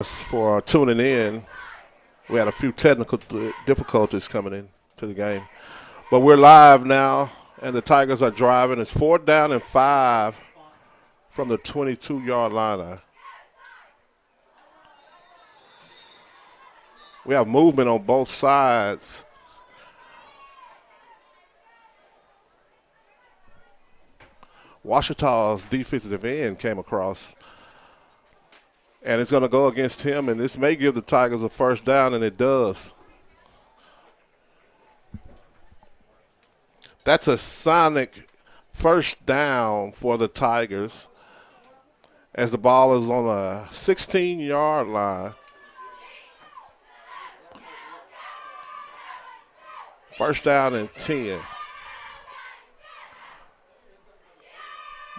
For tuning in. We had a few technical difficulties coming in to the game. But we're live now, and the Tigers are driving. It's 4th down and 5 from the 22-yard line. We have movement on both sides. Ouachita's defensive end came across. And it's going to go against him, and this may give the Tigers a first down, and it does. That's a sonic first down for the Tigers as the ball is on a 16-yard line. First down and 10.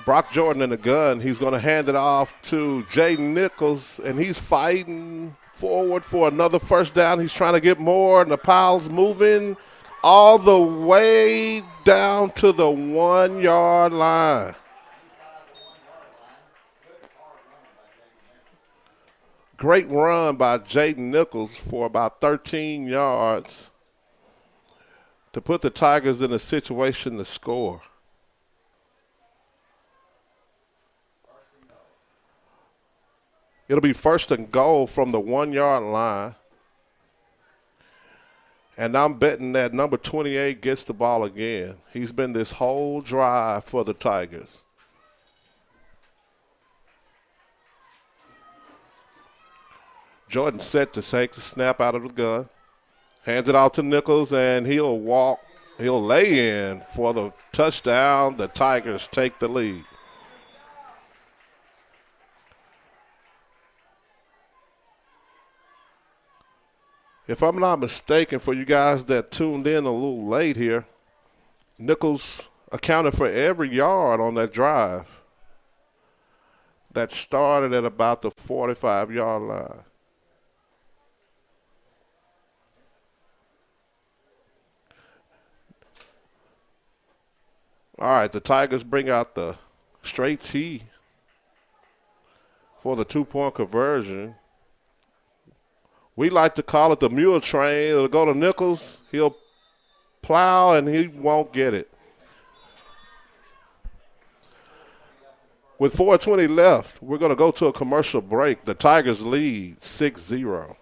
Brock Jordan in the gun. He's going to hand it off to Jay Nichols, and he's fighting forward for another first down. He's trying to get more, and the pile's moving all the way down to the 1-yard line. Great run by Jay Nichols for about 13 yards to put the Tigers in a situation to score. It'll be first and goal from the 1-yard line. And I'm betting that number 28 gets the ball again. He's been this whole drive for the Tigers. Jordan set to take the snap out of the gun. Hands it out to Nichols, and he'll lay in for the touchdown. The Tigers take the lead. If I'm not mistaken, for you guys that tuned in a little late here, Nichols accounted for every yard on that drive that started at about the 45-yard line. All right, the Tigers bring out the straight tee for the two-point conversion. We like to call it the mule train. It'll go to Nichols. He'll plow, and he won't get it. With 4:20 left, we're going to go to a commercial break. The Tigers lead 6-0.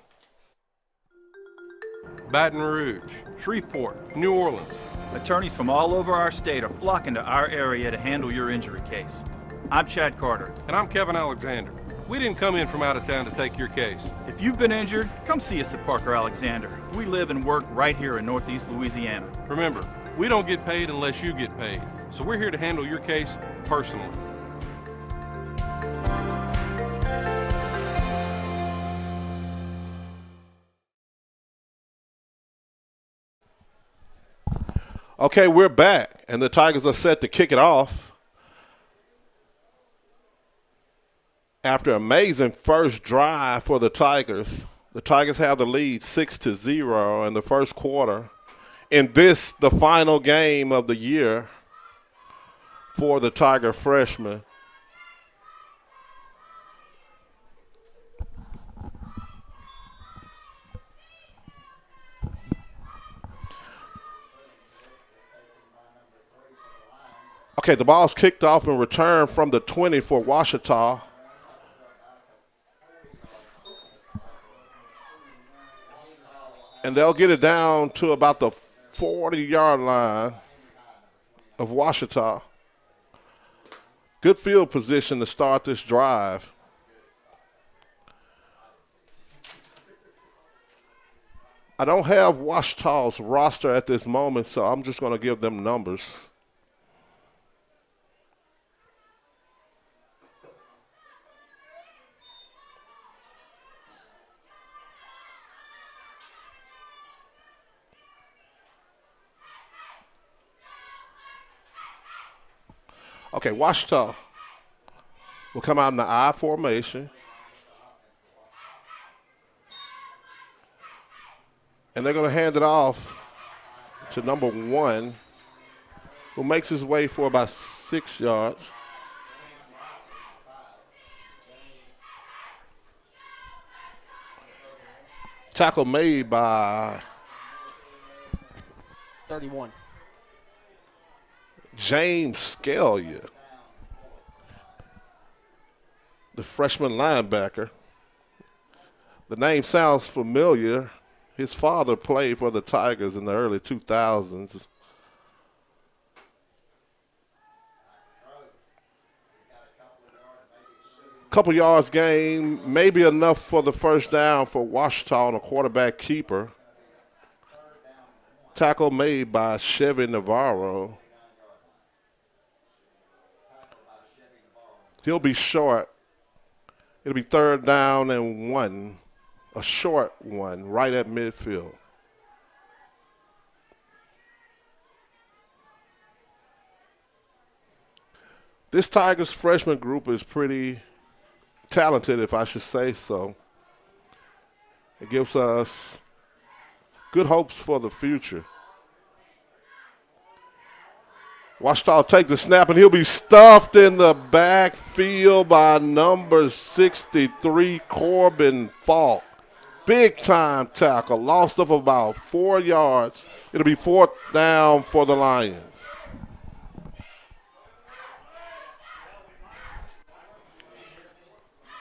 Baton Rouge, Shreveport, New Orleans. Attorneys from all over our state are flocking to our area to handle your injury case. I'm Chad Carter. And I'm Kevin Alexander. We didn't come in from out of town to take your case. If you've been injured, come see us at Parker Alexander. We live and work right here in Northeast Louisiana. Remember, we don't get paid unless you get paid. So we're here to handle your case personally. Okay, we're back, and the Tigers are set to kick it off. After an amazing first drive for the Tigers have the lead 6-0 in the first quarter. In this, the final game of the year for the Tiger freshmen. Okay, the ball's kicked off and returned from the 20 for Ouachita. And they'll get it down to about the 40-yard line of Ouachita. Good field position to start this drive. I don't have Ouachita's roster at this moment, so I'm just going to give them numbers. Okay, Ouachita will come out in the I formation. And they're going to hand it off to number 1, who makes his way for about 6 yards. Tackle made by 31. James Scalia, the freshman linebacker. The name sounds familiar. His father played for the Tigers in the early 2000s. Couple yards gain, maybe enough for the first down for Ouachita on a quarterback keeper. Tackle made by Chevy Navarro. He'll be short. It'll be 3rd down and 1, a short one, right at midfield. This Tigers freshman group is pretty talented, if I should say so. It gives us good hopes for the future. Ouachita will take the snap, and he'll be stuffed in the backfield by number 63, Corbin Falk. Big time tackle, loss of about 4 yards. It'll be 4th down for the Lions.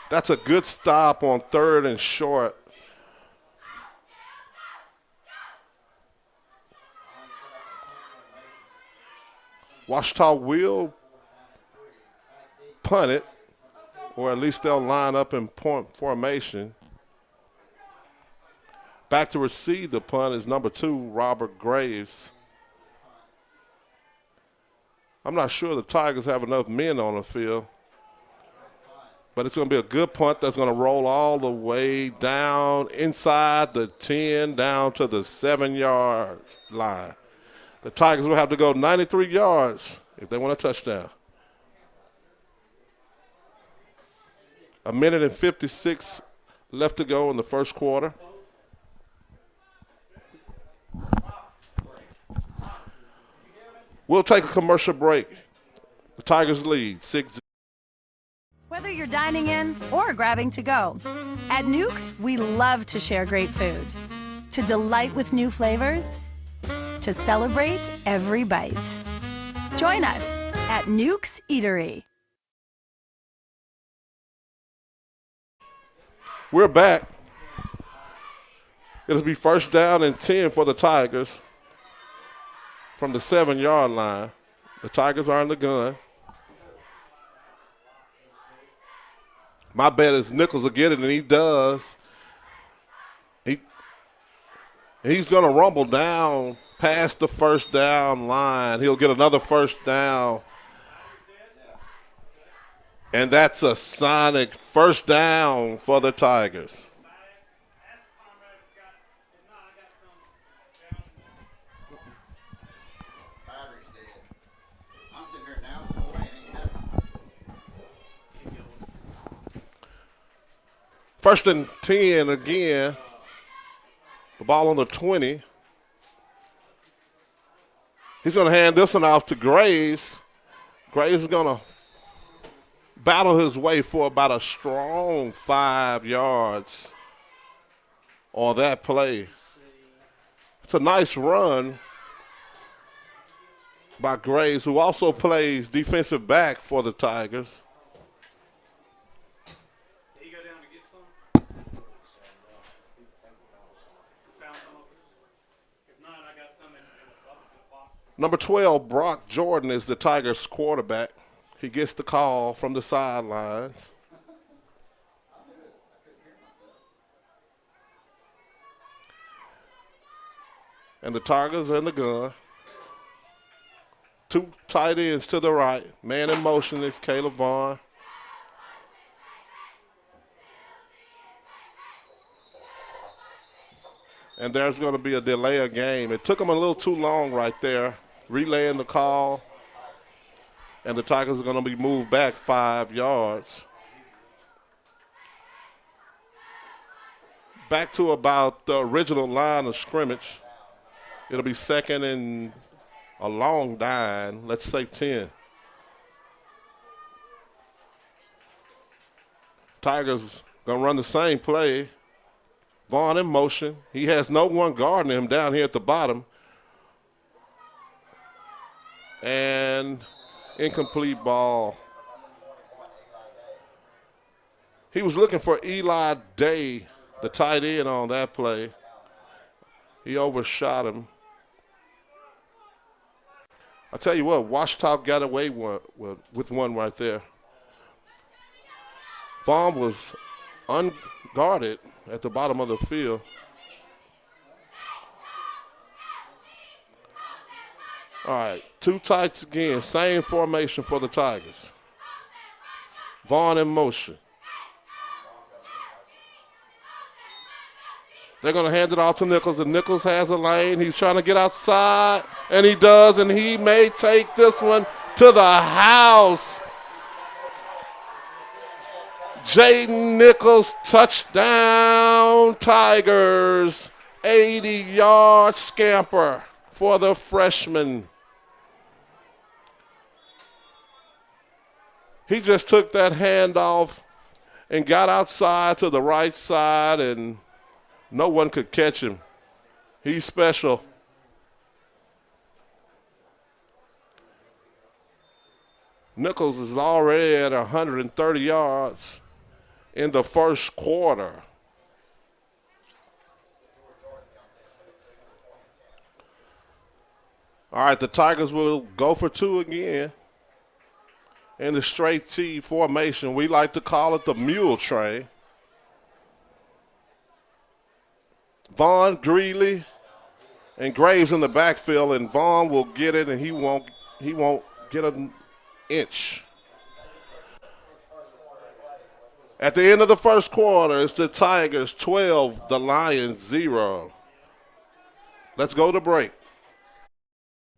That's a good stop on 3rd and short. Ouachita will punt it, or at least they'll line up in point formation. Back to receive the punt is number 2, Robert Graves. I'm not sure the Tigers have enough men on the field, but it's going to be a good punt that's going to roll all the way down inside the 10, down to the 7-yard line. The Tigers will have to go 93 yards if they want a touchdown. 1:56 minutes left to go in the first quarter. We'll take a commercial break. The Tigers lead 6-0. Whether you're dining in or grabbing to go, at Nukes, we love to share great food, to delight with new flavors, to celebrate every bite. Join us at Nukes Eatery. We're back. It'll be 1st down and 10 for the Tigers from the 7-yard line. The Tigers are in the gun. My bet is Nichols will get it, and he does. He's going to rumble down past the 1st down line. He'll get another 1st down. And that's a sonic 1st down for the Tigers. First and 10 again. The ball on the 20. He's going to hand this one off to Graves. Graves is going to battle his way for about a strong 5 yards on that play. It's a nice run by Graves, who also plays defensive back for the Tigers. Number 12, Brock Jordan, is the Tigers quarterback. He gets the call from the sidelines. And the Tigers are in the gun. 2 tight ends to the right. Man in motion is Caleb Vaughn. And there's going to be a delay of game. It took them a little too long right there, relaying the call. And the Tigers are going to be moved back 5 yards. Back to about the original line of scrimmage. It'll be 2nd and a long 9, let's say 10. Tigers going to run the same play. Vaughn in motion. He has no one guarding him down here at the bottom. And incomplete ball. He was looking for Eli Day, the tight end, on that play. He overshot him. I tell you what, Ouachita got away with one right there. Vaughn was unguarded at the bottom of the field. All right, two tights again, same formation for the Tigers. Vaughn in motion. They're going to hand it off to Nichols, and Nichols has a lane. He's trying to get outside, and he does, and he may take this one to the house. Jaden Nichols, touchdown Tigers, 80-yard scamper for the freshman. He just took that handoff and got outside to the right side, and no one could catch him. He's special. Nichols is already at 130 yards in the first quarter. All right, the Tigers will go for two again in the straight T formation. We like to call it the mule train. Vaughn, Greeley, and Graves in the backfield, and Vaughn will get it, and he won't get an inch. At the end of the first quarter, it's the Tigers 12, the Lions 0. Let's go to break.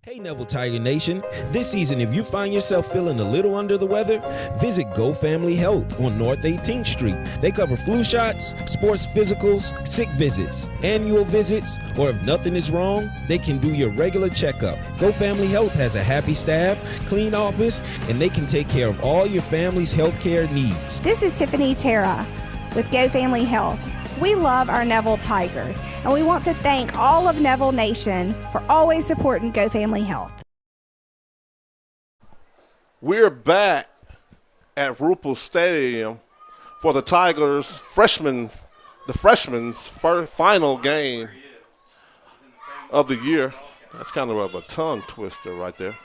Hey Neville Tiger Nation, this season if you find yourself feeling a little under the weather, visit Go Family Health on North 18th Street. They cover flu shots, sports physicals, sick visits, annual visits, or if nothing is wrong, they can do your regular checkup. Go Family Health has a happy staff, clean office, and they can take care of all your family's health care needs. This is Tiffany Terra with Go Family Health. We love our Neville Tigers, and we want to thank all of Neville Nation for always supporting Go Family Health. We're back at Ruppel Stadium for the Tigers' freshman's final game of the year. That's kind of a tongue twister right there.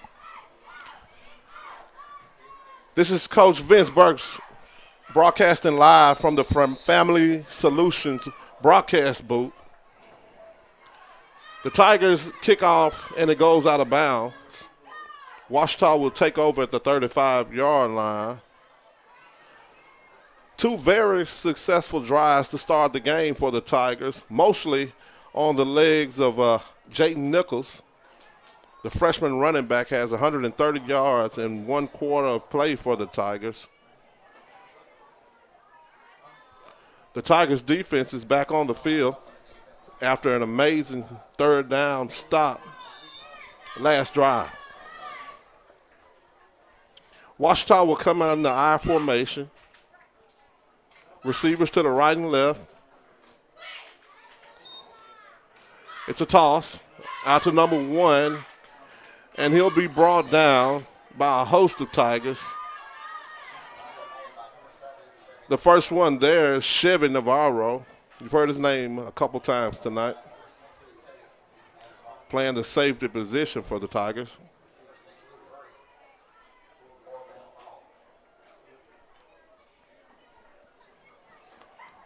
This is Coach Vince Burks broadcasting live from the Family Solutions broadcast booth. The Tigers kick off, and it goes out of bounds. Ouachita will take over at the 35-yard line. Two very successful drives to start the game for the Tigers, mostly on the legs of Jaden Nichols. The freshman running back has 130 yards in 1 quarter of play for the Tigers. The Tigers' defense is back on the field after an amazing third down stop last drive. Ouachita will come out in the I formation. Receivers to the right and left. It's a toss out to number 1, and he'll be brought down by a host of Tigers. The first one there is Chevy Navarro. You've heard his name a couple times tonight. Playing the safety position for the Tigers.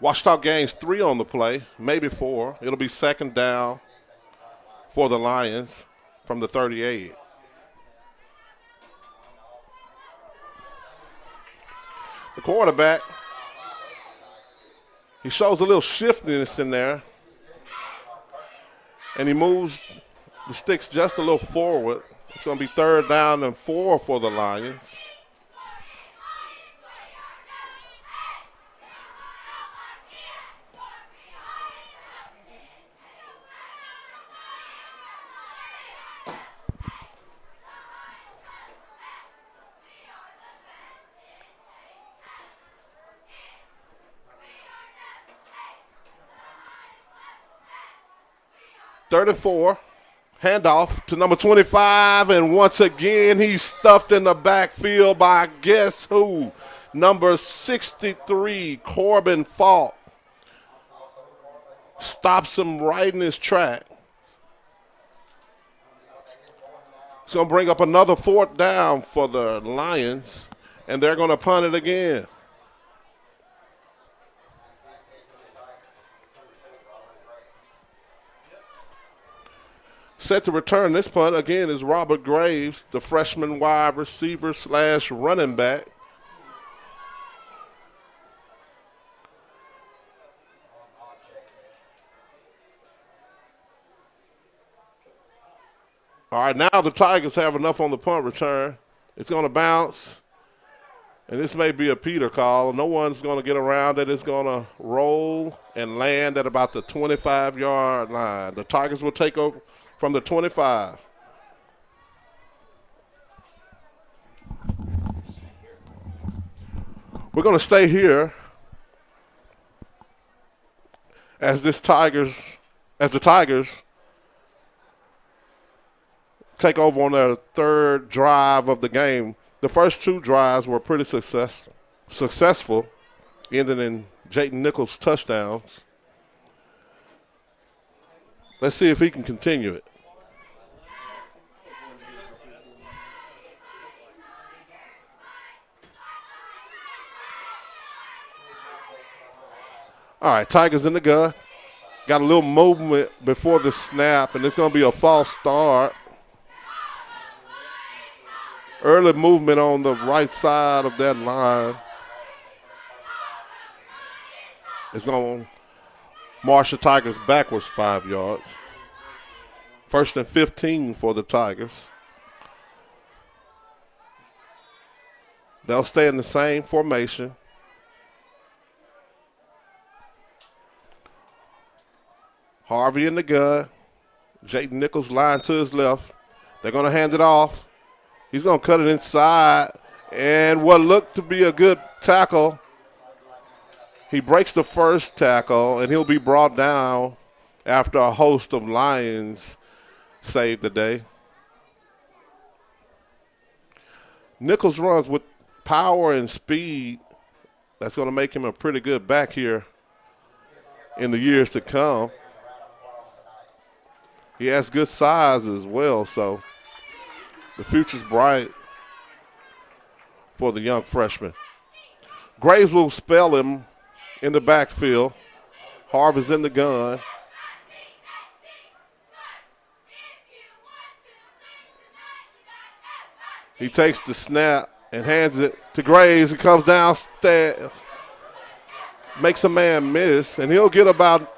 Ouachita gains 3 on the play, maybe 4. It'll be second down for the Lions from the 38. The quarterback, he shows a little shiftiness in there, and he moves the sticks just a little forward. It's going to be third down and 4 for the Lions. 34. Handoff to number 25, and once again he's stuffed in the backfield by guess who? Number 63, Corbin Falk. Stops him right in his track. It's going to bring up another 4th down for the Lions, and they're going to punt it again. Set to return this punt again is Robert Graves, the freshman wide receiver / running back. All right, now the Tigers have enough on the punt return. It's going to bounce, and this may be a Peter call. No one's going to get around it. It's going to roll and land at about the 25-yard line. The Tigers will take over from the 25. We're going to stay here as the Tigers take over on their 3rd drive of the game. The first 2 drives were pretty successful, ending in Jayden Nichols touchdowns. Let's see if he can continue it. All right, Tigers in the gun. Got a little movement before the snap, and it's going to be a false start. Early movement on the right side of that line. It's going to march the Tigers backwards 5 yards. 1st and 15 for the Tigers. They'll stay in the same formation. Harvey in the gun. Jayden Nichols lying to his left. They're going to hand it off. He's going to cut it inside, and what looked to be a good tackle, he breaks the first tackle, and he'll be brought down after a host of Lions saved the day. Nichols runs with power and speed. That's going to make him a pretty good back here in the years to come. He has good size as well, so the future's bright for the young freshman. Graves will spell him in the backfield. Harvey's in the gun. He takes the snap and hands it to Graves. He comes downstairs, makes a man miss, and he'll get about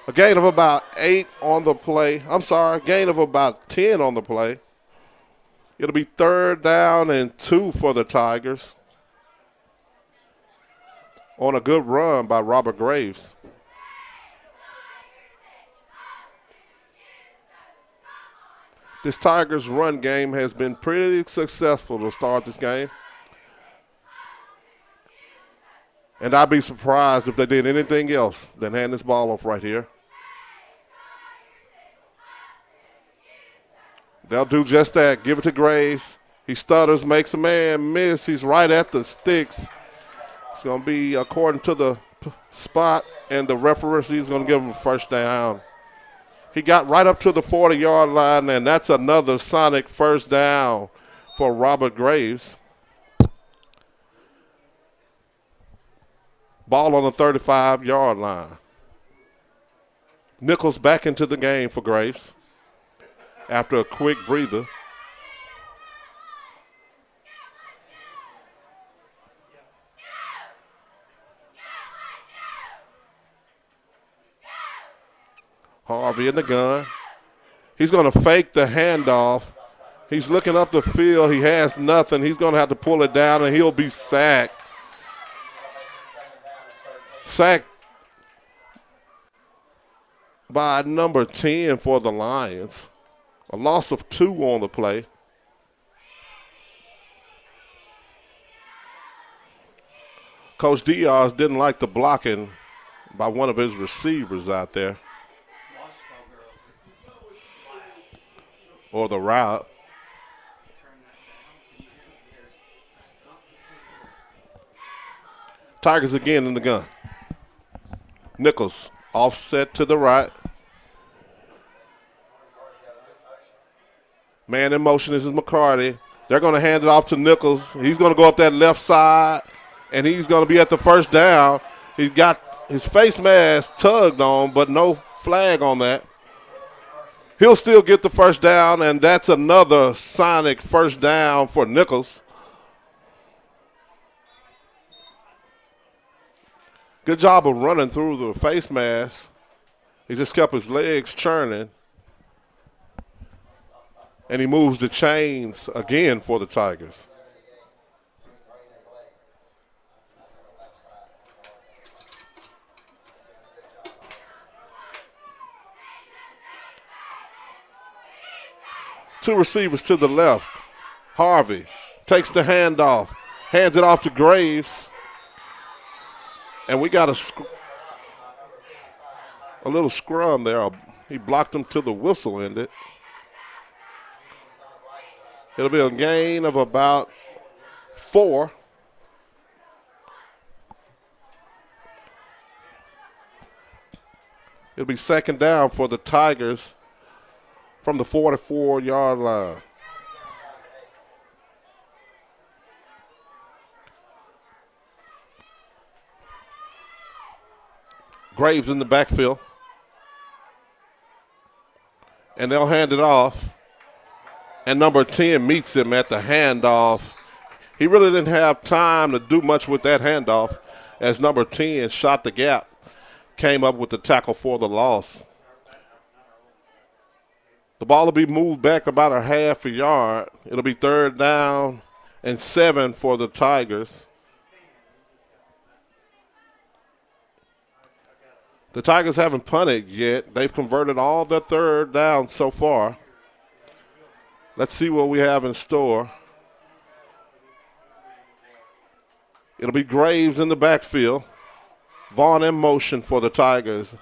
a gain of about 8 on the play. I'm sorry, a gain of about 10 on the play. It'll be 3rd down and 2 for the Tigers on a good run by Robert Graves. This Tigers run game has been pretty successful to start this game. And I'd be surprised if they did anything else than hand this ball off right here. They'll do just that. Give it to Graves. He stutters, makes a man miss. He's right at the sticks. It's going to be according to the spot, and the referee is going to give him a 1st down. He got right up to the 40-yard line, and that's another sonic 1st down for Robert Graves. Ball on the 35-yard line. Nichols back into the game for Graves after a quick breather. Harvey in the gun. He's going to fake the handoff. He's looking up the field. He has nothing. He's going to have to pull it down, and he'll be sacked. Sacked by number 10 for the Lions. A loss of 2 on the play. Coach Diaz didn't like the blocking by one of his receivers out there. or the route. Tigers again in the gun. Nichols offset to the right. Man in motion, this is McCarty. They're going to hand it off to Nichols. He's going to go up that left side, and he's going to be at the first down. He's got his face mask tugged on, but no flag on that. He'll still get the first down, and that's another Sonic first down for Nichols. Good job of running through the face mask. He just kept his legs churning. And he moves the chains again for the Tigers. Two receivers to the left. Harvey takes the handoff, hands it off to Graves. And we got a little scrum there. He blocked him till the whistle ended. It'll be a gain of about 4. It'll be second down for the Tigers from the 44-yard line. Graves in the backfield. And they'll hand it off. And number 10 meets him at the handoff. He really didn't have time to do much with that handoff as number 10 shot the gap, came up with the tackle for the loss. The ball will be moved back about a half a yard. It'll be third down and 7 for the Tigers. The Tigers haven't punted yet. They've converted all their third downs so far. Let's see what we have in store. It'll be Graves in the backfield. Vaughn in motion for the Tigers.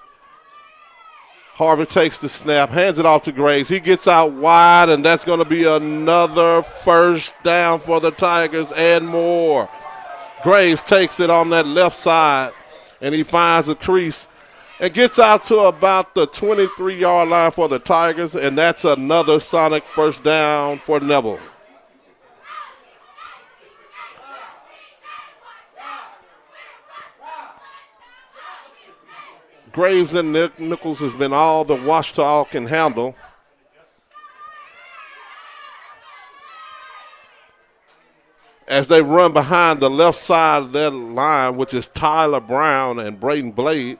Harvey takes the snap, hands it off to Graves. He gets out wide, and that's going to be another first down for the Tigers and more. Graves takes it on that left side, and he finds a crease and gets out to about the 23-yard line for the Tigers, and that's another Sonic first down for Neville. Graves and Nichols has been all the Ouachita can handle. As they run behind the left side of that line, which is Tyler Brown and Braden Blade.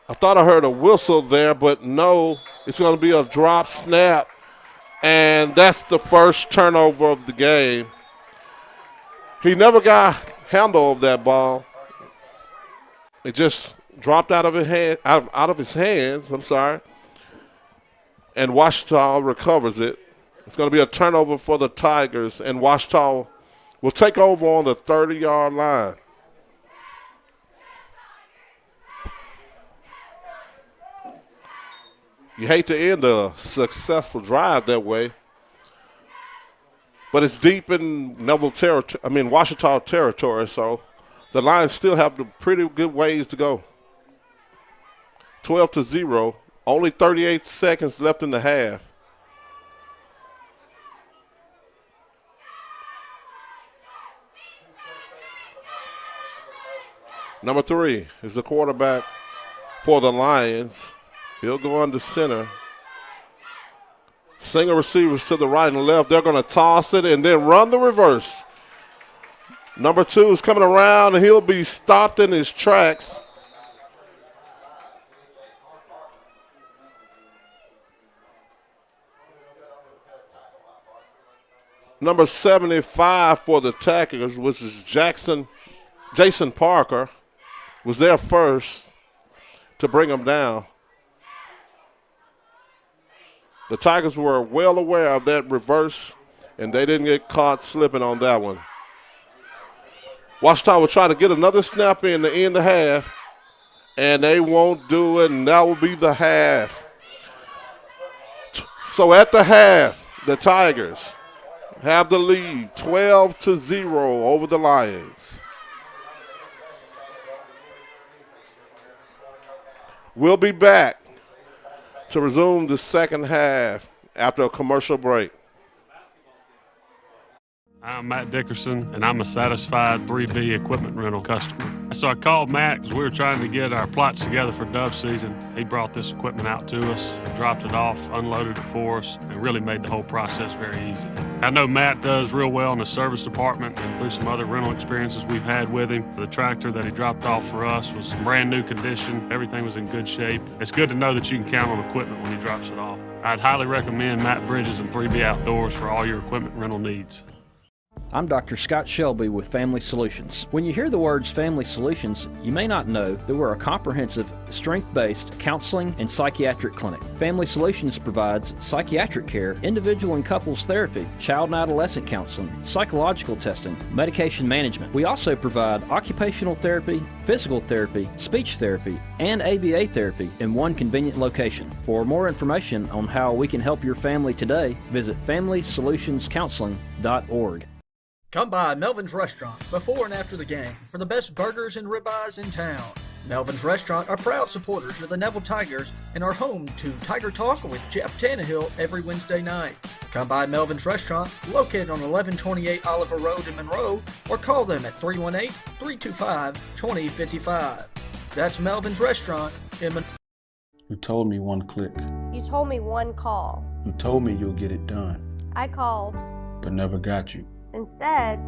I thought I heard a whistle there, but no, it's going to be a drop snap, and that's the first turnover of the game. He never got handle of that ball. It just dropped out of his hands. I'm sorry, and Ouachita recovers it. It's going to be a turnover for the Tigers, and Ouachita will take over on the 30-yard line. You hate to end a successful drive that way, but it's deep in Ouachita territory, so the Lions still have the pretty good ways to go. 12-0, only 38 seconds left in the half. Number 3 is the quarterback for the Lions. He'll go under center. Single receivers to the right and left. They're going to toss it and then run the reverse. Number 2 is coming around, and he'll be stopped in his tracks. Number 75 for the Tigers, which is Jason Parker, was there first to bring him down. The Tigers were well aware of that reverse and they didn't get caught slipping on that one. Ouachita will try to get another snap in to end the half, and they won't do it, and that will be the half. So at the half, the Tigers have the lead 12-0 over the Lions. We'll be back to resume the second half after a commercial break. I'm Matt Dickerson, and I'm a satisfied 3B equipment rental customer. So I called Matt because we were trying to get our plots together for dove season. He brought this equipment out to us, dropped it off, unloaded it for us, and really made the whole process very easy. I know Matt does real well in the service department, and through some other rental experiences we've had with him, the tractor that he dropped off for us was in brand new condition. Everything was in good shape. It's good to know that you can count on equipment when he drops it off. I'd highly recommend Matt Bridges and 3B Outdoors for all your equipment rental needs. I'm Dr. Scott Shelby with Family Solutions. When you hear the words Family Solutions, you may not know that we're a comprehensive, strength-based counseling and psychiatric clinic. Family Solutions provides psychiatric care, individual and couples therapy, child and adolescent counseling, psychological testing, medication management. We also provide occupational therapy, physical therapy, speech therapy, and ABA therapy in one convenient location. For more information on how we can help your family today, visit FamilySolutionsCounseling.org. Come by Melvin's Restaurant before and after the game for the best burgers and ribeyes in town. Melvin's Restaurant are proud supporters of the Neville Tigers and are home to Tiger Talk with Jeff Tannehill every Wednesday night. Come by Melvin's Restaurant, located on 1128 Oliver Road in Monroe, or call them at 318-325-2055. That's Melvin's Restaurant in Monroe. You told me one click. You told me one call. You told me you'll get it done. I called. But never got you. Instead,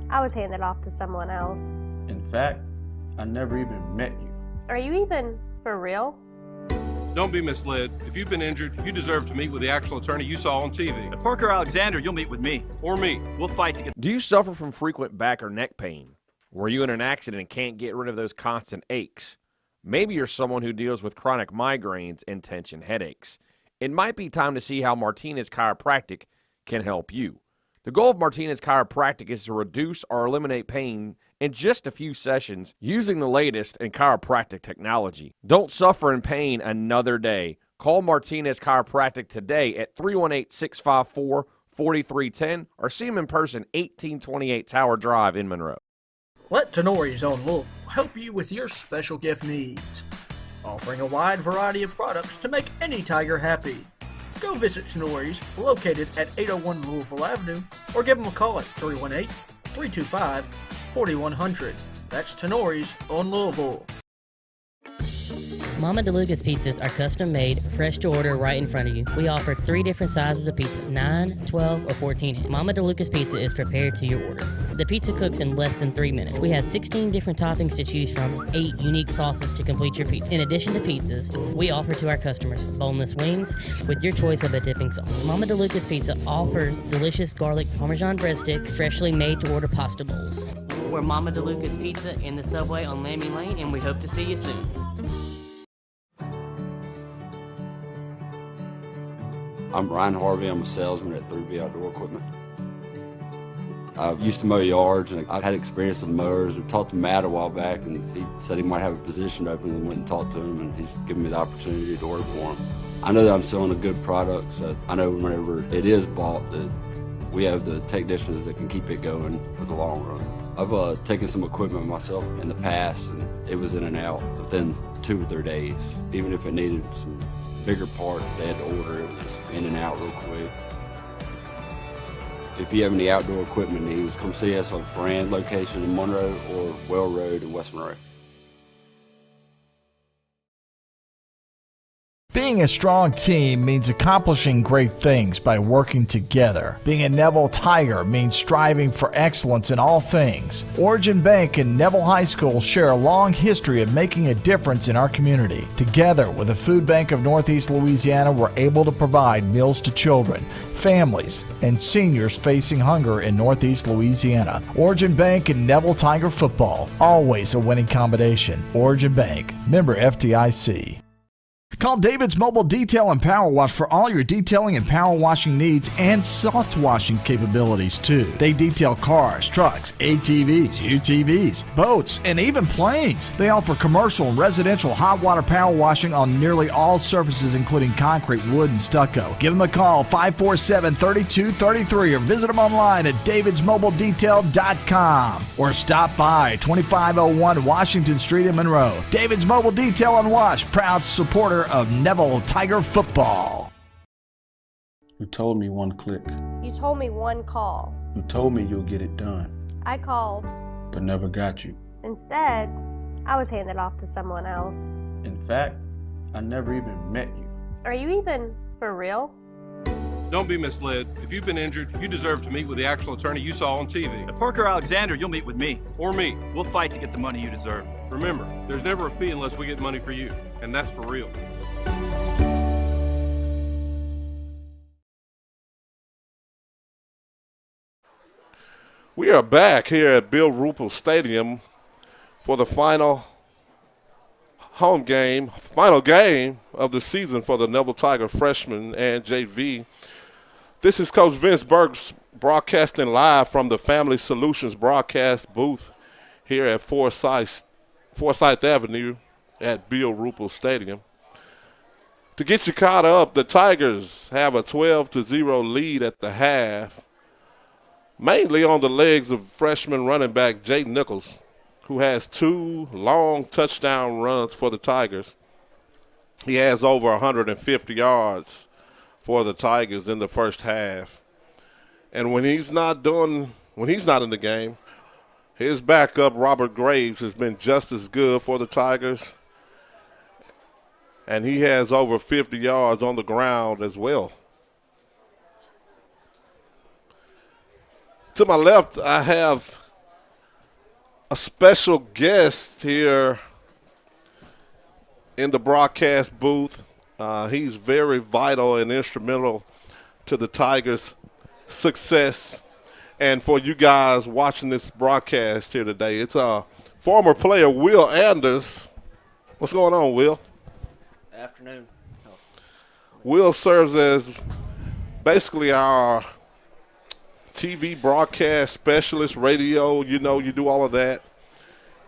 I was handed off to someone else. In fact, I never even met you. Are you even for real? Don't be misled. If you've been injured, you deserve to meet with the actual attorney you saw on TV. At Parker Alexander, you'll meet with me. Or me. We'll fight to get... Do you suffer from frequent back or neck pain? Were you in an accident and can't get rid of those constant aches? Maybe you're someone who deals with chronic migraines and tension headaches. It might be time to see how Martinez Chiropractic can help you. The goal of Martinez Chiropractic is to reduce or eliminate pain in just a few sessions using the latest in chiropractic technology. Don't suffer in pain another day. Call Martinez Chiropractic today at 318-654-4310 or see them in person, 1828 Tower Drive in Monroe. Let Tenori's Own Louisville help you with your special gift needs, offering a wide variety of products to make any Tiger happy. Go visit Tenori's, located at 801 Louisville Avenue, or give them a call at 318-325-4100. That's Tenori's on Louisville. Mama DeLuca's pizzas are custom made, fresh to order right in front of you. We offer 3 different sizes of pizza, 9, 12, or 14 inch. Mama DeLuca's pizza is prepared to your order. The pizza cooks in less than 3 minutes. We have 16 different toppings to choose from, 8 unique sauces to complete your pizza. In addition to pizzas, we offer to our customers boneless wings with your choice of a dipping sauce. Mama DeLuca's Pizza offers delicious garlic Parmesan breadstick, freshly made to order pasta bowls. We're Mama DeLuca's Pizza in the subway on Lammy Lane, and we hope to see you soon. I'm Ryan Harvey. I'm a salesman at 3B Outdoor Equipment. I used to mow yards, and I've had experience with mowers. I talked to Matt a while back, and he said he might have a position open, and went and talked to him, and he's given me the opportunity to work for him. I know that I'm selling a good product, so I know whenever it is bought that we have the technicians that can keep it going for the long run. I've taken some equipment myself in the past, and it was in and out within 2 or 3 days. Even if it needed some bigger parts, they had to order it. It was in and out real quick. If you have any outdoor equipment needs, come see us on Fran location in Monroe or Well Road in West Monroe. Being a strong team means accomplishing great things by working together. Being a Neville Tiger means striving for excellence in all things. Origin Bank and Neville High School share a long history of making a difference in our community. Together with the Food Bank of Northeast Louisiana, we're able to provide meals to children, families, and seniors facing hunger in Northeast Louisiana. Origin Bank and Neville Tiger football, always a winning combination. Origin Bank, member FDIC. Call David's Mobile Detail and Power Wash for all your detailing and power washing needs and soft washing capabilities too. They detail cars, trucks, ATVs, UTVs, boats, and even planes. They offer commercial and residential hot water power washing on nearly all surfaces including concrete, wood, and stucco. Give them a call 547-3233 or visit them online at davidsmobiledetail.com or stop by 2501 Washington Street in Monroe. David's Mobile Detail and Wash, proud supporter of Neville Tiger football. You told me one click. You told me one call. You told me you'll get it done, I called. but never got you. Instead, I was handed off to someone else. In fact, I never even met you. Are you even for real? Don't be misled. If you've been injured, you deserve to meet with the actual attorney you saw on TV. At Parker Alexander, you'll meet with me. Or me. We'll fight to get the money you deserve. Remember, there's never a fee unless we get money for you. And that's for real. We are back here at Bill Ruppel Stadium for the final game of the season for the Neville Tiger freshmen and JV. This is Coach Vince Burks broadcasting live from the Family Solutions broadcast booth here at Forsyth Avenue at Bill Ruppel Stadium. To get you caught up, the Tigers have a 12-0 lead at the half, mainly on the legs of freshman running back Jay Nichols, who has 2 long touchdown runs for the Tigers. He has over 150 yards for the Tigers in the first half. And when he's not in the game, his backup, Robert Graves, has been just as good for the Tigers. And he has over 50 yards on the ground as well. To my left, I have a special guest here in the broadcast booth. He's very vital and instrumental to the Tigers' success. And for you guys watching this broadcast here today, it's former player Will Anders. What's going on, Will? Afternoon. Will serves as basically our TV broadcast specialist, radio, you do all of that.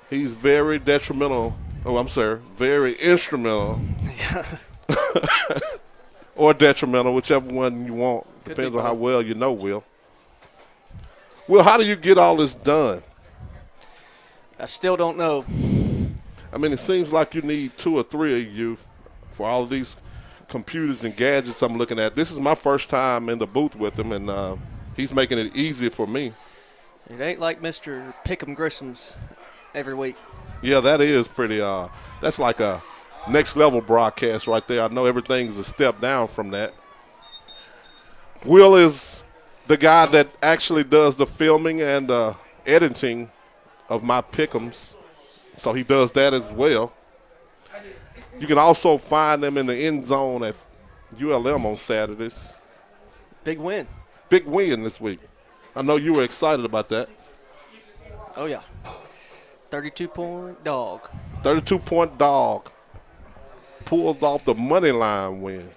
He's very detrimental. Very instrumental. Or detrimental, whichever one you want. Depends on how well you know Will. Will, how do you get all this done? I still don't know. I mean, it seems like you need 2 or 3 of you for all of these computers and gadgets I'm looking at. This is my first time in the booth with him, and he's making it easy for me. It ain't like Mr. Pick'em Grissom's every week. Yeah, that is pretty that's like a next level broadcast right there. I know everything's a step down from that. Will is the guy that actually does the filming and the editing of my pick'ems, so he does that as well. You can also find them in the end zone at ULM on Saturdays. Big win. Big win this week. I know you were excited about that. Oh, yeah. 32-point dog. 32-point dog. Pulled off the money line win.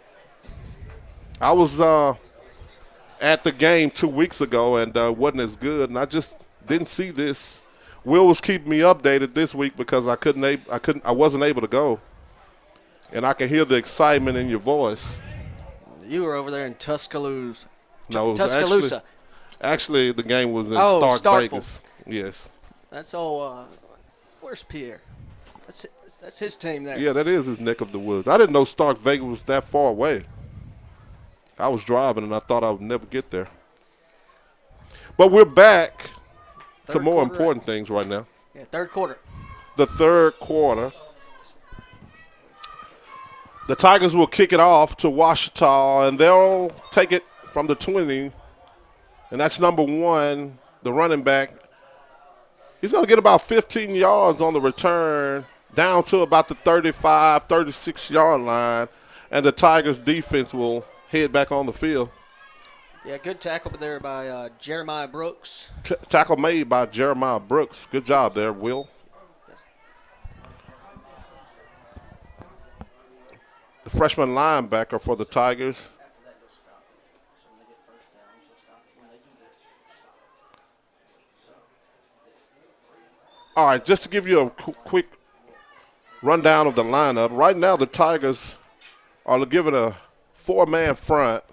I was at the game 2 weeks ago and wasn't as good, and I just didn't see this. Will was keeping me updated this week because I wasn't able to go, and I can hear the excitement in your voice. You were over there in Tuscaloosa. No, it was Tuscaloosa. Actually, the game was in Starkville. Vegas. Yes. That's all. Where's Pierre? That's his team there. Yeah, that is his neck of the woods. I didn't know Stark Vegas was that far away. I was driving, and I thought I would never get there. But we're back to more important things right now. Yeah, third quarter. The third quarter. The Tigers will kick it off to Ouachita, and they'll take it from the 20. And that's number 1, the running back. He's going to get about 15 yards on the return, down to about the 35, 36-yard line, and the Tigers' defense will head back on the field. Yeah, good tackle there by Jeremiah Brooks. Tackle made by Jeremiah Brooks. Good job there, Will. the freshman linebacker for the Tigers. All right, just to give you a quick rundown of the lineup. Right now, the Tigers are given a 4-man front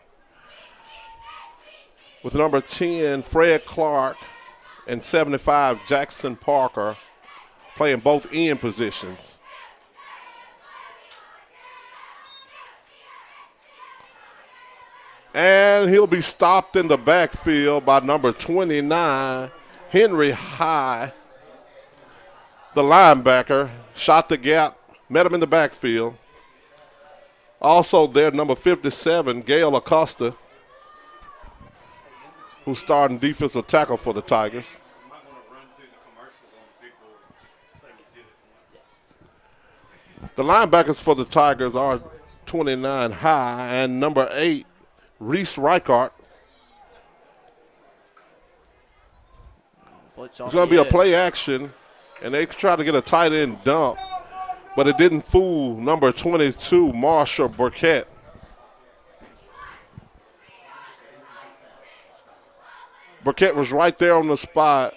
with number 10, Fred Clark, and 75, Jackson Parker, playing both end positions. And he'll be stopped in the backfield by number 29, Henry High. The linebacker shot the gap, met him in the backfield. Also there, number 57, Gail Acosta, who's starting defensive tackle for the Tigers. The linebackers for the Tigers are 29, High, and number 8, Reese Reichart. It's going to be a play action, and they try to get a tight end dump, but it didn't fool number 22, Marshall Burkett. Burkett was right there on the spot.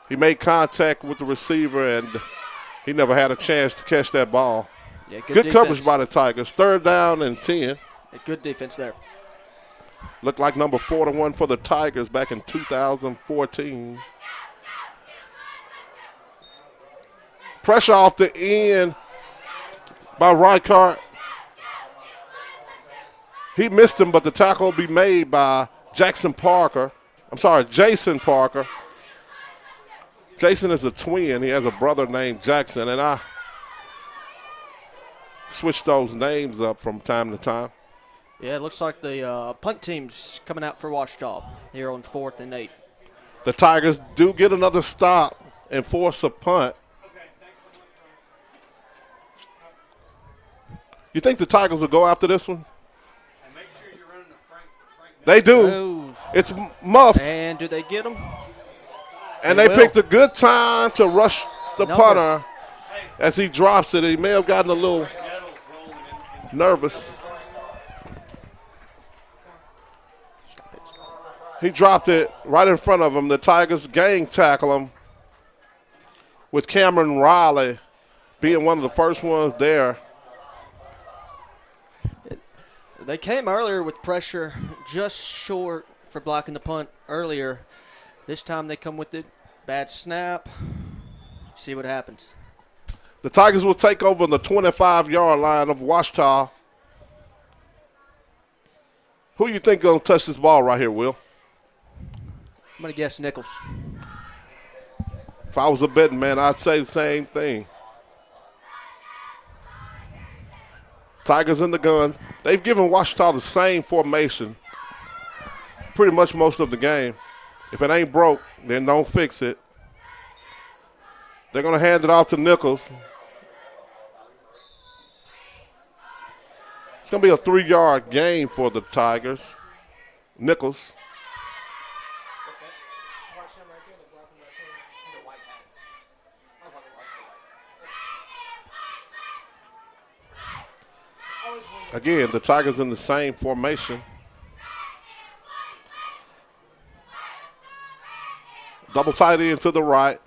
He made contact with the receiver, and he never had a chance to catch that ball. Yeah, good coverage by the Tigers. 3rd down and 10. Yeah, good defense there. Looked like number 41 for the Tigers back in 2014. Pressure off the end by Reichart. He missed him, but the tackle will be made by Jason Parker. Jason is a twin. He has a brother named Jackson, and I switch those names up from time to time. Yeah, it looks like the punt team's coming out for Ouachita here on 4th and 8. The Tigers do get another stop and force a punt. You think the Tigers will go after this one? They do. Oh. It's muffed. And do they get him? And they picked a good time to rush the punter as he drops it. He may have gotten a little nervous. He dropped it right in front of him. The Tigers gang tackle him with Cameron Riley being one of the first ones there. They came earlier with pressure just short for blocking the punt earlier. This time they come with it. Bad snap. See what happens. The Tigers will take over the 25-yard line of Ouachita. Who you think going to touch this ball right here, Will? I'm going to guess Nichols. If I was a betting man, I'd say the same thing. Tigers in the gun. They've given Ouachita the same formation pretty much most of the game. If it ain't broke, then don't fix it. They're going to hand it off to Nichols. It's going to be a 3-yard gain for the Tigers. Nichols. Again, the Tigers in the same formation. Double tight end to the right.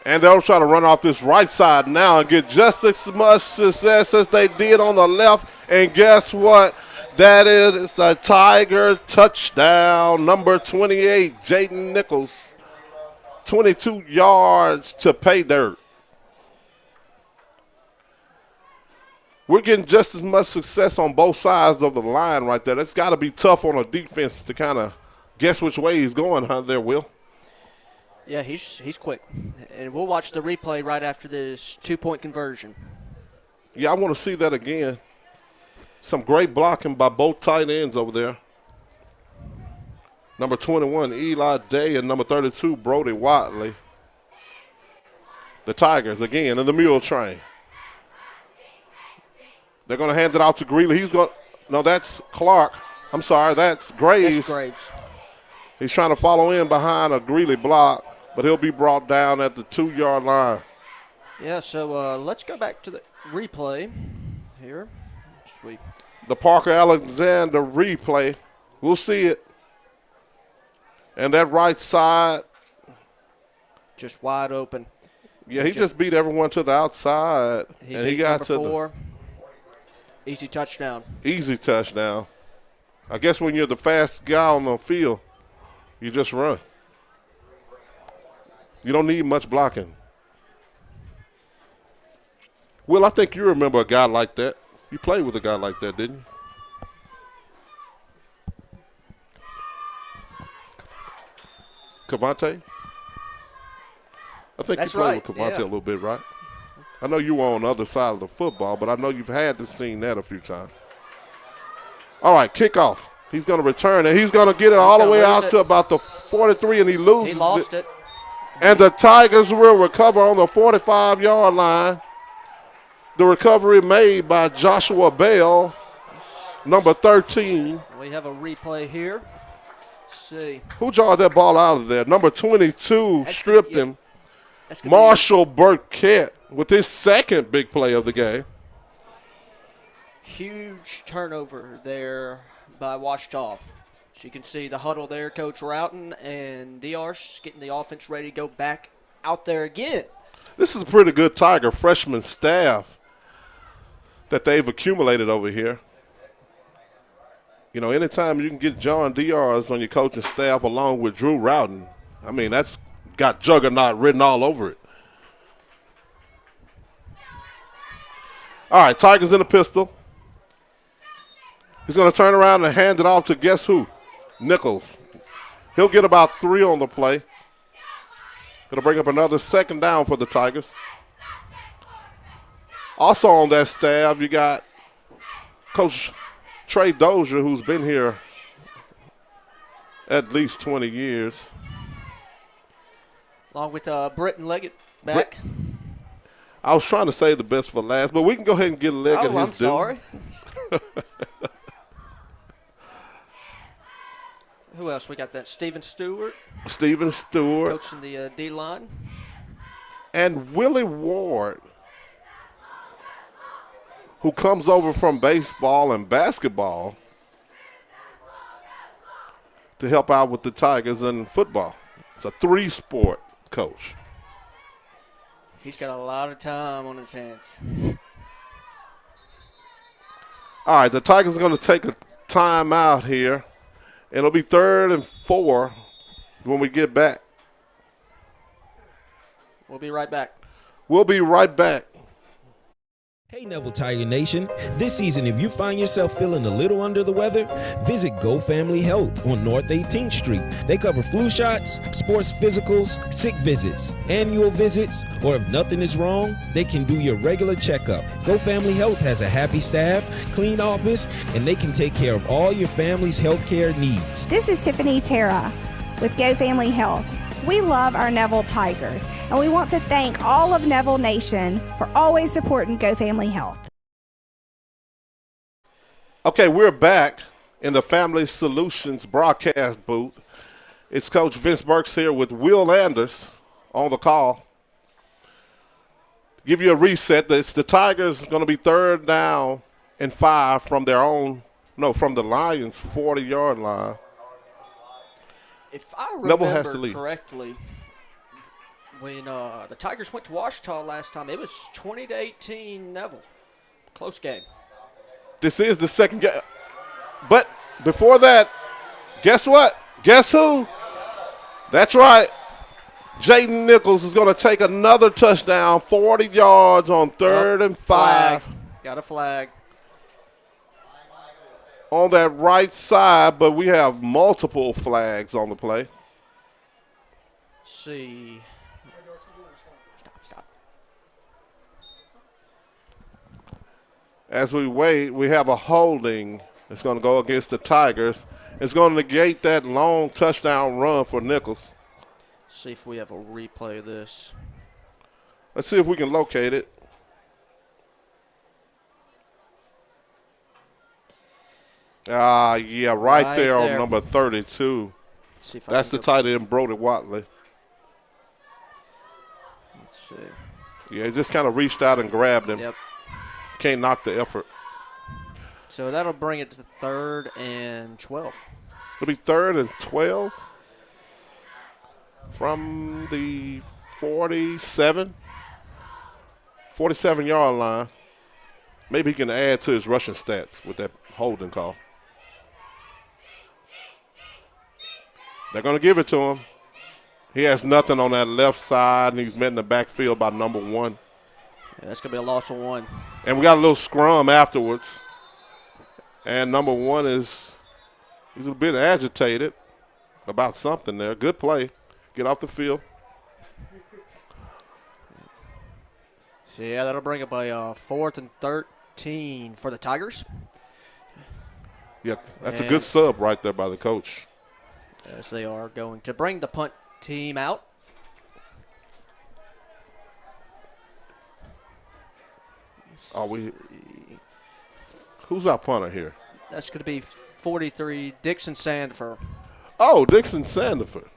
And they'll try to run off this right side now and get just as much success as they did on the left. And guess what? That is a Tiger touchdown. Number 28, Jaden Nichols. 22 yards to pay dirt. We're getting just as much success on both sides of the line right there. That's got to be tough on a defense to kind of guess which way he's going, huh, there, Will? Yeah, he's quick. And we'll watch the replay right after this 2-point conversion. Yeah, I want to see that again. Some great blocking by both tight ends over there. Number 21, Eli Day, and number 32, Brody Watley. The Tigers, again, in the mule train. They're going to hand it off to Greeley. No, that's Clark. I'm sorry, that's Graves. That's Graves. He's trying to follow in behind a Greeley block, but he'll be brought down at the 2-yard line. Yeah, so let's go back to the replay here. Sweet. The Parker Alexander replay. We'll see it. And that right side. Just wide open. Yeah, he just beat everyone to the outside. And he got to 4. Easy touchdown. Easy touchdown. I guess when you're the fast guy on the field, you just run. You don't need much blocking. Will, I think you remember a guy like that. You played with a guy like that, didn't you? Cavante? I think That's you played right, with Cavante yeah. a little bit, right? I know you were on the other side of the football, but I know you've had to seen that a few times. All right, kickoff. He's going to return, and he's going to get it all the way out to about the 43, and he loses He lost it. And the Tigers will recover on the 45-yard line. The recovery made by Joshua Bell, number 13. We have a replay here. Let's see. Who jawed that ball out of there? Number 22 stripped him. Marshall Burkett with his second big play of the game. Huge turnover there by Ouachita. As you can see the huddle there, Coach Routon and Diarche getting the offense ready to go back out there again. This is a pretty good Tiger freshman staff that they've accumulated over here. You know, anytime you can get John Diarche on your coaching staff along with Drew Routon, I mean, that's got juggernaut written all over it. All right, Tigers in the pistol. He's going to turn around and hand it off to guess who? Nichols. He'll get about 3 on the play. Going to bring up another second down for the Tigers. Also on that staff, you got Coach Trey Dozier, who's been here at least 20 years. Along with Britton Leggett back. I was trying to save the best for last, but we can go ahead and get Leggett his I'm due. sorry. Who else? We got that Stephen Stewart. Stephen Stewart. Coaching the D-line. And Willie Ward, who comes over from baseball and basketball to help out with the Tigers in football. It's a 3-sport coach. He's got a lot of time on his hands. All right, the Tigers are going to take a timeout here. It'll be 3rd and 4 when we get back. We'll be right back. We'll be right back. Hey Neville Tiger Nation, this season if you find yourself feeling a little under the weather, visit Go Family Health on North 18th Street. They cover flu shots, sports physicals, sick visits, annual visits, or if nothing is wrong, they can do your regular checkup. Go Family Health has a happy staff, clean office, and they can take care of all your family's health care needs. This is Tiffany Terra with Go Family Health. We love our Neville Tigers, and we want to thank all of Neville Nation for always supporting Go Family Health. Okay, we're back in the Family Solutions broadcast booth. It's Coach Vince Burks here with Will Anders on the call. Give you a reset. It's the Tigers going to be 3rd down and 5 from their own, from the Lions' 40-yard line. If I Neville has to remember lead. correctly, when the Tigers went to Ouachita last time, it was 20-18 Neville. Close game. This is the second game. But before that, guess what? Guess who? That's right. Jaden Nichols is going to take another touchdown, 40 yards on 3rd and 5. Got a flag. On that right side, but we have multiple flags on the play. Let's see. Stop. As we wait, we have a holding. It's going to go against the Tigers. It's going to negate that long touchdown run for Nichols. See if we have a replay of this. Let's see if we can locate it. Yeah, right there on number 32. That's the tight end, Brody Watley. Let's see. Yeah, he just kind of reached out and grabbed him. Yep. Can't knock the effort. So that'll bring it to 3rd and 12. It'll be 3rd and 12 from the 47-yard line. Maybe he can add to his rushing stats with that holding call. They're going to give it to him. He has nothing on that left side, and he's met in the backfield by number 1. Yeah, that's going to be a loss of 1. And we got a little scrum afterwards. And number 1 he's a bit agitated about something there. Good play. Get off the field. So, yeah, that'll bring up a 4th and 13 for the Tigers. Yeah, that's a good sub right there by the coach. As they are going to bring the punt team out. Who's our punter here? That's going to be 43, Dixon Sandford. Oh, Dixon Sandford.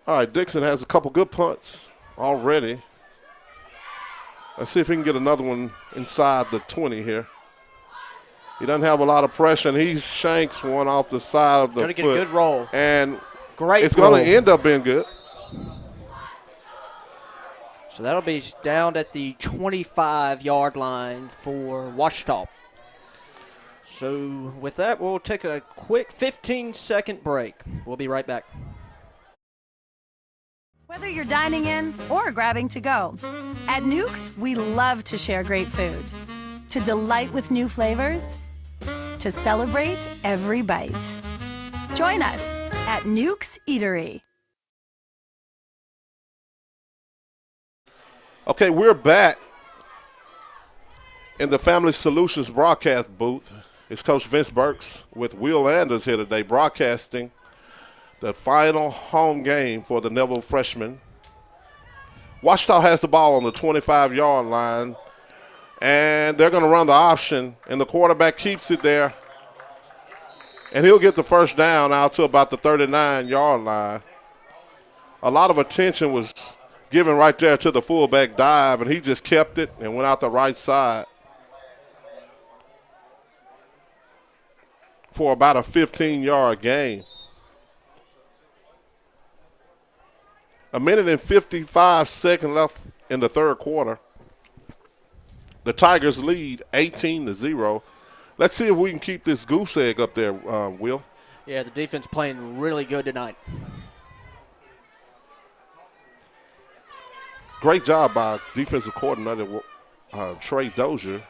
All right, Dixon has a couple good punts already. Let's see if he can get another one inside the 20 here. He doesn't have a lot of pressure, and he shanks one off the side of the foot. Going to get a good roll. And great it's going to end up being good. So that'll be down at the 25-yard line for Ouachita. So with that, we'll take a quick 15-second break. We'll be right back. Whether you're dining in or grabbing to go, at Nukes, we love to share great food, to delight with new flavors, to celebrate every bite. Join us at Nukes Eatery. Okay, we're back in the Family Solutions broadcast booth. It's Coach Vince Burks with Will Anders here today, broadcasting the final home game for the Neville freshmen. Ouachita has the ball on the 25-yard line, and they're going to run the option, and the quarterback keeps it there, and he'll get the first down out to about the 39-yard line. A lot of attention was given right there to the fullback dive, and he just kept it and went out the right side for about a 15-yard gain. A minute and 55 seconds left in the third quarter. The Tigers lead 18-0. Let's see if we can keep this goose egg up there, Will. Yeah, the defense playing really good tonight. Great job by defensive coordinator Trey Dozier.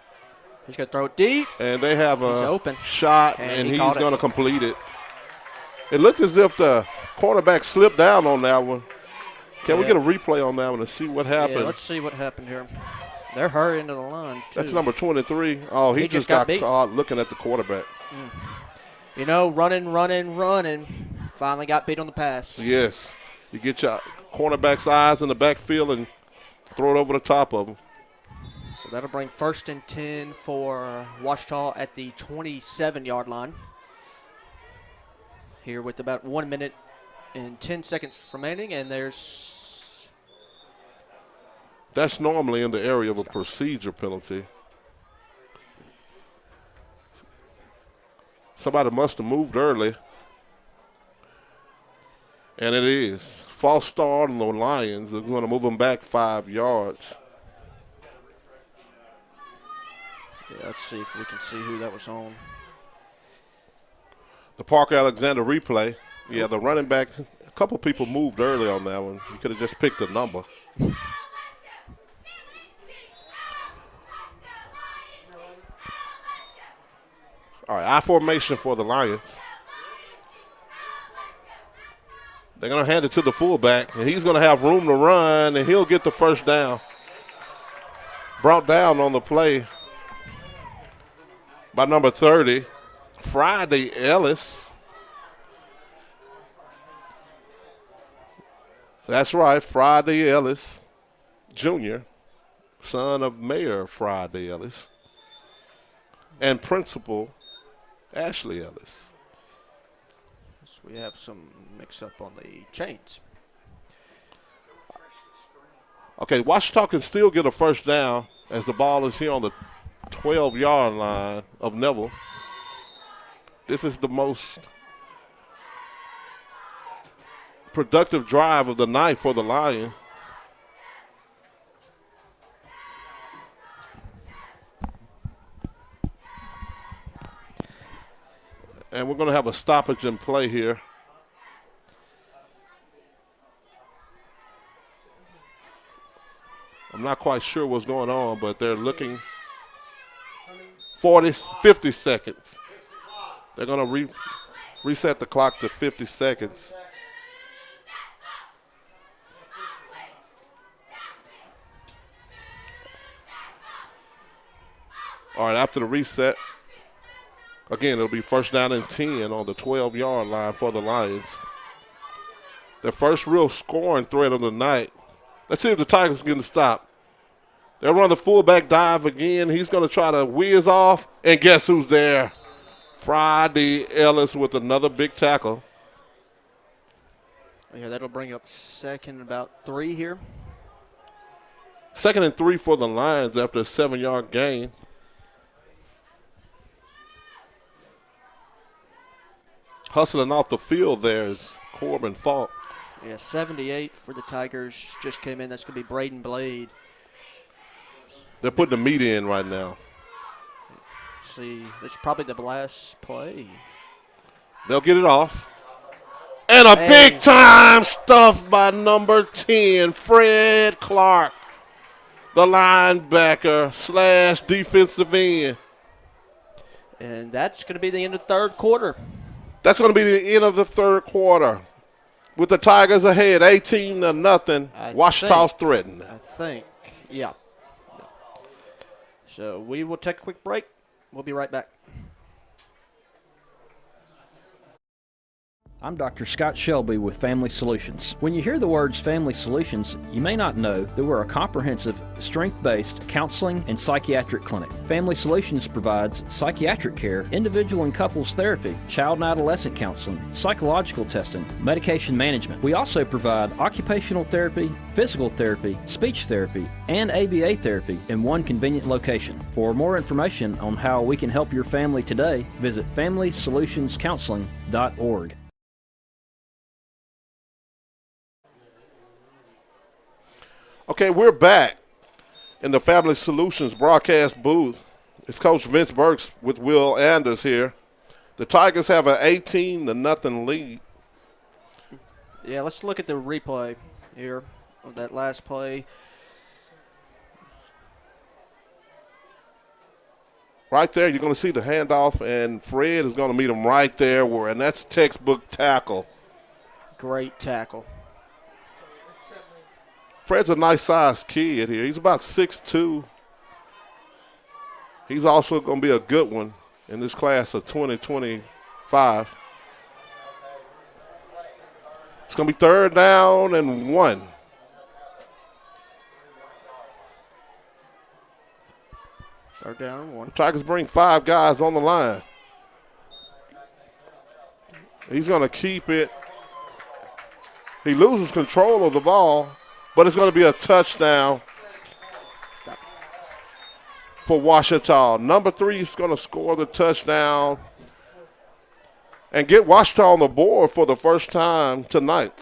He's going to throw it deep. And they have a open shot, and he's going to complete it. It looked as if the cornerback slipped down on that one. Can we get a replay on that one to see what happened? Yeah, let's see what happened here. They're hurrying to the line, too. That's number 23. Oh, he just got caught looking at the quarterback. You know, running. Finally got beat on the pass. Yes. You get your cornerback's eyes in the backfield and throw it over the top of him. So that'll bring 1st and 10 for Ouachita at the 27-yard line. Here with about 1 minute and 10 seconds remaining, and that's normally in the area of a procedure penalty. Somebody must have moved early. And it is. False start on the Lions. They're going to move them back 5 yards. Yeah, let's see if we can see who that was on. The Parker Alexander replay. Yeah, the running back, a couple people moved early on that one. You could have just picked a number. All right, I formation for the Lions. They're going to hand it to the fullback, and he's going to have room to run, and he'll get the first down. Brought down on the play by number 30, Friday Ellis. That's right, Friday Ellis, Jr., son of Mayor Friday Ellis, and Principal Ashley Ellis. So we have some mix-up on the chains. Okay, Ouachita can still get a first down as the ball is here on the 12-yard line of Neville. This is the most productive drive of the night for the Lions. And we're going to have a stoppage in play here. I'm not quite sure what's going on, but they're looking 50 seconds. They're going to reset the clock to 50 seconds. All right, after the reset, again, it'll be first down and 10 on the 12-yard line for the Lions. Their first real scoring threat of the night. Let's see if the Tigers can stop. They'll run the fullback dive again. He's going to try to whiz off, and guess who's there? Friday Ellis with another big tackle. Yeah, that'll bring up second about 3 here. Second and 3 for the Lions after a 7-yard gain. Hustling off the field there is Corbin Falk. Yeah, 78 for the Tigers just came in. That's going to be Braden Blade. They're putting the meat in right now. See, this is probably the last play. They'll get it off. And a big-time stuff by number 10, Fred Clark, the linebacker / defensive end. And that's going to be the end of the third quarter. That's going to be the end of the third quarter. With the Tigers ahead, 18-0. Ouachita's threatened. I think, yeah. So we will take a quick break. We'll be right back. I'm Dr. Scott Shelby with Family Solutions. When you hear the words Family Solutions, you may not know that we're a comprehensive, strength-based counseling and psychiatric clinic. Family Solutions provides psychiatric care, individual and couples therapy, child and adolescent counseling, psychological testing, medication management. We also provide occupational therapy, physical therapy, speech therapy, and ABA therapy in one convenient location. For more information on how we can help your family today, visit FamilySolutionsCounseling.org. Okay, we're back in the Family Solutions broadcast booth. It's Coach Vince Burks with Will Anders here. The Tigers have an 18-0 lead. Yeah, let's look at the replay here of that last play. Right there, you're going to see the handoff, and Fred is going to meet him right there, and that's textbook tackle. Great tackle. Fred's a nice-sized kid here. He's about 6'2". He's also going to be a good one in this class of 2025. It's going to be 3rd down and 1. Third down and 1. Tigers bring 5 guys on the line. He's going to keep it. He loses control of the ball, but it's going to be a touchdown for Ouachita. Number 3 is going to score the touchdown and get Ouachita on the board for the first time tonight.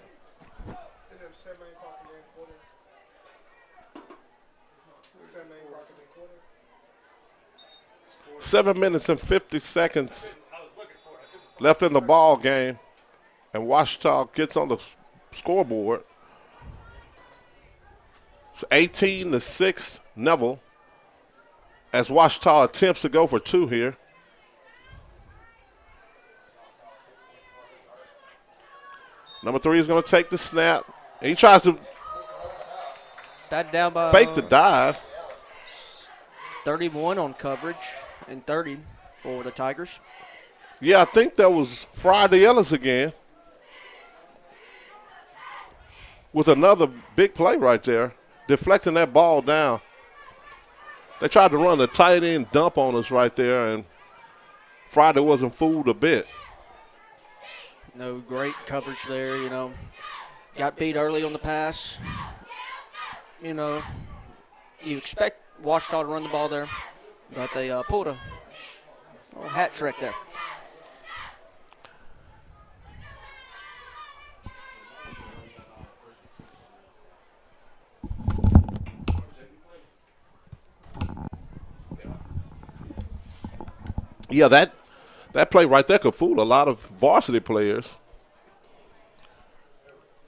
7 minutes and 50 seconds left in the ball game, and Ouachita gets on the scoreboard. It's 18-6 Neville as Ouachita attempts to go for 2 here. Number 3 is going to take the snap. He tries to down by fake the dive. 31 on coverage and 30 for the Tigers. Yeah, I think that was Friday Ellis again with another big play right there, deflecting that ball down. They tried to run the tight end dump on us right there, and Friday wasn't fooled a bit. No great coverage there, you know. Got beat early on the pass. You know, you expect Ouachita to run the ball there, but they pulled a little hat trick there. Yeah, that play right there could fool a lot of varsity players.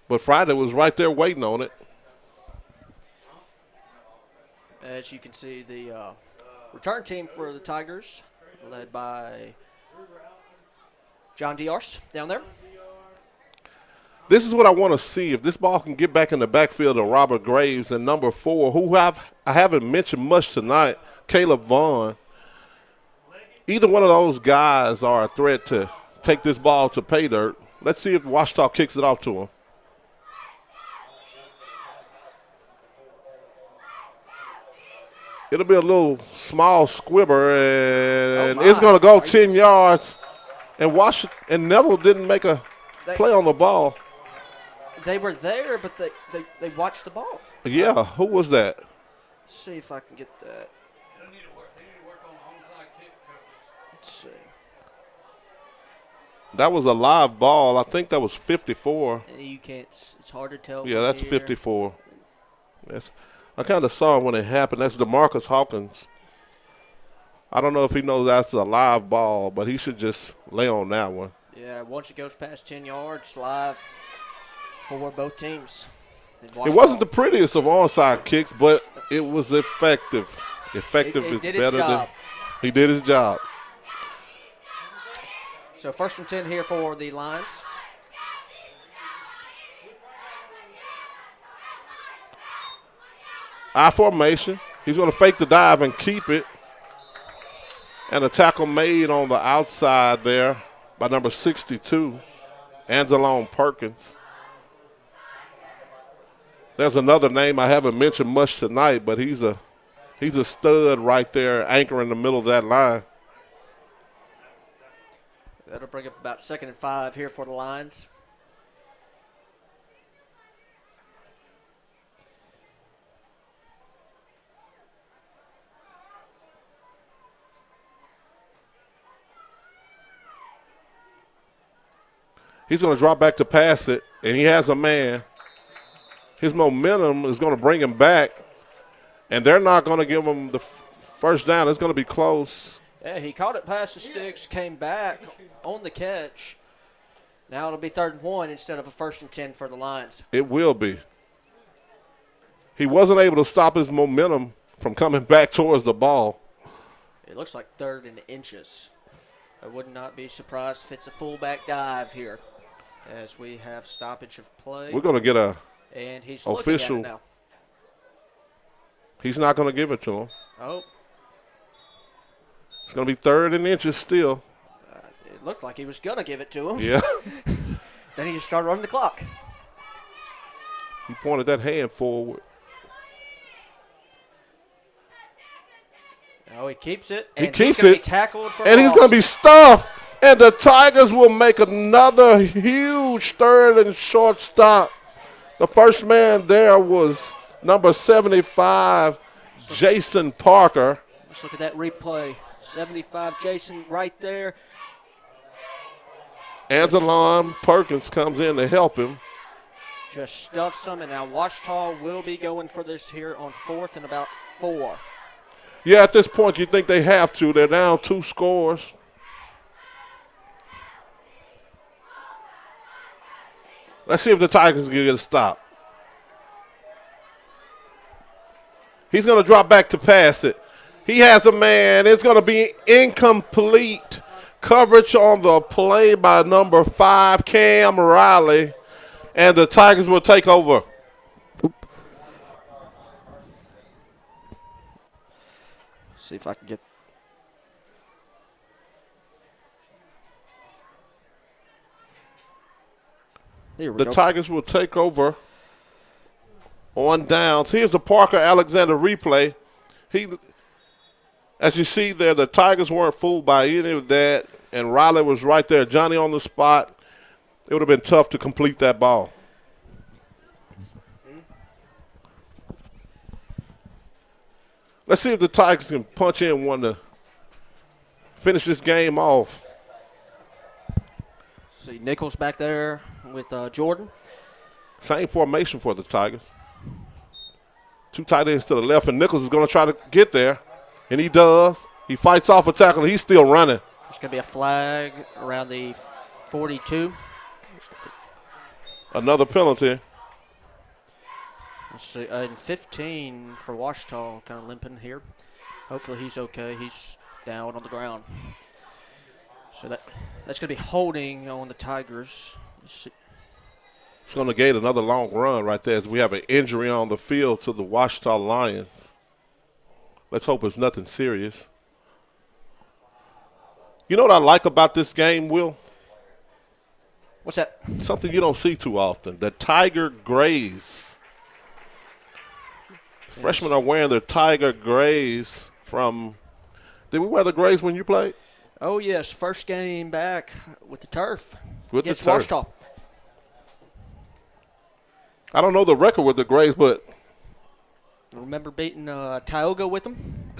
But Friday was right there waiting on it. As you can see, the return team for the Tigers, led by John Diars down there. This is what I want to see. If this ball can get back in the backfield of Robert Graves and number 4, who I haven't mentioned much tonight, Caleb Vaughn. Either one of those guys are a threat to take this ball to pay dirt. Let's see if Ouachita kicks it off to him. It'll be a little small squibber, and it's going to go 10 yards. And Neville didn't make a play on the ball. They were there, but they watched the ball. Yeah, who was that? Let's see if I can get that. Let's see. That was a live ball. I think that was 54. You can't. It's hard to tell. Yeah, that's 54. I kind of saw it when it happened. That's DeMarcus Hawkins. I don't know if he knows that's a live ball, but he should just lay on that one. Yeah, once it goes past 10 yards, live for both teams. It wasn't the prettiest of onside kicks, but it was effective. Effective is better than he did his job. So 1st and 10 here for the Lions. I formation. He's going to fake the dive and keep it. And a tackle made on the outside there by number 62, Anzalone Perkins. There's another name I haven't mentioned much tonight, but he's a stud right there, anchor in the middle of that line. That'll bring up about 2nd and 5 here for the Lions. He's going to drop back to pass it, and he has a man. His momentum is going to bring him back, and they're not going to give him the first down. It's going to be close. Yeah, he caught it past the sticks, came back on the catch. Now it'll be 3rd and 1 instead of a 1st and 10 for the Lions. It will be. He wasn't able to stop his momentum from coming back towards the ball. It looks like 3rd and inches. I would not be surprised if it's a fullback dive here as we have stoppage of play. We're going to get a and he's official. looking at it now. He's not going to give it to him. Oh. It's going to be 3rd and inches still. It looked like he was going to give it to him. Yeah. Then he just started running the clock. He pointed that hand forward. Oh, he keeps it. He And keeps he's gonna it. Be tackled for and he's going to be stuffed. And the Tigers will make another huge 3rd and short stop. The first man there was number 75, Jason Parker. Let's look at that replay. 75, Jason right there. Anzalone Perkins comes in to help him. Just stuffs him, and now Ouachita will be going for this here on 4th and about 4. Yeah, at this point you think they have to. They're down 2 scores. Let's see if the Tigers can get a stop. He's going to drop back to pass it. He has a man. It's going to be incomplete. Coverage on the play by number 5, Cam Riley. And the Tigers will take over. See if I can get. The Tigers will take over on downs. Here's the Parker Alexander replay. As you see there, the Tigers weren't fooled by any of that, and Riley was right there. Johnny on the spot. it would have been tough to complete that ball. Let's see if the Tigers can punch in one to finish this game off. See Nichols back there with Jordan. Same formation for the Tigers. 2 tight ends to the left, and Nichols is going to try to get there, and he does. He fights off a tackle, and he's still running. There's going to be a flag around the 42. Another penalty. Let's see, and 15 for Ouachita, kind of limping here. Hopefully he's okay. He's down on the ground. So that's going to be holding on the Tigers. It's going to negate another long run right there as we have an injury on the field to the Ouachita Lions. Let's hope it's nothing serious. You know what I like about this game, Will? What's that? Something you don't see too often. The Tiger Grays. Yes. Freshmen are wearing their Tiger Grays from – did we wear the Grays when you played? Oh, yes. First game back with the turf. With the turf. Ouachita. I don't know the record with the Grays, but I remember beating Tioga with them.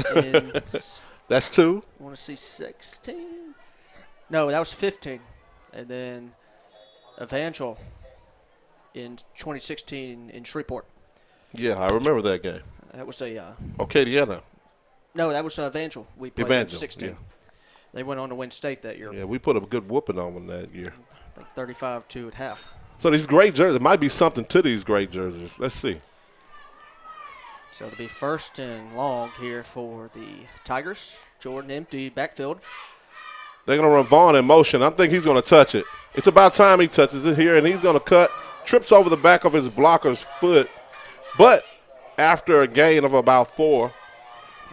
That's 2. I want to see 16. No, that was 15. And then Evangel in 2016 in Shreveport. Yeah, I remember that game. That was a Acadiana. No, that was Evangel. We played Evangel, in 16. yeah. They went on to win state that year. Yeah, we put a good whooping on them that year. I think 35-2 at half. So these great jerseys, there might be something to these great jerseys. Let's see. So it'll be first and long here for the Tigers. Jordan empty backfield. They're going to run Vaughn in motion. I think he's going to touch it. It's about time he touches it here, and he's going to cut, trips over the back of his blocker's foot. But after a gain of about 4.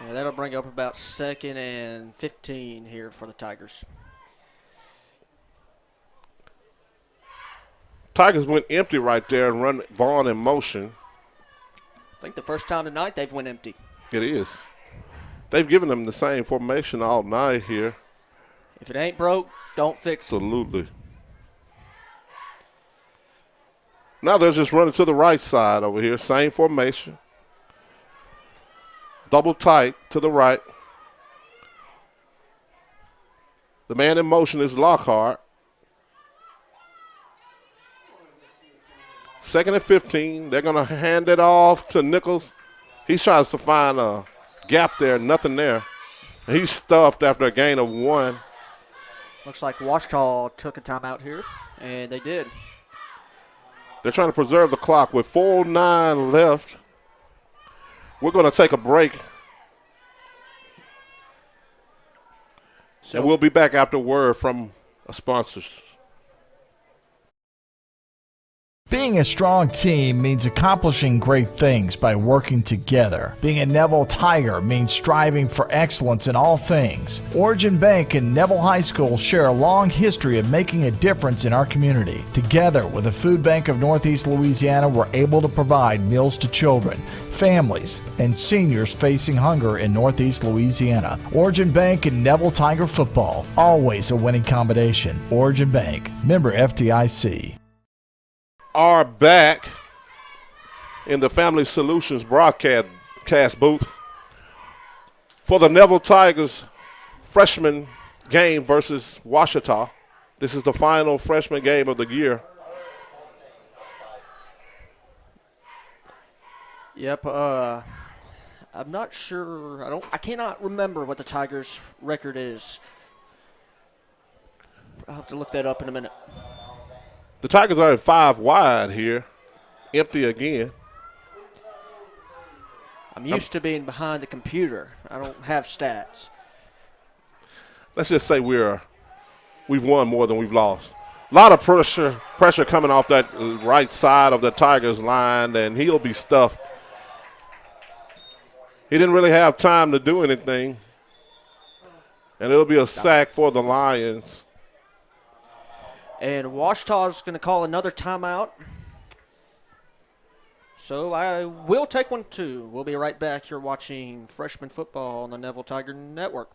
Yeah, that'll bring up about 2nd and 15 here for the Tigers. Tigers went empty right there and run Vaughn in motion. I think the first time tonight they've went empty. It is. They've given them the same formation all night here. If it ain't broke, don't fix it. Absolutely. Now they're just running to the right side over here. Same formation. Double tight to the right. The man in motion is Lockhart. 2nd and 15. They're going to hand it off to Nichols. He tries to find a gap there. Nothing there. And he's stuffed after a gain of 1. Looks like Ouachita took a timeout here, and they did. They're trying to preserve the clock with 4:09 left. We're going to take a break. And we'll be back after word from our sponsors. Being a strong team means accomplishing great things by working together. Being a Neville Tiger means striving for excellence in all things. Origin Bank and Neville High School share a long history of making a difference in our community. Together with the Food Bank of Northeast Louisiana, we're able to provide meals to children, families, and seniors facing hunger in Northeast Louisiana. Origin Bank and Neville Tiger football, always a winning combination. Origin Bank, member FDIC. Are back in the Family Solutions broadcast booth for the Neville Tigers freshman game versus Ouachita. This is the final freshman game of the year. Yep. I'm not sure. I cannot remember what the Tigers' record is. I'll have to look that up in a minute. The Tigers are at 5 wide here. Empty again. I'm used to being behind the computer. I don't have stats. Let's just say we've won more than we've lost. A lot of pressure coming off that right side of the Tigers line, and he'll be stuffed. He didn't really have time to do anything. And it'll be a sack for the Lions. And Ouachita is going to call another timeout. So I will take one too. We'll be right back. You're watching freshman football on the Neville Tiger Network.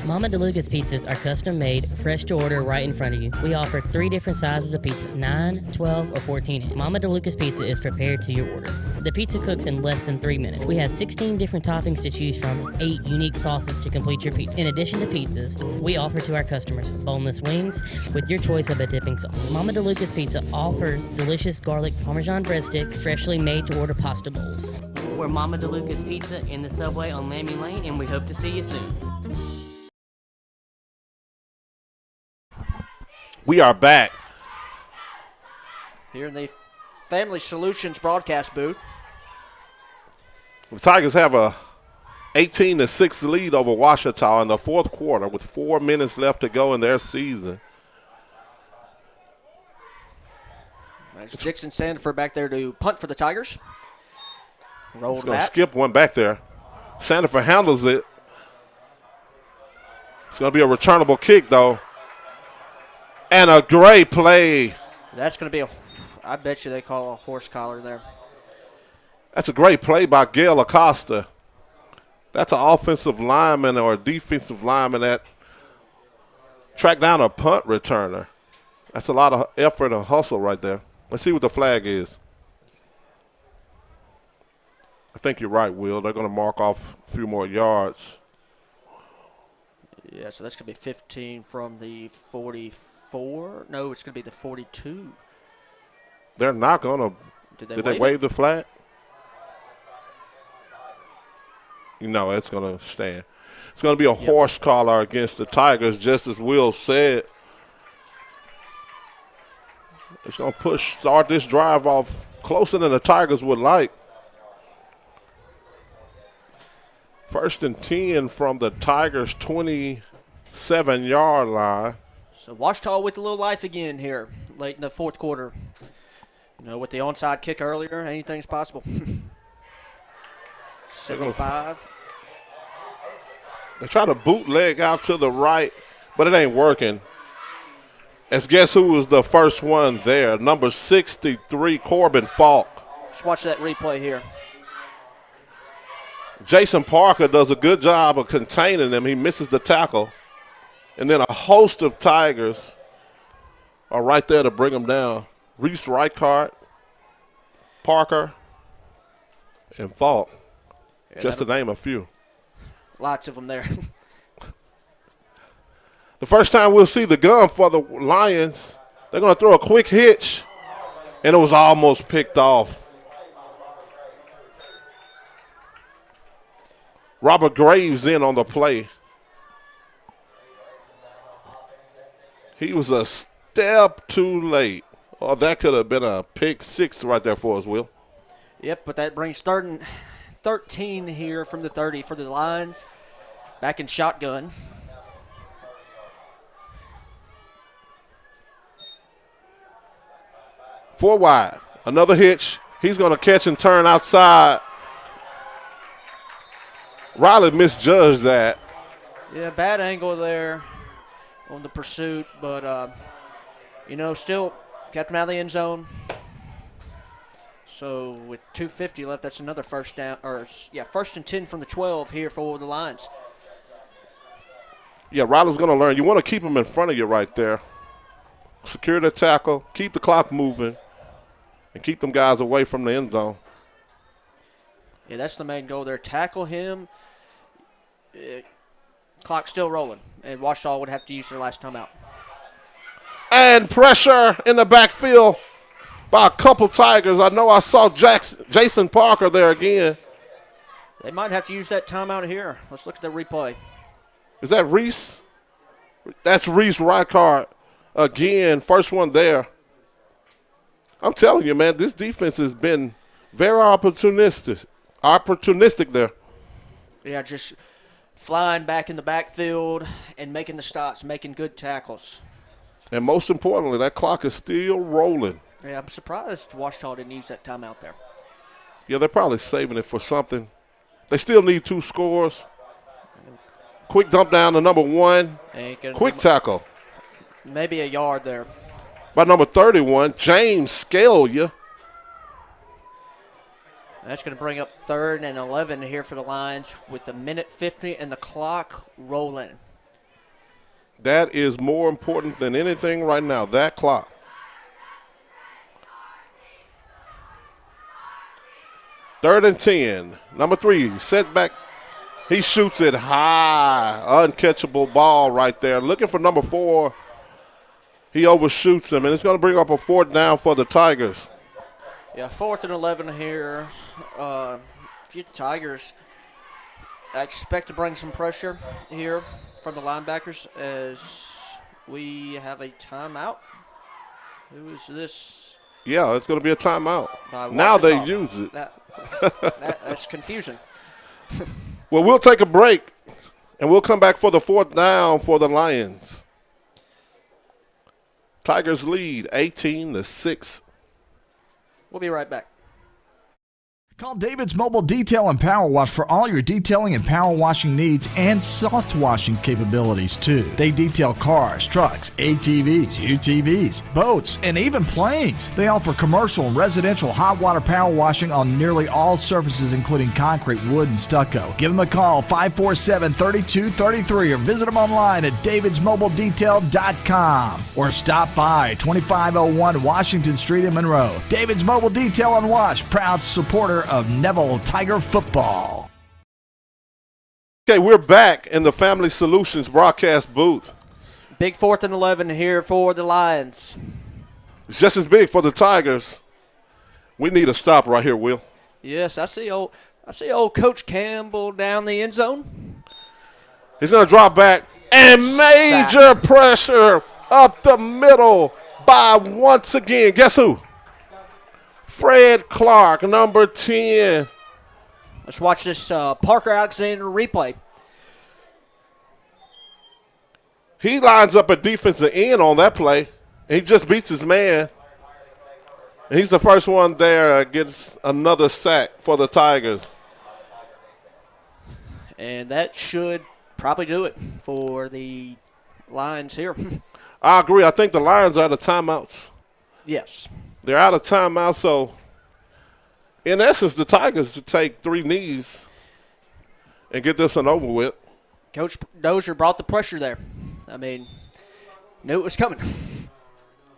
Mama DeLuca's pizzas are custom made, fresh to order right in front of you. We offer 3 different sizes of pizza, 9, 12, or 14 inch. Mama DeLuca's pizza is prepared to your order. The pizza cooks in less than 3 minutes. We have 16 different toppings to choose from, 8 unique sauces to complete your pizza. In addition to pizzas, we offer to our customers boneless wings with your choice of a dipping sauce. Mama DeLuca's Pizza offers delicious garlic Parmesan breadstick, freshly made to order pasta bowls. We're Mama DeLuca's Pizza in the Subway on Lammy Lane, and we hope to see you soon. We are back. Here in the Family Solutions broadcast booth. The Tigers have a 18-6 lead over Ouachita in the fourth quarter with 4 minutes left to go in their season. There's Dixon Sandford back there to punt for the Tigers. Rolled He's going to back. skip one back there. Sandford handles it. It's going to be a returnable kick, though. And a great play. That's going to be I bet you they call a horse collar there. That's a great play by Gail Acosta. That's an offensive lineman or a defensive lineman that tracked down a punt returner. That's a lot of effort and hustle right there. Let's see what the flag is. I think you're right, Will. They're going to mark off a few more yards. Yeah, so that's going to be 15 from the 44. No, it's going to be the 42. They're not going to. Did they wave the flag? No, it's going to stand. It's going to be a horse collar against the Tigers, just as Will said. It's going to start this drive off closer than the Tigers would like. 1st and 10 from the Tigers' 27-yard line. So Ouachita with a little life again here late in the fourth quarter. You know, with the onside kick earlier, anything's possible. 75. They try to bootleg out to the right, but it ain't working. As guess who was the first one there? Number 63, Corbin Falk. Let's watch that replay here. Jason Parker does a good job of containing him. He misses the tackle. And then a host of Tigers are right there to bring him down. Reese Reichart, Parker, and Falk, just to name a few. Lots of them there. The first time we'll see the gun for the Lions, they're going to throw a quick hitch, and it was almost picked off. Robert Graves in on the play. He was a step too late. Oh, that could have been a pick six right there for us, Will. Yep, but that brings 13 here from the 30 for the Lions. Back in shotgun. Four wide. Another hitch. He's going to catch and turn outside. Riley misjudged that. Yeah, bad angle there on the pursuit, but, still kept him out of the end zone. So with 2:50 left, that's another first down, first and 10 from the 12 here for the Lions. Yeah, Riley's going to learn. You want to keep him in front of you right there. Secure the tackle, keep the clock moving, and keep them guys away from the end zone. Yeah, that's the main goal there. Tackle him. Clock still rolling, and Ouachita would have to use their last time out. And pressure in the backfield by a couple Tigers. I know I saw Jason Parker there again. They might have to use that timeout here. Let's look at the replay. Is that Reese? That's Reese Reichart again. First one there. I'm telling you, man, this defense has been very opportunistic there. Yeah, just flying back in the backfield and making the stops, making good tackles. And most importantly, that clock is still rolling. Yeah, I'm surprised Ouachita didn't use that timeout there. Yeah, they're probably saving it for something. They still need 2 scores. Quick dump down to number 1. Quick tackle. Maybe a yard there. By number 31, James Scalia. That's going to bring up 3rd and 11 here for the Lions with the minute 50 and the clock rolling. That is more important than anything right now, that clock. Third and 10. Number 3, setback. He shoots it high. Uncatchable ball right there. Looking for number 4. He overshoots him, and it's going to bring up a 4th down for the Tigers. Yeah, 4th and 11 here. If you're the Tigers, I expect to bring some pressure here from the linebackers as we have a timeout. Who is this? Yeah, it's going to be a timeout. Now they use it. That's confusing. Well, we'll take a break, and we'll come back for the 4th down for the Lions. Tigers lead 18-6. We'll be right back. Call David's Mobile Detail and Power Wash for all your detailing and power washing needs and soft washing capabilities, too. They detail cars, trucks, ATVs, UTVs, boats, and even planes. They offer commercial and residential hot water power washing on nearly all surfaces, including concrete, wood, and stucco. Give them a call, 547-3233, or visit them online at davidsmobiledetail.com or stop by 2501 Washington Street in Monroe. David's Mobile Detail and Wash, proud supporter of Neville Tiger football. Okay, we're back in the Family Solutions broadcast booth. Big 4th and 11 here for the Lions. It's just as big for the Tigers. We need a stop right here, Will. Yes, I see old Coach Campbell down the end zone. He's going to drop back, and major pressure up the middle by, once again, guess who? Fred Clark, number 10. Let's watch this Parker Alexander replay. He lines up a defensive end on that play. He just beats his man. And he's the first one there, gets another sack for the Tigers. And that should probably do it for the Lions here. I agree. I think the Lions are out of timeouts. Yes. They're out of timeout, so in essence, the Tigers to take 3 knees and get this one over with. Coach Dozier brought the pressure there. I mean, knew it was coming.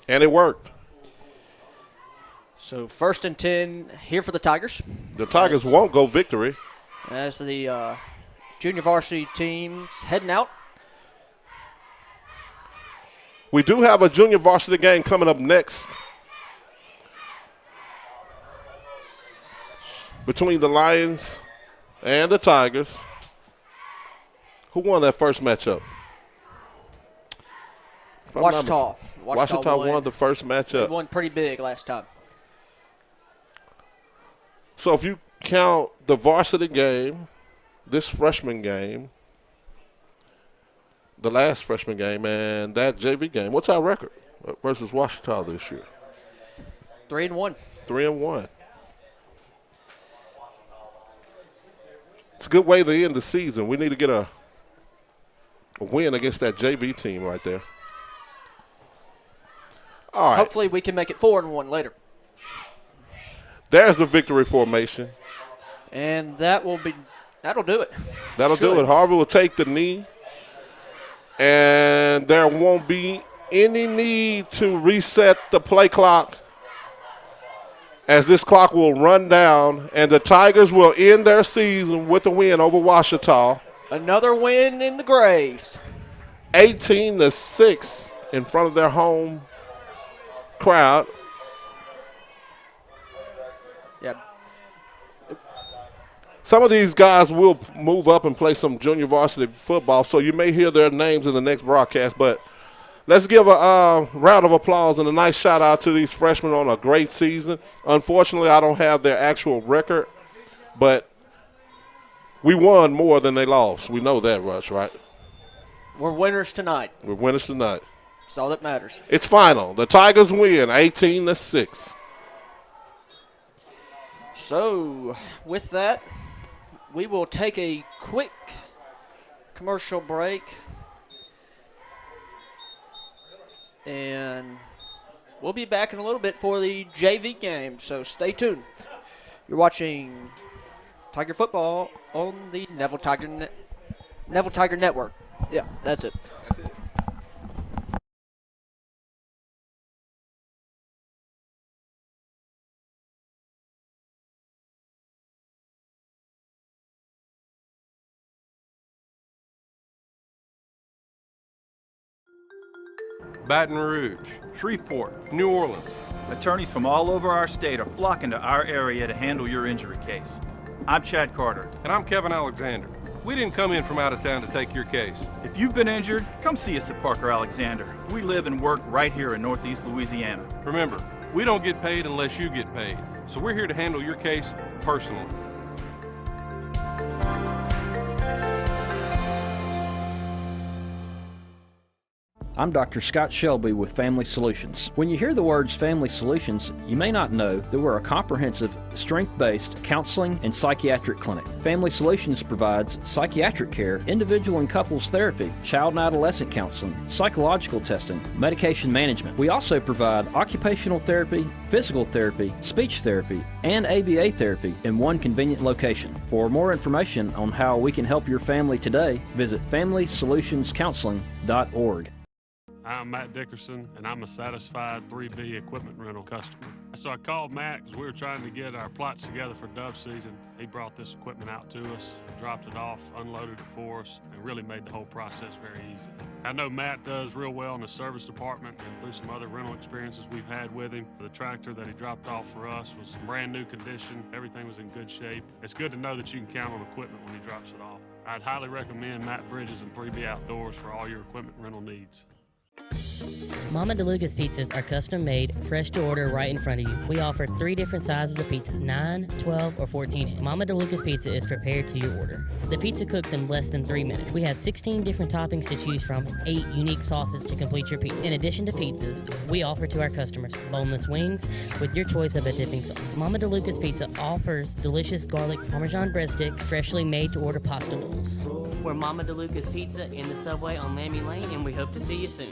And it worked. So 1st and 10 here for the Tigers. The Tigers won't go victory. As the junior varsity team's heading out. We do have a junior varsity game coming up next between the Lions and the Tigers. Who won that first matchup? Ouachita. Ouachita won the first matchup. They won pretty big last time. So if you count the varsity game, this freshman game, the last freshman game, and that JV game, what's our record versus Ouachita this year? 3-1. 3-1. It's a good way to end the season. We need to get a win against that JV team right there. All right. Hopefully we can make it 4-1 later. There's the victory formation. And that'll do it. That'll do it. Harvey will take the knee. And there won't be any need to reset the play clock, as this clock will run down, and the Tigers will end their season with a win over Ouachita. Another win in the Grays. 18-6 in front of their home crowd. Yeah. Some of these guys will move up and play some junior varsity football, so you may hear their names in the next broadcast. But let's give a round of applause and a nice shout-out to these freshmen on a great season. Unfortunately, I don't have their actual record, but we won more than they lost. We know that, Rush, right? We're winners tonight. We're winners tonight. That's all that matters. It's final. The Tigers win 18-6. So, with that, we will take a quick commercial break. And we'll be back in a little bit for the JV game, so stay tuned. You're watching Tiger football on the Neville Tiger Network. Yeah, that's it. Baton Rouge, Shreveport, New Orleans. Attorneys from all over our state are flocking to our area to handle your injury case. I'm Chad Carter. And I'm Kevin Alexander. We didn't come in from out of town to take your case. If you've been injured, come see us at Parker Alexander. We live and work right here in Northeast Louisiana. Remember, we don't get paid unless you get paid. So we're here to handle your case personally. I'm Dr. Scott Shelby with Family Solutions. When you hear the words Family Solutions, you may not know that we're a comprehensive, strength-based counseling and psychiatric clinic. Family Solutions provides psychiatric care, individual and couples therapy, child and adolescent counseling, psychological testing, medication management. We also provide occupational therapy, physical therapy, speech therapy, and ABA therapy in one convenient location. For more information on how we can help your family today, visit FamilySolutionsCounseling.org. I'm Matt Dickerson, and I'm a satisfied 3B equipment rental customer. So I called Matt because we were trying to get our plots together for dove season. He brought this equipment out to us, dropped it off, unloaded it for us, and really made the whole process very easy. I know Matt does real well in the service department, and through some other rental experiences we've had with him, the tractor that he dropped off for us was in brand new condition. Everything was in good shape. It's good to know that you can count on equipment when he drops it off. I'd highly recommend Matt Bridges and 3B Outdoors for all your equipment rental needs. Mama DeLuca's pizzas are custom made, fresh to order right in front of you. We offer 3 different sizes of pizza, 9, 12, or 14 inch. Mama DeLuca's pizza is prepared to your order. The pizza cooks in less than 3 minutes. We have 16 different toppings to choose from, 8 unique sauces to complete your pizza. In addition to pizzas, we offer to our customers boneless wings with your choice of a dipping sauce. Mama DeLuca's Pizza offers delicious garlic Parmesan breadstick, freshly made to order pasta noodles. We're Mama DeLuca's Pizza in the Subway on Lammy Lane, and we hope to see you soon.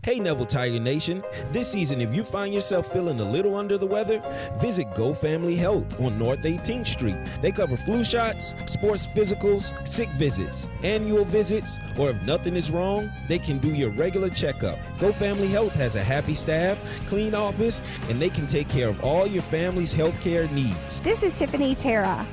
Hey Neville Tiger Nation, this season if you find yourself feeling a little under the weather, visit Go Family Health on North 18th Street. They cover flu shots, sports physicals, sick visits, annual visits, or if nothing is wrong, they can do your regular checkup. Go Family Health has a happy staff, clean office, and they can take care of all your family's health care needs. This is Tiffany Terra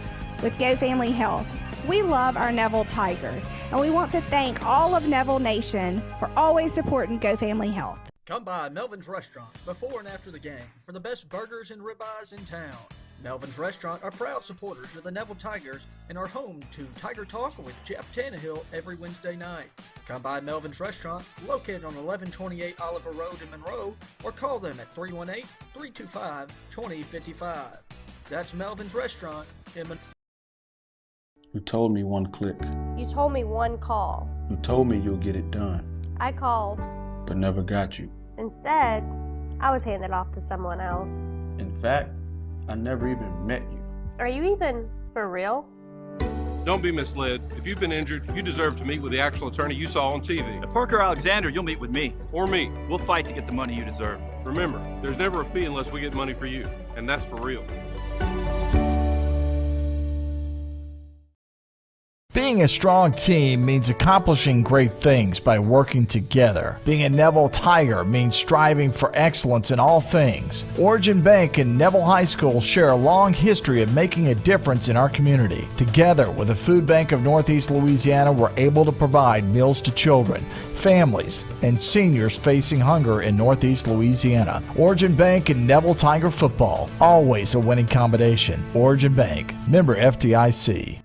with Go Family Health. We love our Neville Tigers, and we want to thank all of Neville Nation for always supporting Go Family Health. Come by Melvin's Restaurant before and after the game for the best burgers and ribeyes in town. Melvin's Restaurant are proud supporters of the Neville Tigers and are home to Tiger Talk with Jeff Tannehill every Wednesday night. Come by Melvin's Restaurant, located on 1128 Oliver Road in Monroe, or call them at 318-325-2055. That's Melvin's Restaurant in Monroe. You told me one click. You told me one call. You told me you'll get it done, I called. but never got you. Instead, I was handed off to someone else. In fact, I never even met you. Are you even for real? Don't be misled. If you've been injured, you deserve to meet with the actual attorney you saw on TV. At Parker Alexander, you'll meet with me. Or me. We'll fight to get the money you deserve. Remember, there's never a fee unless we get money for you. And that's for real. Being a strong team means accomplishing great things by working together. Being a Neville Tiger means striving for excellence in all things. Origin Bank and Neville High School share a long history of making a difference in our community. Together with the Food Bank of Northeast Louisiana, we're able to provide meals to children, families, and seniors facing hunger in Northeast Louisiana. Origin Bank and Neville Tiger football, always a winning combination. Origin Bank, member FDIC.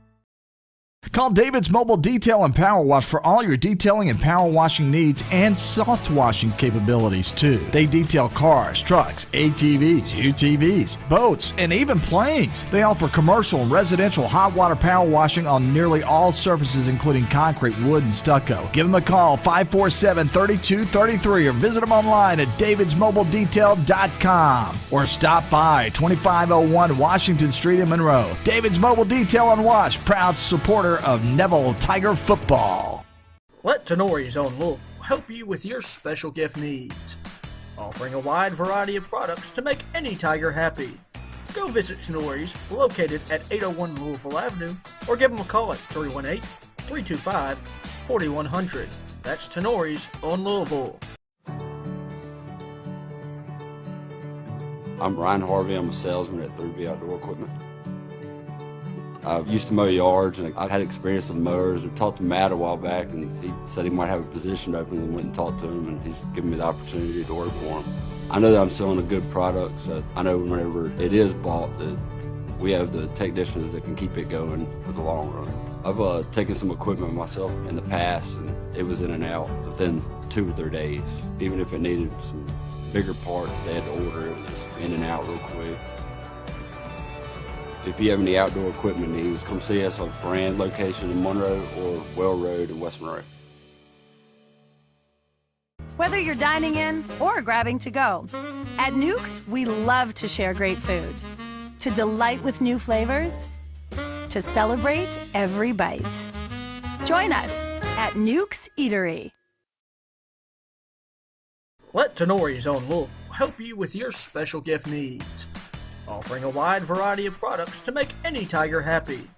Call David's Mobile Detail and Power Wash for all your detailing and power washing needs and soft washing capabilities too. They detail cars, trucks, ATVs, UTVs, boats, and even planes. They offer commercial and residential hot water power washing on nearly all surfaces including concrete, wood, and stucco. Give them a call 547-3233 or visit them online at davidsmobiledetail.com or stop by 2501 Washington Street in Monroe. David's Mobile Detail and Wash, proud supporter of Neville Tiger football. Let Tenori's own Louisville help you with your special gift needs, offering a wide variety of products to make any Tiger happy. Go visit Tenori's, located at 801 Louisville Avenue, or give them a call at 318-325-4100. That's Tenori's on Louisville. I'm Ryan Harvey. I'm a salesman at 3B Outdoor Equipment. I used to mow yards, and I had experience with mowers. I talked to Matt a while back, and he said he might have a position open, and went and talked to him, and he's given me the opportunity to work for him. I know that I'm selling a good product, so I know whenever it is bought that we have the technicians that can keep it going for the long run. I've taken some equipment myself in the past, and it was in and out within 2 or 3 days. Even if it needed some bigger parts they had to order, it was in and out real quick. If you have any outdoor equipment needs, come see us on Fran location in Monroe or Well Road in West Monroe. Whether you're dining in or grabbing to go, at Nukes, we love to share great food, to delight with new flavors, to celebrate every bite. Join us at Nukes Eatery. Let Tenori's own Louisville help you with your special gift needs, offering a wide variety of products to make any Tiger happy.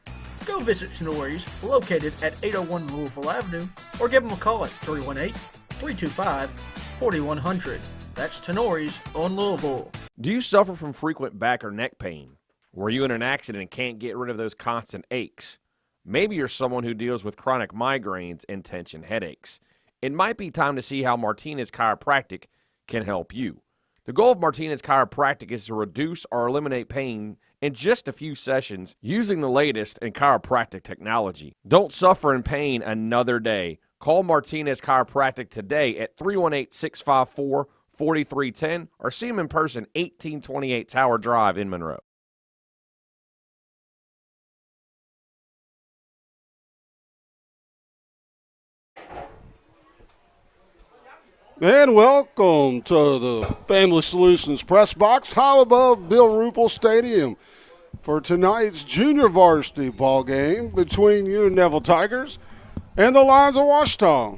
Go visit Tenori's, located at 801 Louisville Avenue, or give them a call at 318-325-4100. That's Tenori's on Louisville. Do you suffer from frequent back or neck pain? Were you in an accident and can't get rid of those constant aches? Maybe you're someone who deals with chronic migraines and tension headaches. It might be time to see how Martinez Chiropractic can help you. The goal of Martinez Chiropractic is to reduce or eliminate pain in just a few sessions using the latest in chiropractic technology. Don't suffer in pain another day. Call Martinez Chiropractic today at 318-654-4310 or see them in person, 1828 Tower Drive in Monroe. And welcome to the Family Solutions Press Box, high above Bill Ruppel Stadium, for tonight's junior varsity ball game between your Neville Tigers and the Lions of Ouachita.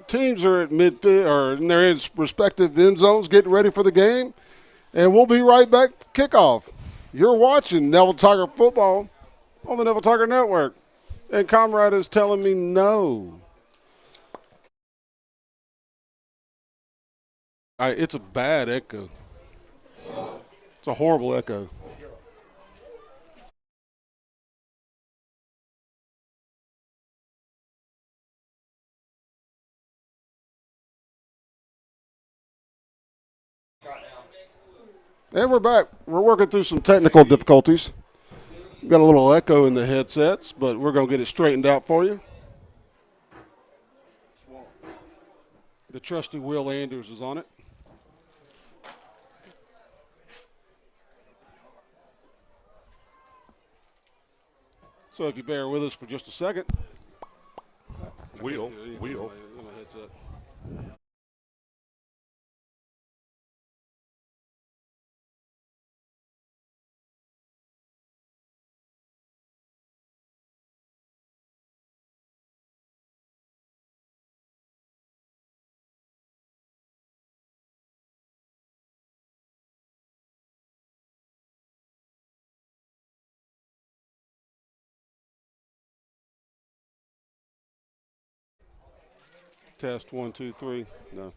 Teams are at midfield, or in their respective end zones, getting ready for the game, and we'll be right back to kickoff. You're watching Neville Tiger football on the Neville Tiger Network, and Comrade is telling me no. All right, it's a bad echo. It's a horrible echo. And we're back. We're working through some technical difficulties. We've got a little echo in the headsets, but we're going to get it straightened out for you. The trusty Will Anders is on it. So if you bear with us for just a second. Will. Headset. Test 1, 2, 3. No.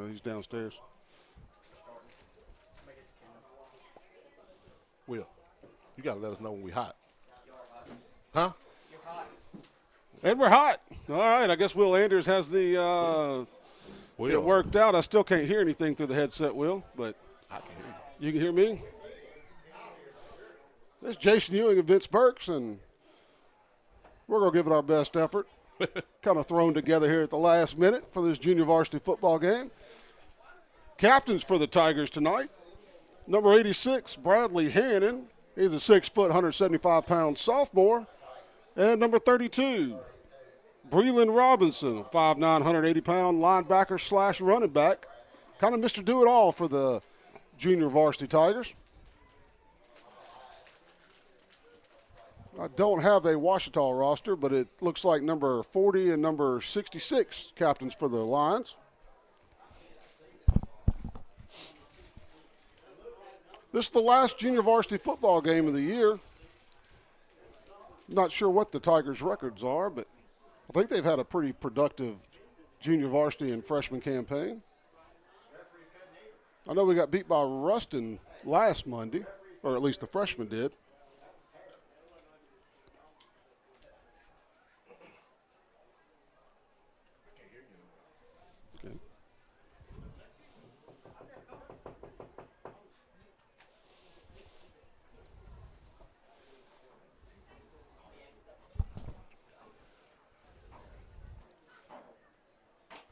He's downstairs. Will, you got to let us know when we hot. Huh? And we're hot. All right, I guess Will Anders has the it worked out. I still can't hear anything through the headset, Will, but I can hear you. You can hear me? This is Jason Ewing and Vince Burks, and we're going to give it our best effort. Kind of thrown together here at the last minute for this junior varsity football game. Captains for the Tigers tonight. Number 86, Bradley Hannon. He's a 6-foot, 175-pound sophomore. And number 32, Breland Robinson, a 5'9", 180-pound linebacker / running back. Kind of Mr. Do-It-All for the junior varsity Tigers. I don't have a Ouachita roster, but it looks like number 40 and number 66 captains for the Lions. This is the last junior varsity football game of the year. Not sure what the Tigers' records are, but I think they've had a pretty productive junior varsity and freshman campaign. I know we got beat by Ruston last Monday, or at least the freshmen did. Okay.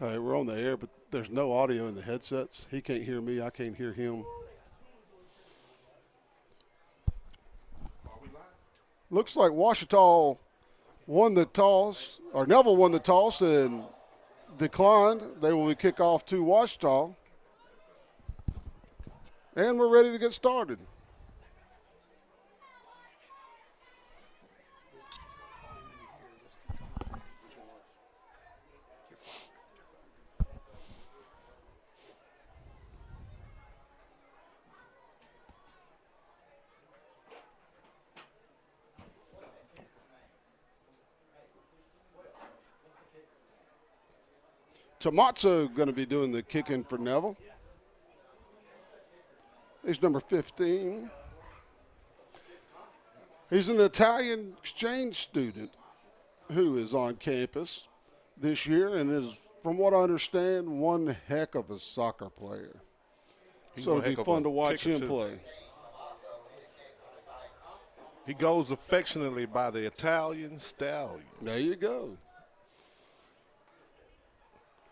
All right, we're on the air, but there's no audio in the headsets. He can't hear me. I can't hear him. Looks like Ouachita won the toss, or Neville won the toss and declined. They will kick off to Ouachita. And we're ready to get started. Tomazzo going to be doing the kicking for Neville. He's number 15. He's an Italian exchange student who is on campus this year and is, from what I understand, one heck of a soccer player. So it'll be fun to watch him play. He goes affectionately by the Italian Stallion. There you go.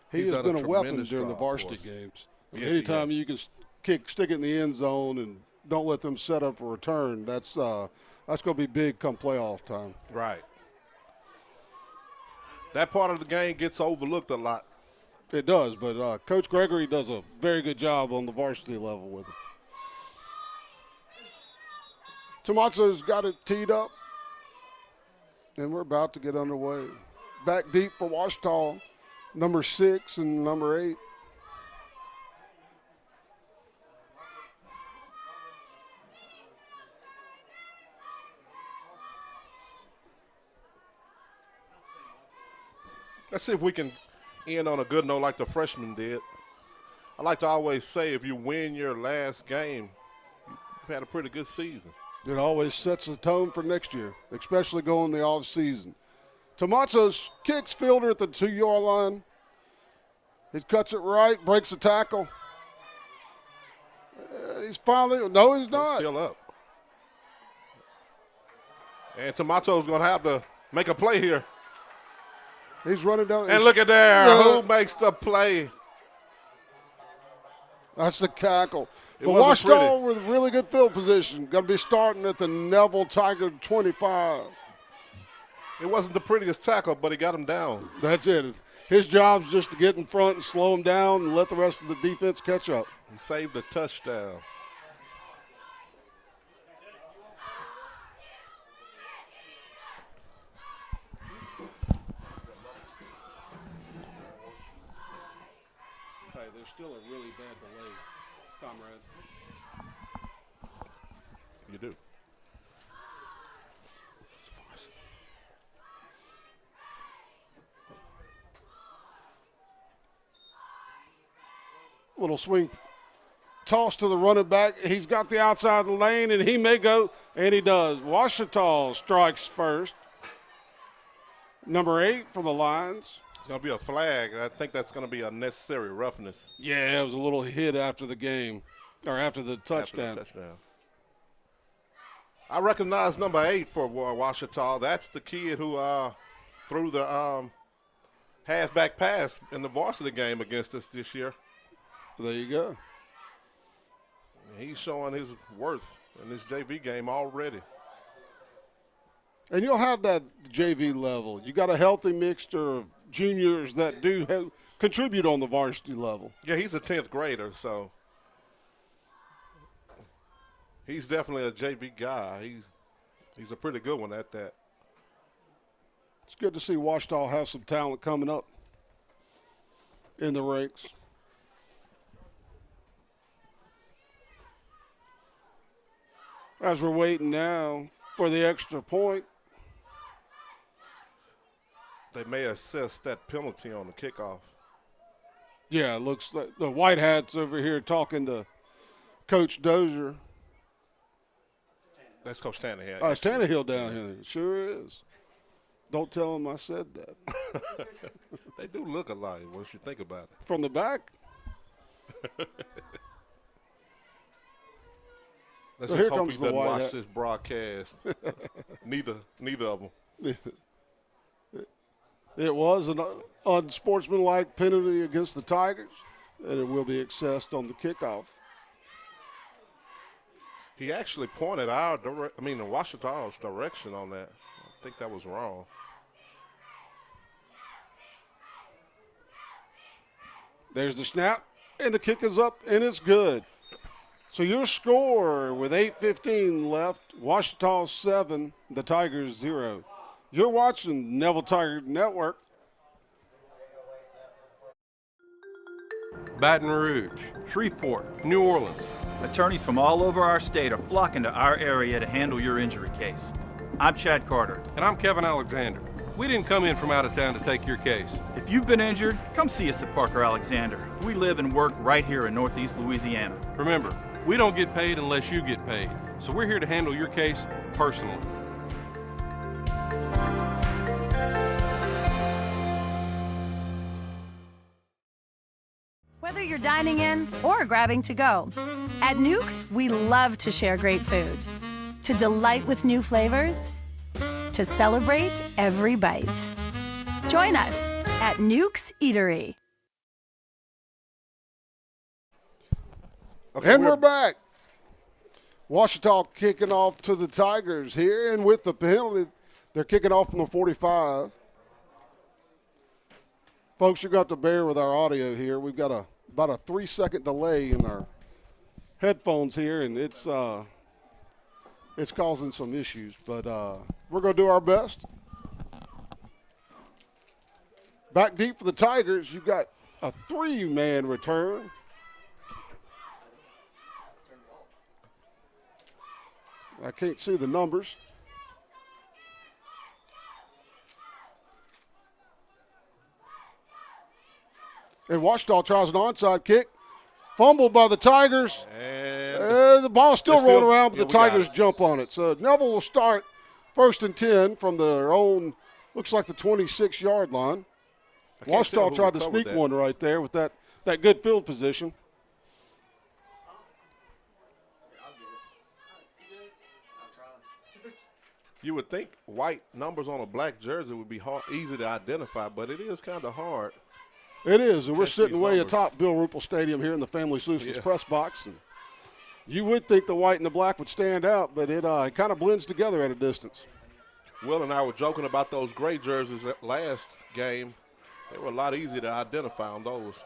He has been a weapon during the varsity games. Yes, anytime you can stick it in the end zone and don't let them set up a return, that's going to be big come playoff time. Right. That part of the game gets overlooked a lot. It does, but Coach Gregory does a very good job on the varsity level with him. Tomazzo's got it teed up, and we're about to get underway. Back deep for Ouachita. Number 6 and number 8. Let's see if we can end on a good note like the freshmen did. I like to always say if you win your last game, you've had a pretty good season. It always sets the tone for next year, especially going the off season. Tomazzo's kicks fielder at the 2-yard line. He cuts it right, breaks the tackle. He's finally – no, he's not. He's still up. And Tomazzo's going to have to make a play here. He's running down. And look at there. Who makes the play? That's the cackle. But Ouachita with really good field position. Going to be starting at the Neville Tiger 25. It wasn't the prettiest tackle, but he got him down. That's it. His job's just to get in front and slow him down and let the rest of the defense catch up. He saved the touchdown. Hey, there's still a really bad delay, comrade. You do. Little swing toss to the running back. He's got the outside of the lane, and he may go, and he does. Ouachita strikes first. Number 8 for the Lions. It's going to be a flag. I think that's going to be unnecessary roughness. Yeah, it was a little hit after the game, or after the touchdown. I recognize number 8 for Ouachita. That's the kid who threw the halfback pass in the varsity game against us this year. There you go. He's showing his worth in this JV game already. And you'll have that JV level. You got a healthy mixture of juniors that do contribute on the varsity level. Yeah, he's a 10th grader, so he's definitely a JV guy. He's a pretty good one at that. It's good to see Ouachita have some talent coming up in the ranks. As we're waiting now for the extra point. They may assess that penalty on the kickoff. Yeah, it looks like the White Hats over here talking to Coach Dozier. That's Coach Tannehill. Oh, it's Tannehill down here. It sure is. Don't tell him I said that. They do look alike once you think about it. From the back? Let's So just here hope comes he the doesn't White watch Hat. this broadcast. Neither of them. It was an unsportsmanlike penalty against the Tigers, and it will be assessed on the kickoff. He actually pointed the Ouachita's direction on that. I think that was wrong. There's the snap, and the kick is up, and it's good. So your score with 8:15 left, Ouachita 7, the Tigers 0. You're watching Neville Tiger Network. Baton Rouge, Shreveport, New Orleans. Attorneys from all over our state are flocking to our area to handle your injury case. I'm Chad Carter. And I'm Kevin Alexander. We didn't come in from out of town to take your case. If you've been injured, come see us at Parker Alexander. We live and work right here in Northeast Louisiana. Remember, we don't get paid unless you get paid. So we're here to handle your case personally. Whether you're dining in or grabbing to go, at Nukes, we love to share great food, to delight with new flavors, to celebrate every bite. Join us at Nukes Eatery. Okay, and we're back. Ouachita kicking off to the Tigers here, and with the penalty, they're kicking off from the 45. Folks, you're going to have to bear with our audio here. We've got about a 3-second delay in our headphones here, and it's causing some issues. But we're going to do our best. Back deep for the Tigers, you've got a 3-man return. I can't see the numbers. And Ouachita tries an onside kick. Fumbled by the Tigers. And the ball's still rolling around, but the Tigers jump on it. So Neville will start 1st and 10 from their own, looks like the 26-yard line. Ouachita tried to sneak one right there with that good field position. You would think white numbers on a black jersey would be easy to identify, but it is kind of hard. It is, and we're sitting way atop Bill Ruppel Stadium here in the Family Solutions press box. And you would think the white and the black would stand out, but it kind of blends together at a distance. Will and I were joking about those gray jerseys last game. They were a lot easier to identify on those. So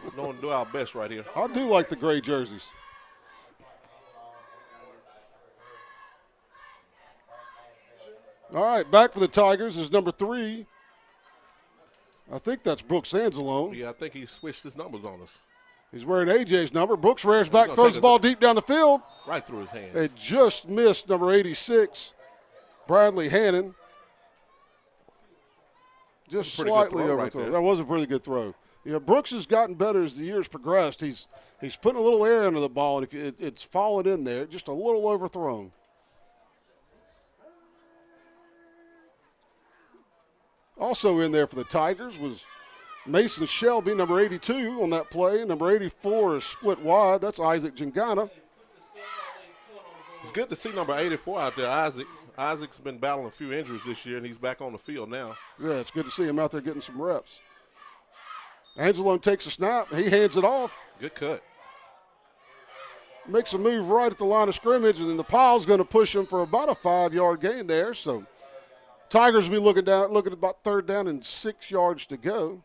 we're going to do our best right here. I do like the gray jerseys. All right, back for the Tigers is number 3. I think that's Brooks Anzalone. Yeah, I think he switched his numbers on us. He's wearing AJ's number. Brooks rears back, throws the ball deep down the field. Right through his hands. It just missed number 86, Bradley Hannon. Just slightly overthrown. That was a pretty good throw. Yeah, Brooks has gotten better as the years progressed. He's putting a little air under the ball, and if it's fallen in there, just a little overthrown. Also in there for the Tigers was Mason Shelby, number 82 on that play. Number 84 is split wide. That's Isaac Jingana. It's good to see number 84 out there, Isaac. Isaac's been battling a few injuries this year, and he's back on the field now. Yeah, it's good to see him out there getting some reps. Angelone takes a snap. He hands it off. Good cut. Makes a move right at the line of scrimmage, and then the pile's going to push him for about a 5-yard gain there. So Tigers will be looking at about 3rd down and 6 yards to go.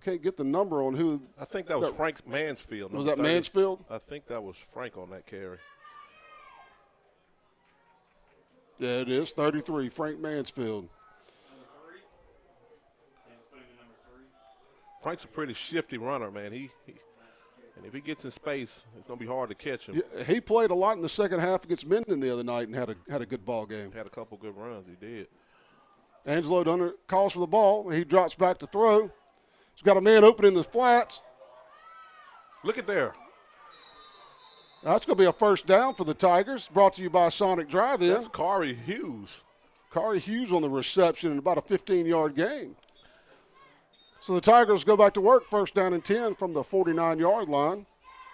Can't get the number on who. I think that was Frank Mansfield. Was that Mansfield? I think that was Frank on that carry. Yeah, it is. 33, Frank Mansfield. Frank's a pretty shifty runner, man. And if he gets in space, it's going to be hard to catch him. Yeah, he played a lot in the second half against Minden the other night and had a good ball game. Had a couple good runs. He did. Angelo Dunner calls for the ball. He drops back to throw. He's got a man open in the flats. Look at there. That's going to be a first down for the Tigers, brought to you by Sonic Drive-In. That's Kari Hughes. Kari Hughes on the reception in about a 15-yard gain. So the Tigers go back to work, first down and 10 from the 49-yard line.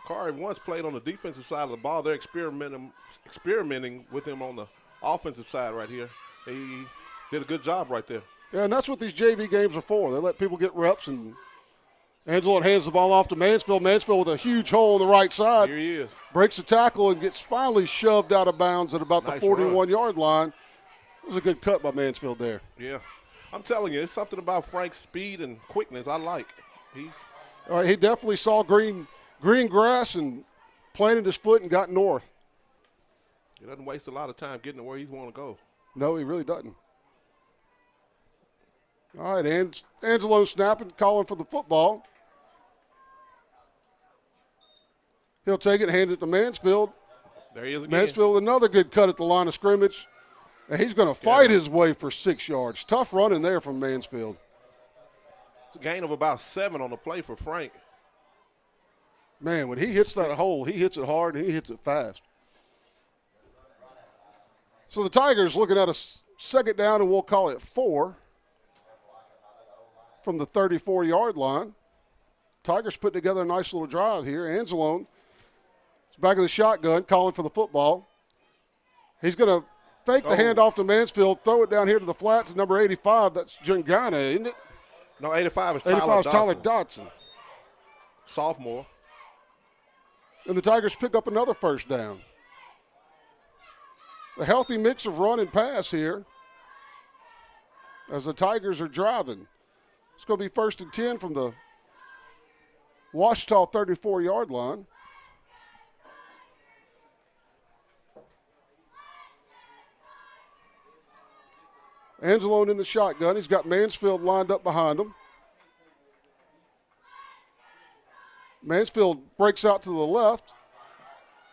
Kari once played on the defensive side of the ball. They're experimenting with him on the offensive side right here. He did a good job right there. Yeah, and that's what these JV games are for. They let people get reps, and Angelo hands the ball off to Mansfield. Mansfield with a huge hole on the right side. Here he is. Breaks the tackle and gets finally shoved out of bounds at about the 41-yard line. It was a good cut by Mansfield there. Yeah. I'm telling you, it's something about Frank's speed and quickness I like. He definitely saw green grass and planted his foot and got north. He doesn't waste a lot of time getting to where he wants to go. No, he really doesn't. All right, Angelo snapping, calling for the football. He'll take it, hand it to Mansfield. There he is again. Mansfield with another good cut at the line of scrimmage. And he's going to fight his way for 6 yards. Tough running there from Mansfield. It's a gain of about 7 on the play for Frank. Man, when he hits that hole, he hits it hard and he hits it fast. So the Tigers looking at a second down, and we'll call it 4 from the 34-yard line. Tigers put together a nice little drive here. Anzalone is back of the shotgun, calling for the football. He's going to fake the handoff to Mansfield, throw it down here to the flats, number 85. That's Jungana, isn't it? No, 85 is 85 is Tyler Dotson. Sophomore. And the Tigers pick up another first down. A healthy mix of run and pass here as the Tigers are driving. It's going to be first and 10 from the Ouachita 34-yard line. Angelone in the shotgun. He's got Mansfield lined up behind him. Mansfield breaks out to the left.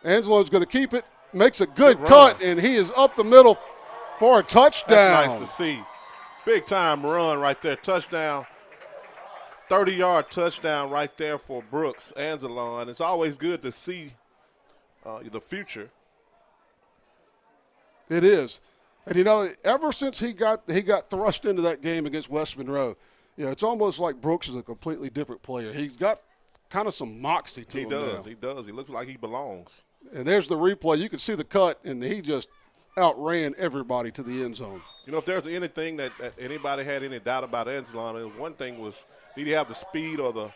Angelone's going to keep it. Makes a good cut, and he is up the middle for a touchdown. That's nice to see. Big time run right there. Touchdown. 30-yard touchdown right there for Brooks Angelone. It's always good to see the future. It is. And, you know, ever since he got thrust into that game against West Monroe, you know, it's almost like Brooks is a completely different player. He's got kind of some moxie to him now. He does. He looks like he belongs. And there's the replay. You can see the cut, and he just outran everybody to the end zone. You know, if there's anything that anybody had any doubt about Angelone, one thing was, did he have the speed or the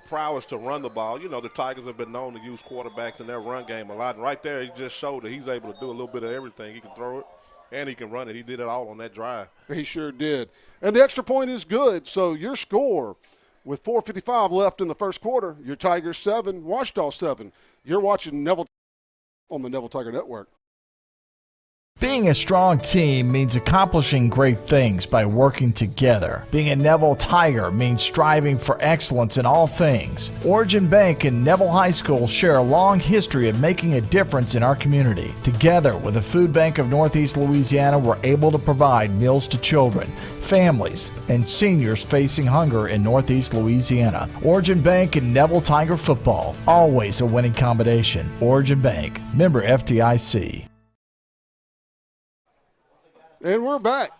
prowess to run the ball? You know, the Tigers have been known to use quarterbacks in their run game a lot. And right there, he just showed that he's able to do a little bit of everything. He can throw it, and he can run it. He did it all on that drive. He sure did. And the extra point is good. So your score with 4:55 left in the first quarter, your Tigers 7, Ouachita 7. You're watching Neville on the Neville Tiger Network. Being a strong team means accomplishing great things by working together. Being a Neville Tiger means striving for excellence in all things. Origin Bank and Neville High School share a long history of making a difference in our community. Together with the Food Bank of Northeast Louisiana, we're able to provide meals to children, families, and seniors facing hunger in Northeast Louisiana. Origin Bank and Neville Tiger football, always a winning combination. Origin Bank, member FDIC. And we're back.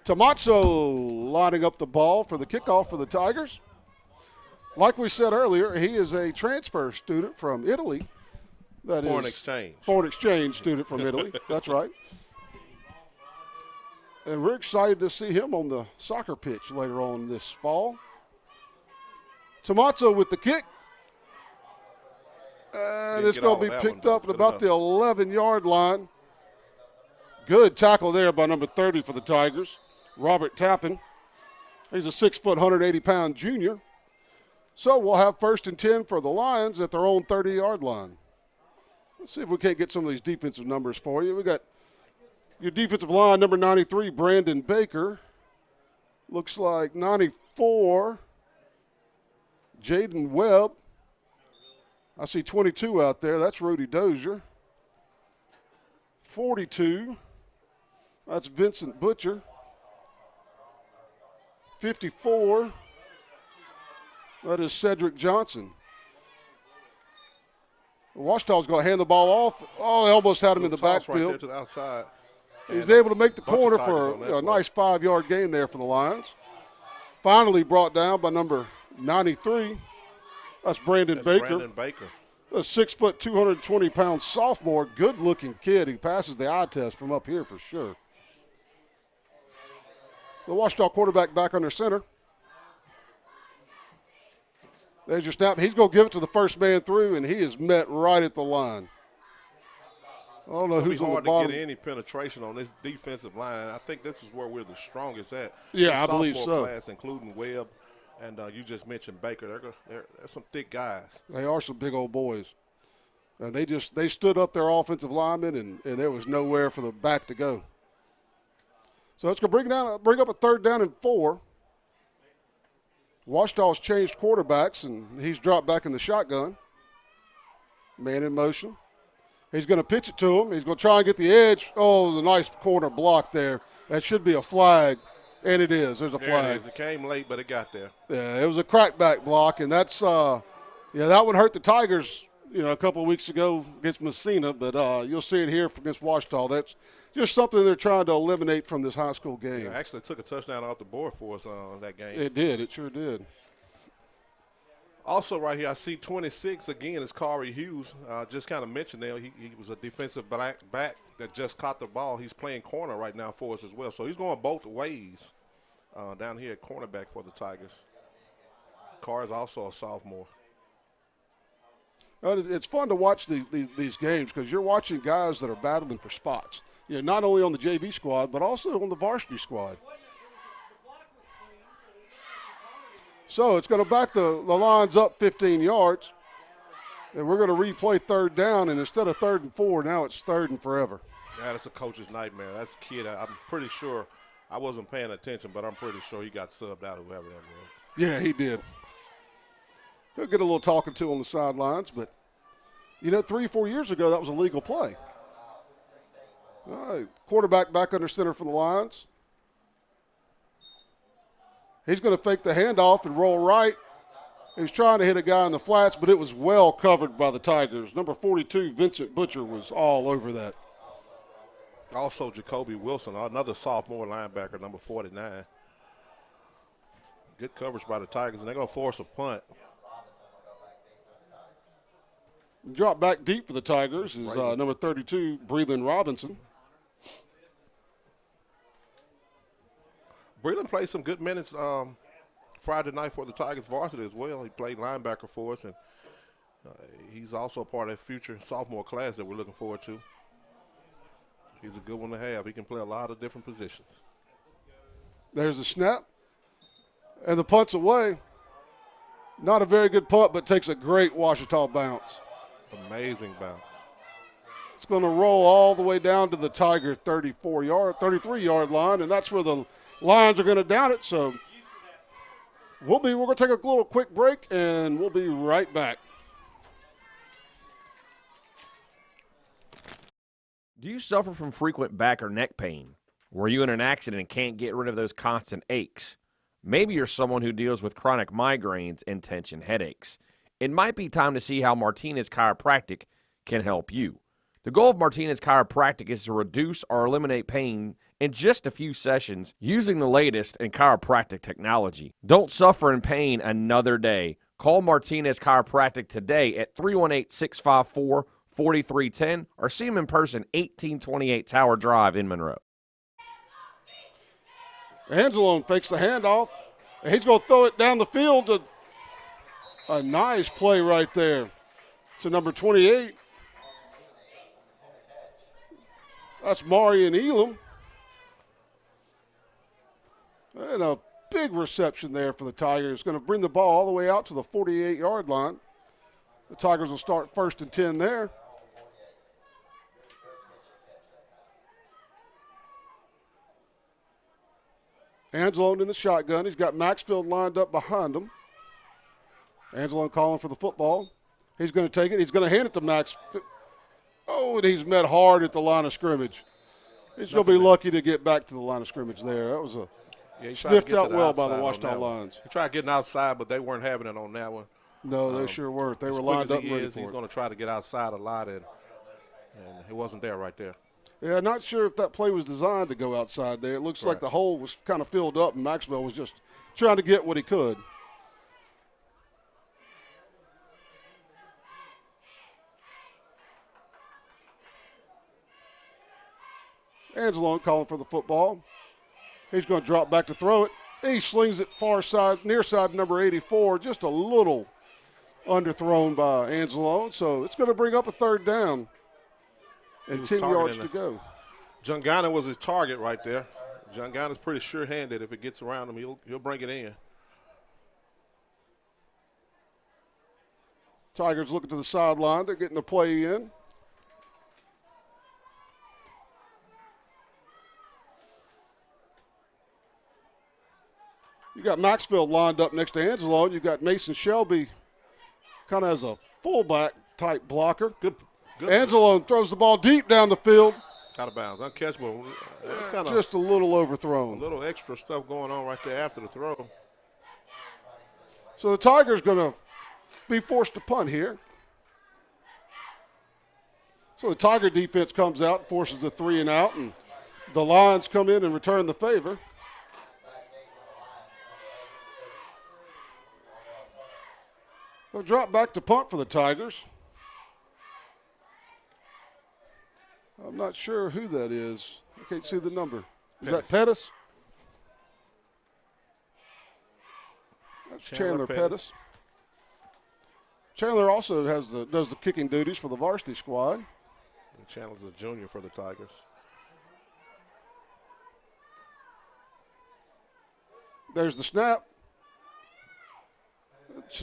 Tomazzo lining up the ball for the kickoff for the Tigers. Like we said earlier, he is a transfer student from Italy. Foreign exchange. Foreign exchange student from Italy. That's right. And we're excited to see him on the soccer pitch later on this fall. Tomazzo with the kick. And it's going to be picked up at about the 11-yard line. Good tackle there by number 30 for the Tigers, Robert Tappan. He's a 6 foot, 180-pound junior. So we'll have first and 10 for the Lions at their own 30-yard line. Let's see if we can't get some of these defensive numbers for you. We got your defensive line, number 93, Brandon Baker. Looks like 94, Jaden Webb. I see 22 out there. That's Rudy Dozier. 42. That's Vincent Butcher. 54. That is Cedric Johnson. Ouachita's going to hand the ball off. Oh, they almost had him in the backfield. Right there to the outside. He was able to make the corner for a nice 5-yard gain there for the Lions. Finally brought down by number 93. That's Brandon Baker. Brandon Baker. A 6 foot, 220-pound sophomore, good-looking kid. He passes the eye test from up here for sure. The Ouachita quarterback back under center. There's your snap. He's going to give it to the first man through, and he is met right at the line. I don't know who's on the bottom. It's hard to get any penetration on this defensive line. I think this is where we're the strongest at. Yeah, I believe so. Class, including Webb, and you just mentioned Baker. They're some thick guys. They are some big old boys. And they stood up their offensive linemen, and there was nowhere for the back to go. So it's going to bring up a 3rd down and 4. Ouachita's changed quarterbacks, and he's dropped back in the shotgun. Man in motion. He's going to pitch it to him. He's going to try and get the edge. Oh, the nice corner block there. That should be a flag, and it is. There's a flag. There it is. It came late, but it got there. Yeah, it was a crackback block, and that's that one hurt the Tigers, a couple of weeks ago against Messina, but you'll see it here against Ouachita. That's just something they're trying to eliminate from this high school game. Yeah, actually took a touchdown off the board for us on that game. It did. It sure did. Also right here, I see 26 again is Corey Hughes. Just kind of mentioned there, he was a defensive back that just caught the ball. He's playing corner right now for us as well. So he's going both ways down here at cornerback for the Tigers. Carr is also a sophomore. It's fun to watch these games because you're watching guys that are battling for spots. Not only on the JV squad, but also on the varsity squad. So it's going to back the Lions up 15 yards, and we're going to replay 3rd down, and instead of 3rd and 4, now it's 3rd and forever. Yeah, that's a coach's nightmare. That's a kid. I'm pretty sure I wasn't paying attention, but I'm pretty sure he got subbed out, whoever that was. Yeah, he did. He'll get a little talking to on the sidelines, but, 3 or 4 years ago, that was a legal play. All right, quarterback back under center for the Lions. He's going to fake the handoff and roll right. He's trying to hit a guy in the flats, but it was well covered by the Tigers. Number 42, Vincent Butcher, was all over that. Also, Jacoby Wilson, another sophomore linebacker, number 49. Good coverage by the Tigers, and they're going to force a punt. Drop back deep for the Tigers is number 32, Breland Robinson. Breland played some good minutes Friday night for the Tigers varsity as well. He played linebacker for us, and he's also part of that future sophomore class that we're looking forward to. He's a good one to have. He can play a lot of different positions. There's a snap, and the punt's away. Not a very good punt, but takes a great Ouachita bounce. Amazing bounce. It's going to roll all the way down to the Tiger 33-yard line, and that's where the Lions are going to down it. So we're going to take a little quick break, and we'll be right back. Do you suffer from frequent back or neck pain? Were you in an accident and can't get rid of those constant aches? Maybe you're someone who deals with chronic migraines and tension headaches. It might be time to see how Martinez Chiropractic can help you. The goal of Martinez Chiropractic is to reduce or eliminate pain in just a few sessions using the latest in chiropractic technology. Don't suffer in pain another day. Call Martinez Chiropractic today at 318-654-4310 or see him in person, 1828 Tower Drive in Monroe. Angelone fakes the handoff, and he's going to throw it down the field. To a nice play right there to number 28. That's Marion Elam. And a big reception there for the Tigers. Going to bring the ball all the way out to the 48-yard line. The Tigers will start 1st and 10 there. Angelone in the shotgun. He's got Maxfield lined up behind him. Angelone calling for the football. He's going to take it. He's going to hand it to Max. Oh, and he's met hard at the line of scrimmage. He's going to be lucky to get back to the line of scrimmage there. That was sniffed out well by the Ouachita Lions. He tried getting outside, but they weren't having it on that one. No, they sure weren't. They were lined up and ready for it. He's going to try to get outside a lot, and he wasn't there right there. Yeah, not sure if that play was designed to go outside there. It looks like the hole was kind of filled up, and Maxwell was just trying to get what he could. Angelone calling for the football. He's going to drop back to throw it. He slings it far side, near side number 84, just a little underthrown by Angelone. So it's going to bring up a third down and 10 yards to go. Jungana was his target right there. Jungana's pretty sure-handed. If it gets around him, he'll bring it in. Tigers looking to the sideline. They're getting the play in. You got Maxfield lined up next to Angelo. You got Mason Shelby kind of as a fullback type blocker. Good. Angelo throws the ball deep down the field. Out of bounds, uncatchable. That's just a little overthrown. A little extra stuff going on right there after the throw. So the Tigers going to be forced to punt here. So the Tiger defense comes out, forces the 3 and out, and the Lions come in and return the favor. They'll drop back to punt for the Tigers. I'm not sure who that is. I can't see the number. Is that Pettis? That's Chandler Pettis. Chandler also does the kicking duties for the varsity squad. And Chandler's a junior for the Tigers. There's the snap.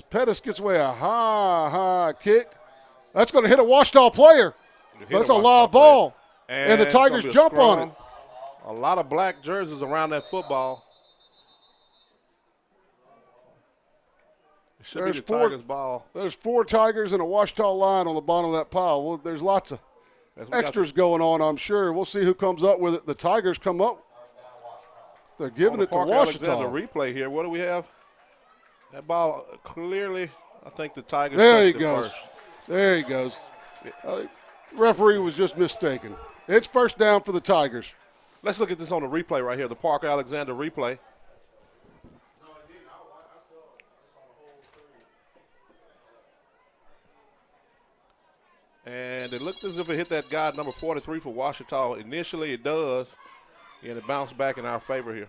Pettis gets away a high kick. That's going to hit a Ouachita player. That's a live ball. And the Tigers jump on it. A lot of black jerseys around that football. It should be the Tigers' ball. There's 4 Tigers and a Ouachita line on the bottom of that pile. Well, there's lots of extras going on, I'm sure. We'll see who comes up with it. The Tigers come up. They're giving it to Ouachita. Alexander replay here. What do we have? That ball clearly, I think the Tigers there he touched it goes. first. There he goes. Referee was just mistaken. It's first down for the Tigers. Let's look at this on the replay right here, the Parker Alexander replay. And it looked as if it hit that guy number 43 for Ouachita. Initially it does, and it bounced back in our favor here.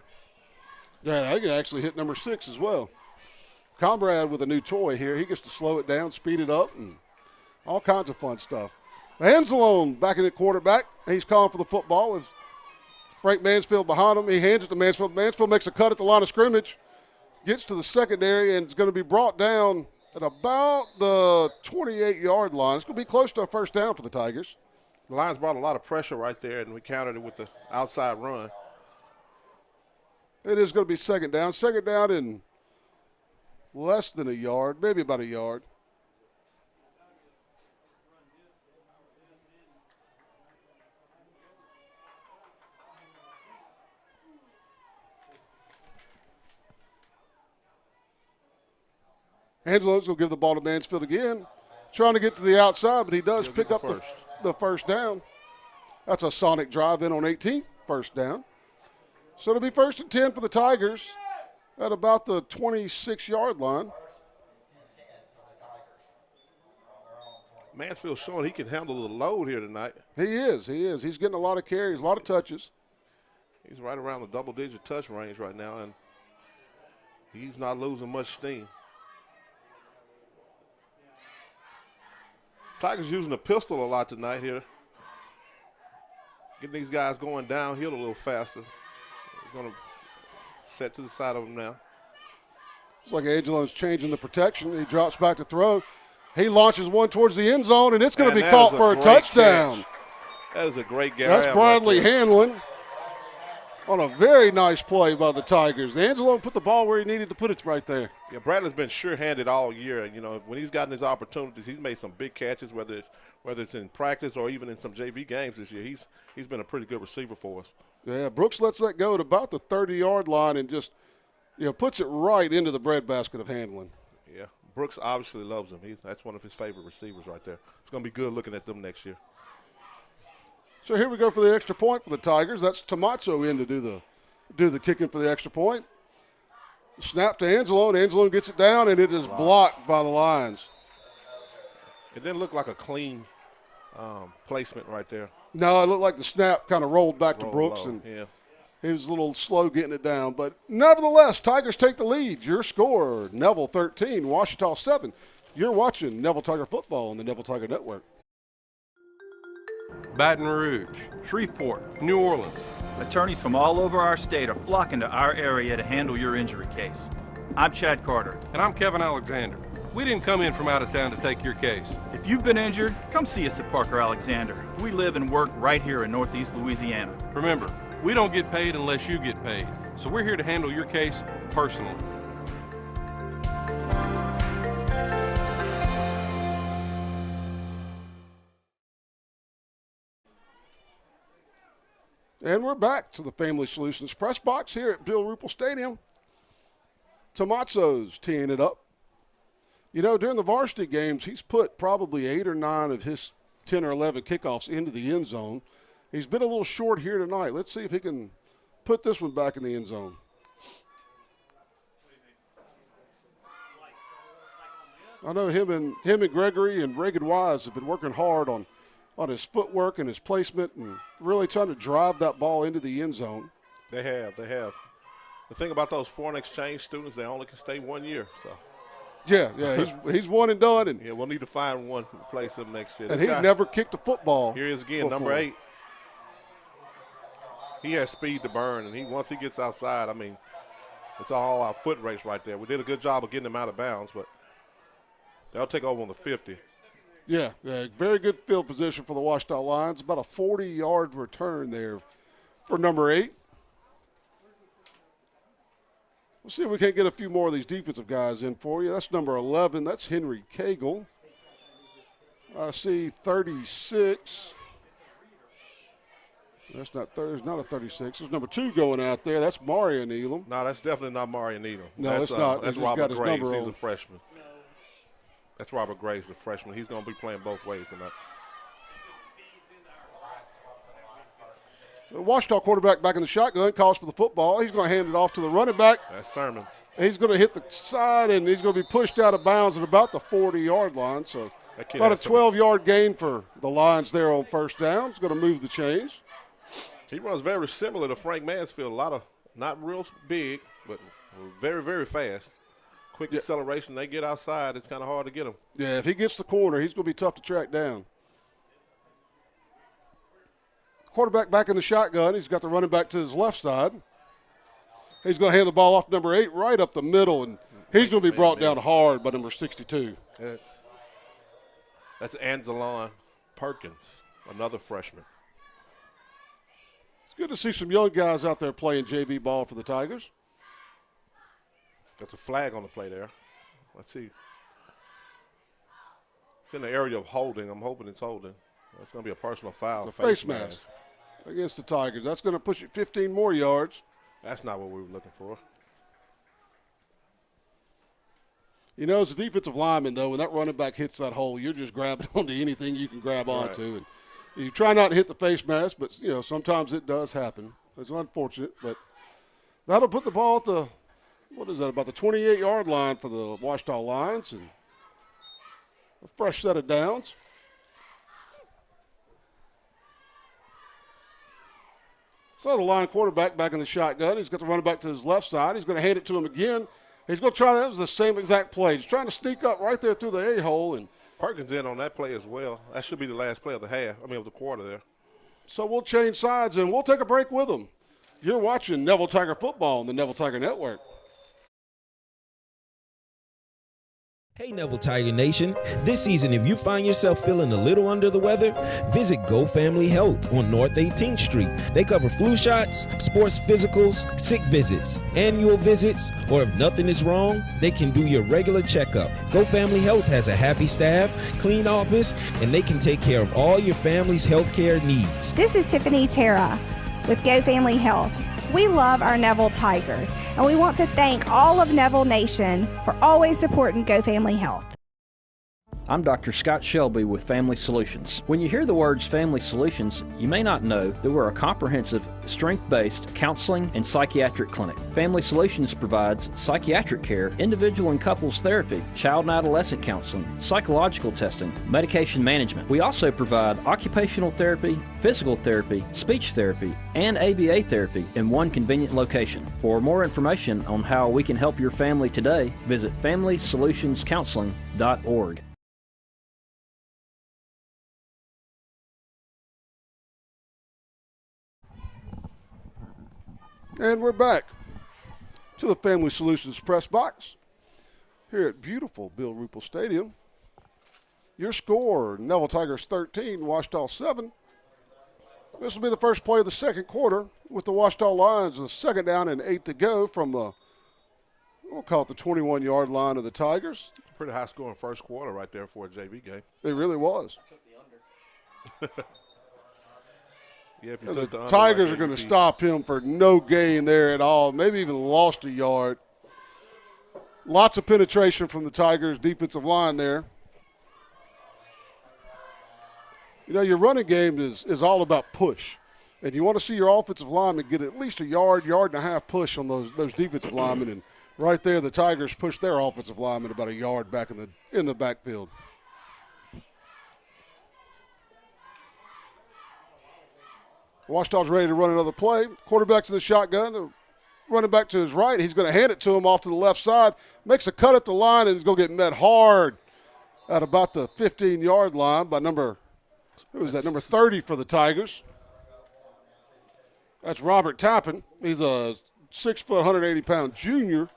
Yeah, I can actually hit number 6 as well. Comrade with a new toy here. He gets to slow it down, speed it up, and all kinds of fun stuff. Anzalone back in at quarterback. He's calling for the football with Frank Mansfield behind him. He hands it to Mansfield. Mansfield makes a cut at the line of scrimmage, gets to the secondary, and it's going to be brought down at about the 28-yard line. It's going to be close to a first down for the Tigers. The Lions brought a lot of pressure right there, and we countered it with the outside run. It is going to be second down. Second down in less than a yard, maybe about a yard. Angelo's going to give the ball to Mansfield again. Trying to get to the outside, but he does pick up the first down. That's a sonic drive in on 18th, first down. So it'll be first and 10 for the Tigers at about the 26-yard line. Mansfield's showing he can handle the load here tonight. He is. He's getting a lot of carries, a lot of touches. He's right around the double-digit touch range right now, and he's not losing much steam. Tigers using the pistol a lot tonight here. Getting these guys going downhill a little faster. He's going to set to the side of him now. It's like Angelo's changing the protection. He drops back to throw. He launches one towards the end zone, and it's going to be caught for a touchdown. Catch. That is a great grab. That's Bradley Hanlon. on a very nice play by the Tigers. Angelo put the ball where he needed to put it right there. Yeah, Bradley's been sure-handed all year. You know, when he's gotten his opportunities, he's made some big catches, whether it's in practice or even in some JV games this year. He's been a pretty good receiver for us. Yeah, Brooks lets that go at about the 30-yard line and just, puts it right into the breadbasket of handling. Yeah, Brooks obviously loves him. That's one of his favorite receivers right there. It's going to be good looking at them next year. So here we go for the extra point for the Tigers. That's Tomazzo in to do the kicking for the extra point. Snap to Angelo, and Angelo gets it down, and it is blocked by the Lions. It didn't look like a clean placement right there. No, it looked like the snap kind of rolled back to Brooks, low, and yeah. He was a little slow getting it down. But nevertheless, Tigers take the lead. Your score, Neville 13, Ouachita 7. You're watching Neville Tiger football on the Neville Tiger Network. Baton Rouge, Shreveport, New Orleans. Attorneys from all over our state are flocking to our area to handle your injury case. I'm Chad Carter. And I'm Kevin Alexander. We didn't come in from out of town to take your case. If you've been injured, come see us at Parker Alexander. We live and work right here in Northeast Louisiana. Remember, we don't get paid unless you get paid. So we're here to handle your case personally. And we're back to the Family Solutions press box here at Bill Ruppel Stadium. Tomazzo's teeing it up. During the varsity games, he's put probably 8 or 9 of his 10 or 11 kickoffs into the end zone. He's been a little short here tonight. Let's see if he can put this one back in the end zone. I know him and Gregory and Reagan Wise have been working hard on his footwork and his placement and really trying to drive that ball into the end zone. They have. The thing about those foreign exchange students, they only can stay 1 year. So. Yeah, he's one and done. And yeah, we'll need to find one to replace him next year. And he never kicked a football. Here he is again, number 8. He has speed to burn, and once he gets outside, it's all our foot race right there. We did a good job of getting him out of bounds, but they'll take over on the 50. Yeah, very good field position for the Ouachita Lions. About a 40-yard return there for number 8. We'll see if we can't get a few more of these defensive guys in for you. That's number 11. That's Henry Cagle. I see 36. There's not a 36. There's number 2 going out there. That's Mario Needham. No, that's definitely not Mario Needham. No, it's not. That's Robert Graves. He's a freshman. That's Robert Graves, the freshman. He's going to be playing both ways tonight. The Ouachita quarterback back in the shotgun, calls for the football. He's going to hand it off to the running back. That's Sermons. He's going to hit the side, and he's going to be pushed out of bounds at about the 40-yard line. So about a 12-yard gain for the Lions there on first down. It's going to move the chains. He runs very similar to Frank Mansfield. A lot of, not real big, but very, very fast. Quick acceleration. They get outside. It's kind of hard to get him. Yeah, if he gets the corner, he's going to be tough to track down. Quarterback back in the shotgun. He's got the running back to his left side. He's going to hand the ball off to number 8 right up the middle, and he's going to be brought down hard by number 62. That's Anzelon Perkins, another freshman. It's good to see some young guys out there playing JV ball for the Tigers. That's a flag on the play there. Let's see. It's in the area of holding. I'm hoping it's holding. It's going to be a personal foul. It's a face mask against the Tigers. That's going to push it 15 more yards. That's not what we were looking for. As a defensive lineman, though, when that running back hits that hole, you're just grabbing onto anything you can grab onto. And you try not to hit the face mask, but, sometimes it does happen. It's unfortunate, but that'll put the ball at the, about the 28-yard line for the Ouachita Lions, and a fresh set of downs. So the line quarterback back in the shotgun. He's got the running back to his left side. He's going to hand it to him again. He's going to try. That was the same exact play. He's trying to sneak up right there through the A-hole. And Perkins in on that play as well. That should be the last play of the quarter there. So we'll change sides, and we'll take a break with them. You're watching Neville Tiger football on the Neville Tiger Network. Hey Neville Tiger Nation, this season if you find yourself feeling a little under the weather, visit Go Family Health on North 18th Street. They cover flu shots, sports physicals, sick visits, annual visits, or if nothing is wrong, they can do your regular checkup. Go Family Health has a happy staff, clean office, and they can take care of all your family's health care needs. This is Tiffany Terra with Go Family Health. We love our Neville Tigers, and we want to thank all of Neville Nation for always supporting Go Family Health. I'm Dr. Scott Shelby with Family Solutions. When you hear the words Family Solutions, you may not know that we're a comprehensive, strength-based counseling and psychiatric clinic. Family Solutions provides psychiatric care, individual and couples therapy, child and adolescent counseling, psychological testing, medication management. We also provide occupational therapy, physical therapy, speech therapy, and ABA therapy in one convenient location. For more information on how we can help your family today, visit FamilySolutionsCounseling.org. And we're back to the Family Solutions press box here at beautiful Bill Ruppel Stadium. Your score, Neville Tigers 13, Ouachita 7. This will be the first play of the second quarter with the Ouachita Lions, the second down and 8 to go from the, we'll call it the 21-yard line of the Tigers. Pretty high scoring first quarter right there for a JV game. It really was. I took the under. Yeah, if you the took the under Tigers right are going to there, stop him for no gain there at all, maybe even lost a yard. Lots of penetration from the Tigers' defensive line there. You know, your running game is all about push. And you want to see your offensive linemen get at least a yard and a half push on those defensive linemen. And right there, the Tigers pushed their offensive linemen about a yard back in the backfield. Ouachita's ready to run another play. Quarterback's in the shotgun. The running back to his right. He's going to hand it to him off to the left side. Makes a cut at the line and he's going to get met hard at about the 15-yard line by number 30 for the Tigers. That's Robert Tappan. He's a 6-foot, 180-pound junior.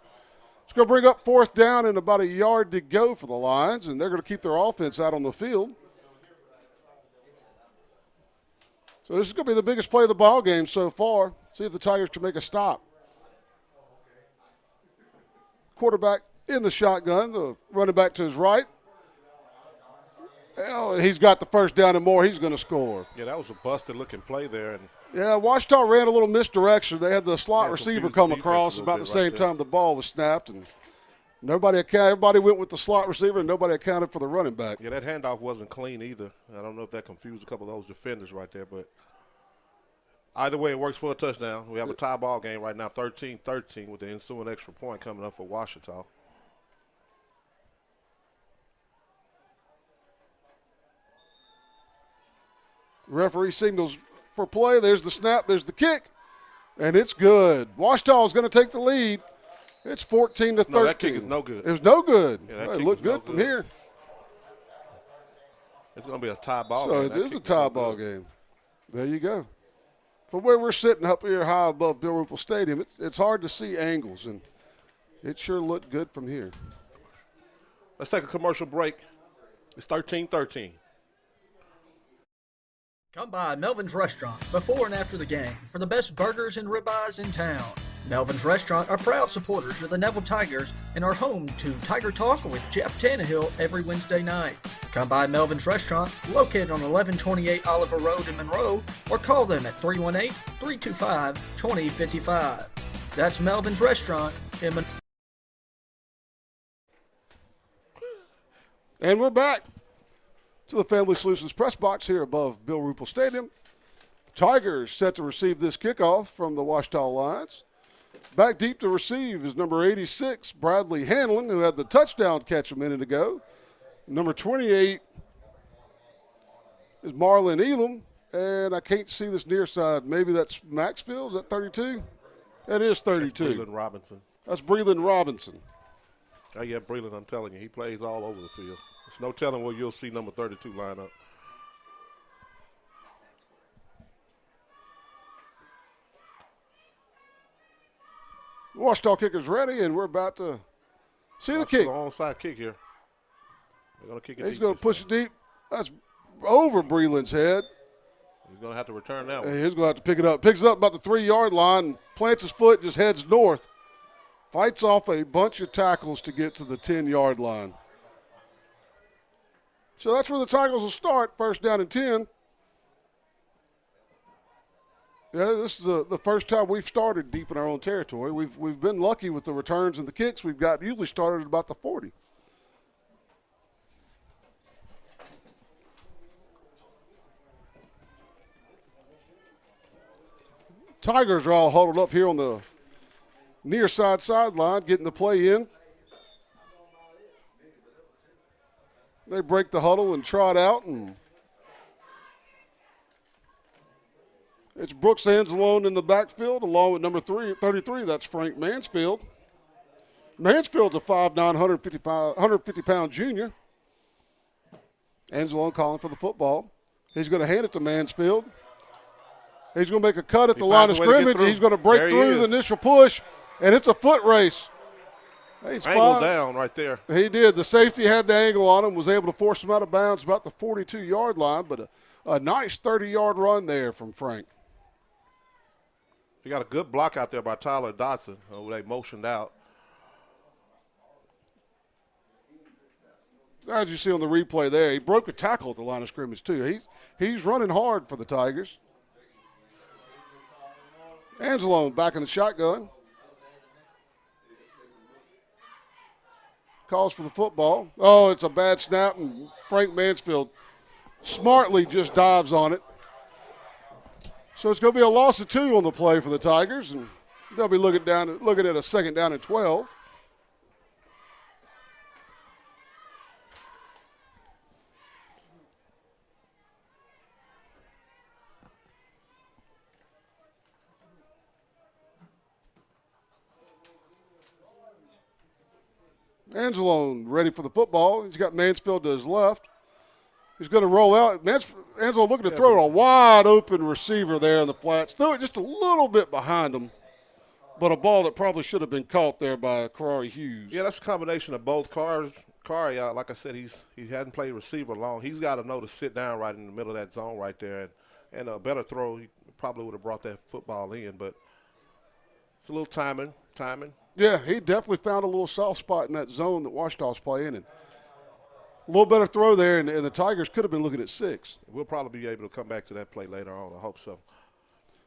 It's going to bring up fourth down and about a yard to go for the Lions, and they're going to keep their offense out on the field. So this is going to be the biggest play of the ball game so far. See if the Tigers can make a stop. Quarterback in the shotgun, the running back to his right. Well, he's got the first down and more. He's going to score. Yeah, that was a busted-looking play there. And yeah, Ouachita ran a little misdirection. They had the slot receiver come across about the same time the ball was snapped, and everybody went with the slot receiver, and nobody accounted for the running back. Yeah, that handoff wasn't clean either. I don't know if that confused a couple of those defenders right there, but either way, it works for a touchdown. We have a tie ball game right now, 13-13, with the ensuing extra point coming up for Ouachita. Referee signals for play. There's the snap. There's the kick. And it's good. Ouachita is going to take the lead. It's 14-13. No, that kick is no good. It was no good. Yeah, it looked good from here. It's going to be a tie ball game. So it is a tie ball game. There you go. From where we're sitting up here high above Bill Ruppel Stadium, it's hard to see angles, and it sure looked good from here. Let's take a commercial break. It's 13-13. Come by Melvin's Restaurant before and after the game for the best burgers and ribeyes in town. Melvin's Restaurant are proud supporters of the Neville Tigers and are home to Tiger Talk with Jeff Tannehill every Wednesday night. Come by Melvin's Restaurant, located on 1128 Oliver Road in Monroe, or call them at 318-325-2055. That's Melvin's Restaurant in Monroe. And we're back to the Family Solutions press box here above Bill Ruppel Stadium. Tigers set to receive this kickoff from the Ouachita Lions. Back deep to receive is number 86, Bradley Hanlon, who had the touchdown catch a minute ago. Number 28 is Marlon Elam, and I can't see this near side. Maybe that's Maxfield. Is that 32? That is 32. That's Breland Robinson. That's Breland Robinson. Oh, yeah, Breland, I'm telling you, he plays all over the field. There's no telling where you'll see number 32 line up. Ouachita kicker's ready, and we're about to see the kick. The onside kick here. They're going to kick it He's deep going to this push it deep. That's over Breland's head. He's going to have to return that one. He's going to have to pick it up. Picks it up about the 3-yard line, and plants his foot, just heads north. Fights off a bunch of tackles to get to the 10-yard line. So that's where the Tigers will start, first down and 10. Yeah, this is the first time we've started deep in our own territory. We've been lucky with the returns and the kicks. We've got usually started at about the 40. Tigers are all huddled up here on the near side sideline, getting the play in. They break the huddle and trot out, and it's Brooks Anzalone in the backfield, along with number 33. That's Frank Mansfield. Mansfield's a 5'9", 150-pound junior. Anzalone calling for the football. He's going to hand it to Mansfield. He's going to make a cut at the line of scrimmage. He's going to break through the initial push, and it's a foot race. Angle down right there. He did. The safety had the angle on him, was able to force him out of bounds about the 42-yard line, but a nice 30-yard run there from Frank. He got a good block out there by Tyler Dotson, who they motioned out. As you see on the replay there, he broke a tackle at the line of scrimmage too. He's running hard for the Tigers. Anzalone back in the shotgun. Calls for the football. Oh, it's a bad snap, and Frank Mansfield smartly just dives on it. So it's going to be a loss of 2 on the play for the Tigers, and they'll be looking at a second down and 12. Anzalone ready for the football. He's got Mansfield to his left. He's going to roll out. Anzalone looking to throw to a wide open receiver there in the flats. Threw it just a little bit behind him, but a ball that probably should have been caught there by Karari Hughes. Yeah, that's a combination of both. Kari, like I said, he hadn't played receiver long. He's got to know to sit down right in the middle of that zone right there. And a better throw, he probably would have brought that football in, but it's a little timing. Yeah, he definitely found a little soft spot in that zone that Ouachita's playing in. A little better throw there, and the Tigers could have been looking at 6. We'll probably be able to come back to that play later on. I hope so.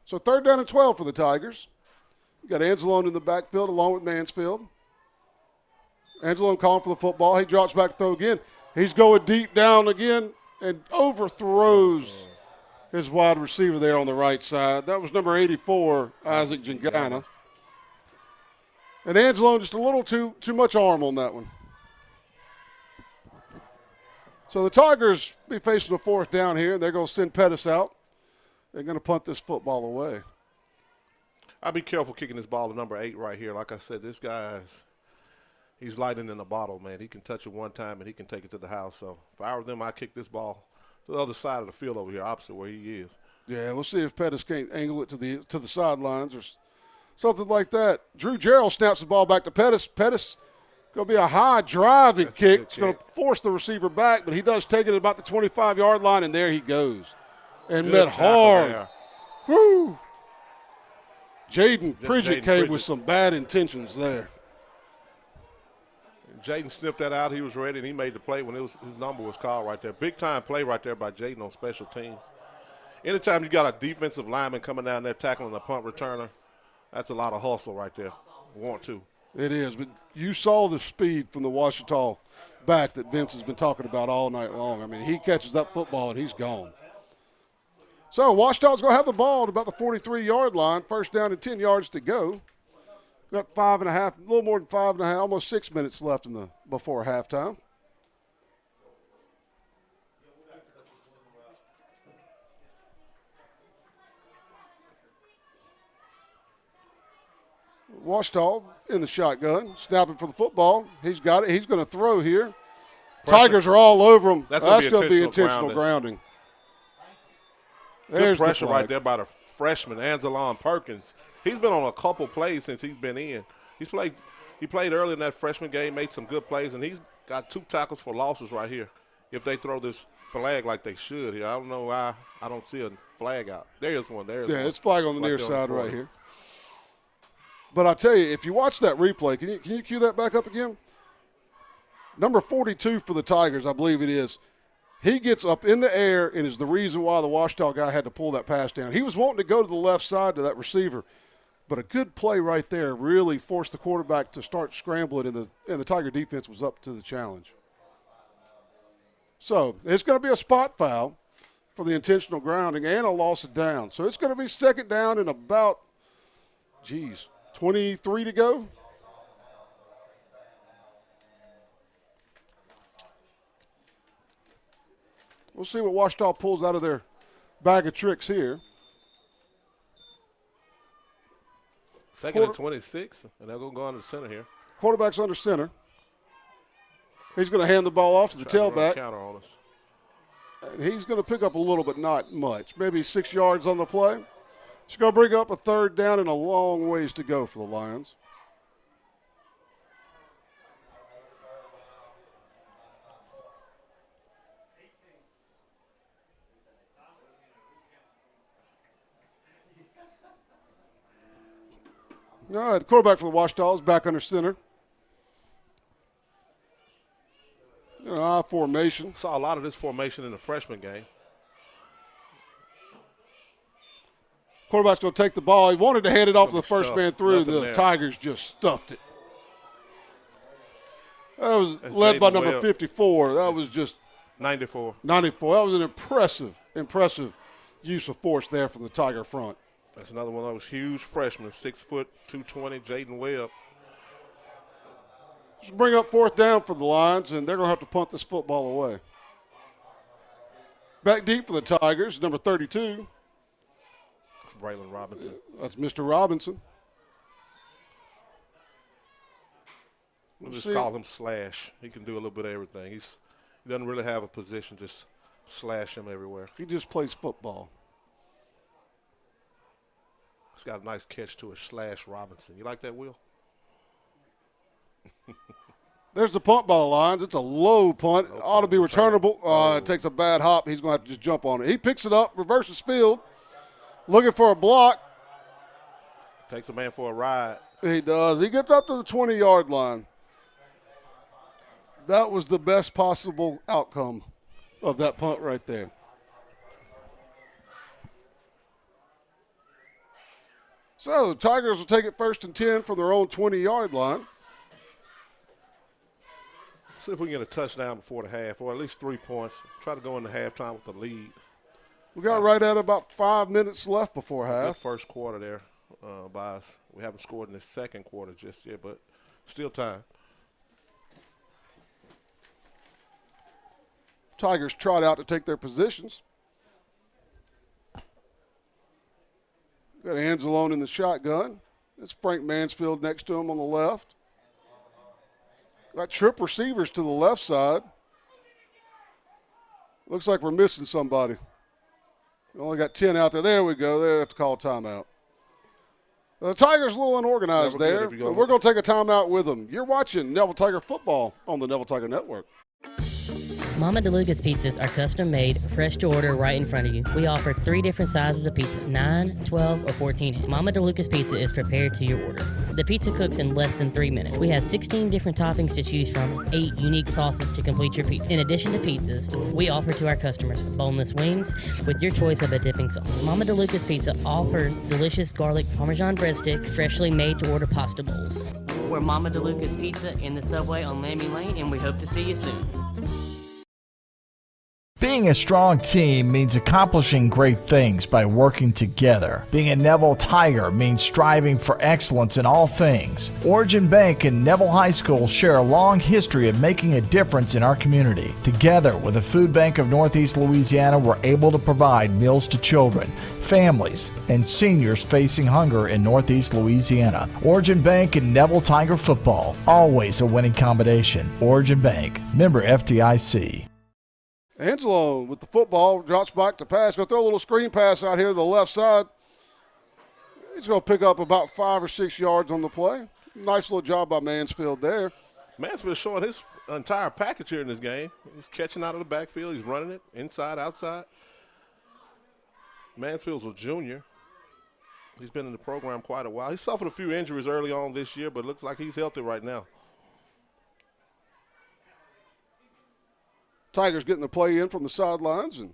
So third down and 12 for the Tigers. You got Anzalone in the backfield along with Mansfield. Anzalone calling for the football. He drops back to throw again. He's going deep down again and overthrows his wide receiver there on the right side. That was number 84, Isaac Jangana. And Anzalone just a little too much arm on that one. So the Tigers be facing a fourth down here, and they're going to send Pettis out. They're going to punt this football away. I'll be careful kicking this ball to number 8 right here. Like I said, this he's lightning in the bottle, man. He can touch it one time, and he can take it to the house. So if I were them, I'd kick this ball to the other side of the field over here, opposite where he is. Yeah, we'll see if Pettis can't angle it to the sidelines or something like that. Drew Gerald snaps the ball back to Pettis. Pettis going to be a high driving kick. It's going to force the receiver back, but he does take it at about the 25-yard line, and there he goes. And met hard. Woo! Jaden Pridgett came with some bad intentions there. Jaden sniffed that out. He was ready, and he made the play when his number was called right there. Big-time play right there by Jaden on special teams. Anytime you got a defensive lineman coming down there tackling a punt returner, that's a lot of hustle right there. It is, but you saw the speed from the Ouachita back that Vince has been talking about all night long. I mean, he catches that football and he's gone. So Ouachita's going to have the ball at about the 43-yard line. First down and 10 yards to go. Got 5.5, a little more than 5.5, almost 6 minutes left before halftime. Ouachita in the shotgun, snapping for the football. He's got it. He's going to throw here. Pressure. Tigers are all over him. That's going to be intentional grounding. Good pressure right there by the freshman, Anzalone Perkins. He's been on a couple plays since he's been in. He played early in that freshman game, made some good plays, and he's got 2 tackles for losses right here. If they throw this flag like they should here, I don't know why I don't see a flag out. There's one. There's one. It's flag on the near side right here. But I tell you, if you watch that replay, can you cue that back up again? Number 42 for the Tigers, I believe it is. He gets up in the air and is the reason why the Ouachita guy had to pull that pass down. He was wanting to go to the left side to that receiver, but a good play right there really forced the quarterback to start scrambling, and the Tiger defense was up to the challenge. So it's going to be a spot foul for the intentional grounding and a loss of down. So it's going to be second down and about, 23 to go. We'll see what Ouachita pulls out of their bag of tricks here. Second and 26, and they're going to go under the center here. Quarterback's under center. He's going to hand the ball off to the tailback. Counter on us. And he's going to pick up a little, but not much. Maybe 6 yards on the play. It's going to bring up a third down and a long ways to go for the Lions. All right, the quarterback for the Ouachita is back under center. Formation. Saw a lot of this formation in the freshman game. Quarterback's going to take the ball. He wanted to hand it off to the first man through. Nothing The there. Tigers just stuffed it. That was led by number 54. That was just 94. 94. That was an impressive use of force there from the Tiger front. That's another one of those huge freshmen, 6 foot, 220, Jaden Webb. Just bring up fourth down for the Lions, and they're going to have to punt this football away. Back deep for the Tigers, number 32. That's Braylon Robinson. That's Mr. Robinson. We'll just call him Slash. He can do a little bit of everything. He doesn't really have a position, just slash him everywhere. He just plays football. He's got a nice catch to it, Slash Robinson. You like that, Will? There's the punt by the Lions. It's a low punt. Ought to be returnable. It takes a bad hop. He's going to have to just jump on it. He picks it up, reverses field, looking for a block. Takes a man for a ride. He does. He gets up to the 20-yard line. That was the best possible outcome of that punt right there. So the Tigers will take it 1st and 10 from their own 20-yard line. See if we can get a touchdown before the half, or at least 3 points. Try to go into halftime with the lead. We got right at about 5 minutes left before half. Good first quarter there by us. We haven't scored in the second quarter just yet, but still time. Tigers trot out to take their positions. Got Anzalone in the shotgun. That's Frank Mansfield next to him on the left. Got trip receivers to the left side. Looks like we're missing somebody. We only got 10 out there. There we go. They have to call a timeout. The Tigers a little unorganized there, but we're going to take a timeout with them. You're watching Neville Tiger football on the Neville Tiger Network. Mama DeLuca's pizzas are custom made, fresh to order right in front of you. We offer 3 different sizes of pizza, 9, 12, or 14 inch. Mama DeLuca's pizza is prepared to your order. The pizza cooks in less than 3 minutes. We have 16 different toppings to choose from, 8 unique sauces to complete your pizza. In addition to pizzas, we offer to our customers boneless wings with your choice of a dipping sauce. Mama DeLuca's Pizza offers delicious garlic Parmesan breadstick, freshly made to order pasta bowls. We're Mama DeLuca's Pizza in the subway on Lammy Lane, and we hope to see you soon. Being a strong team means accomplishing great things by working together. Being a Neville Tiger means striving for excellence in all things. Origin Bank and Neville High School share a long history of making a difference in our community. Together with the Food Bank of Northeast Louisiana, we're able to provide meals to children, families, and seniors facing hunger in Northeast Louisiana. Origin Bank and Neville Tiger football, always a winning combination. Origin Bank, member FDIC. Angelo with the football, drops back to pass. Going to throw a little screen pass out here to the left side. He's going to pick up about 5 or 6 yards on the play. Nice little job by Mansfield there. Mansfield showing his entire package here in this game. He's catching out of the backfield. He's running it inside, outside. Mansfield's a junior. He's been in the program quite a while. He suffered a few injuries early on this year, but looks like he's healthy right now. Tigers getting the play in from the sidelines, and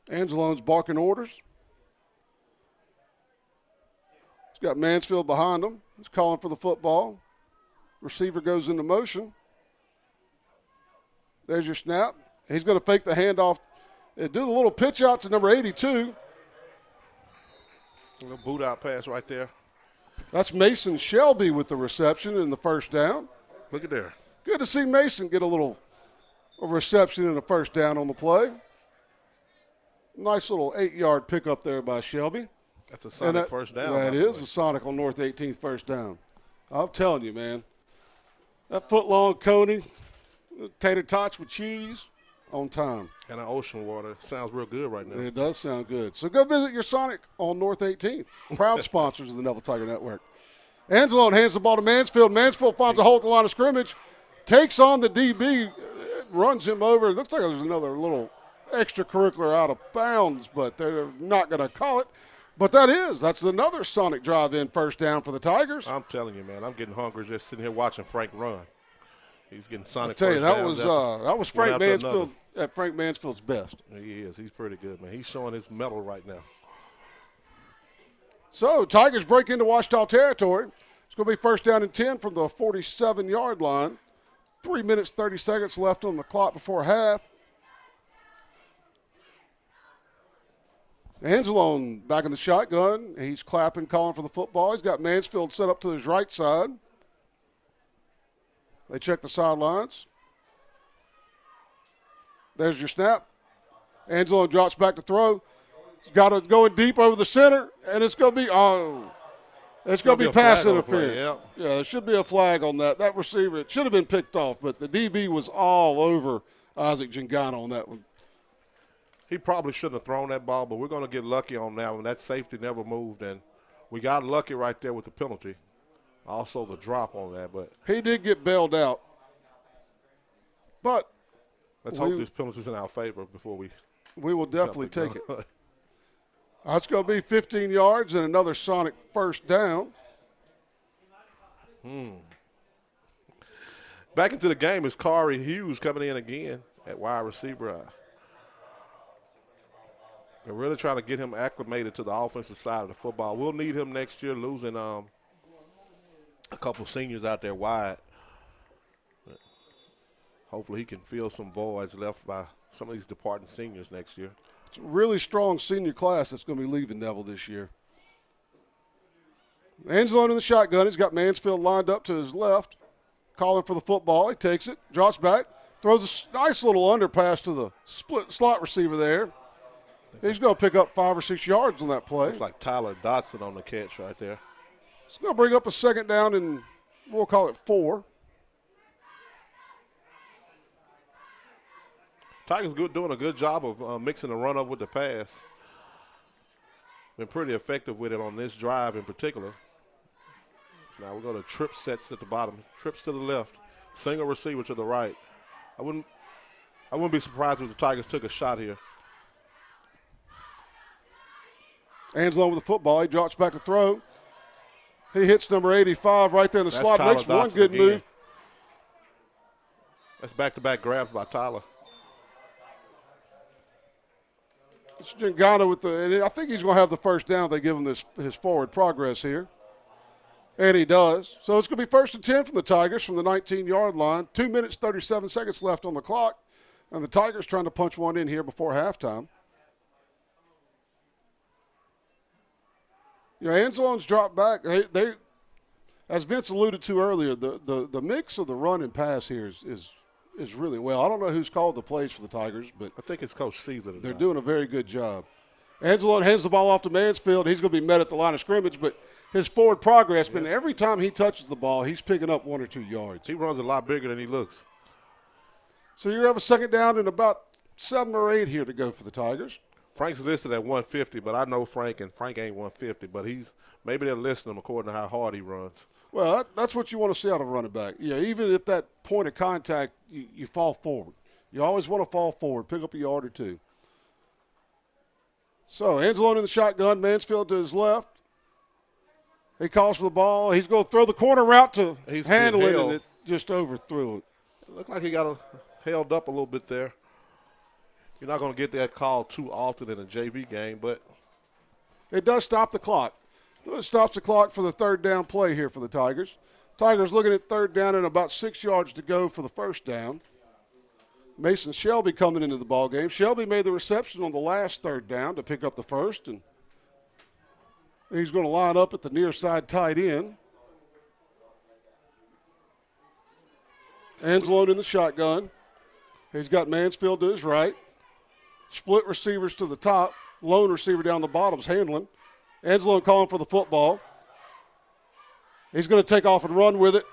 Angelone's barking orders. He's got Mansfield behind him. He's calling for the football. Receiver goes into motion. There's your snap. He's going to fake the handoff and do the little pitch out to number 82. A little boot out pass right there. That's Mason Shelby with the reception and the first down. Look at there. Good to see Mason get a reception and a first down on the play. Nice little 8-yard pickup there by Shelby. That's a Sonic first down. That is a Sonic on North 18th first down. I'm telling you, man. That foot-long coney, tater tots with cheese, on time. And an ocean water. Sounds real good right now. It does sound good. So go visit your Sonic on North 18th. Proud sponsors of the Neville Tiger Network. Angelone hands the ball to Mansfield. Mansfield finds a hole at the line of scrimmage. Takes on the DB. Runs him over. It looks like there's another little extracurricular out of bounds, but they're not going to call it. But that's another Sonic drive-in first down for the Tigers. I'm telling you, man, I'm getting hungry just sitting here watching Frank run. He's getting Sonic. I tell you, first downs. that was Frank Mansfield at Frank Mansfield's best. He is. He's pretty good, man. He's showing his mettle right now. So Tigers break into Ouachita territory. It's going to be first down and 10 from the 47-yard line. 3 minutes, 30 seconds left on the clock before half. Angelone back in the shotgun. He's clapping, calling for the football. He's got Mansfield set up to his right side. They check the sidelines. There's your snap. Angelone drops back to throw. He's got it going deep over the center, and it's going to be it's going to be pass interference. Yeah, there should be a flag on that. That receiver, it should have been picked off, but the DB was all over Isaac Gingano on that one. He probably shouldn't have thrown that ball, but we're going to get lucky on that one. That safety never moved, and we got lucky right there with the penalty. Also the drop on that, but he did get bailed out. But let's hope this penalty's in our favor before we will definitely take it. It's going to be 15 yards and another Sonic first down. Back into the game is Corey Hughes coming in again at wide receiver. They're really trying to get him acclimated to the offensive side of the football. We'll need him next year, losing a couple seniors out there wide. But hopefully he can fill some voids left by some of these departing seniors next year. It's a really strong senior class that's going to be leaving Neville this year. Angelone in the shotgun. He's got Mansfield lined up to his left, calling for the football. He takes it, drops back, throws a nice little underpass to the split slot receiver there. He's going to pick up 5 or 6 yards on that play. Looks like Tyler Dotson on the catch right there. It's going to bring up a second down, and we'll call it 4. Tigers doing a good job of mixing the run up with the pass. Been pretty effective with it on this drive in particular. So now we're going to trip sets at the bottom. Trips to the left. Single receiver to the right. I wouldn't be surprised if the Tigers took a shot here. Angelone with the football. He drops back to throw. He hits number 85 right there in the slot. Tyler Makes one Dotson good again. move. That's back-to-back grabs by Tyler. It's Gingano with I think he's going to have the first down if they give him his forward progress here. And he does. So it's going to be first and 10 from the Tigers from the 19-yard line. 2 minutes, 37 seconds left on the clock. And the Tigers trying to punch one in here before halftime. Angelone's dropped back. They, as Vince alluded to earlier, the mix of the run and pass here is really well. I don't know who's called the plays for the Tigers, but I think it's Coach Caesar. They're doing a very good job. Angelone hands the ball off to Mansfield. He's going to be met at the line of scrimmage, but his forward progress, every time he touches the ball, he's picking up 1 or 2 yards. He runs a lot bigger than he looks. So you have a second down and about 7 or 8 here to go for the Tigers. Frank's listed at 150, but I know Frank ain't 150, but maybe they're listing him according to how hard he runs. Well, that's what you want to see out of a running back. Yeah, even if that point of contact, you fall forward. You always want to fall forward, pick up a yard or two. So Anzalone in the shotgun, Mansfield to his left. He calls for the ball. He's going to throw the corner route to handle it, and it just overthrew it. It looked like he got held up a little bit there. You're not going to get that call too often in a JV game, but it does stop the clock. It stops the clock for the third down play here for the Tigers. Tigers looking at third down and about 6 yards to go for the first down. Mason Shelby coming into the ball game. Shelby made the reception on the last third down to pick up the first, and he's going to line up at the near side tight end. Anzalone in the shotgun. He's got Mansfield to his right. Split receivers to the top. Lone receiver down the bottom's handling. Anzalone calling for the football. He's going to take off and run with it.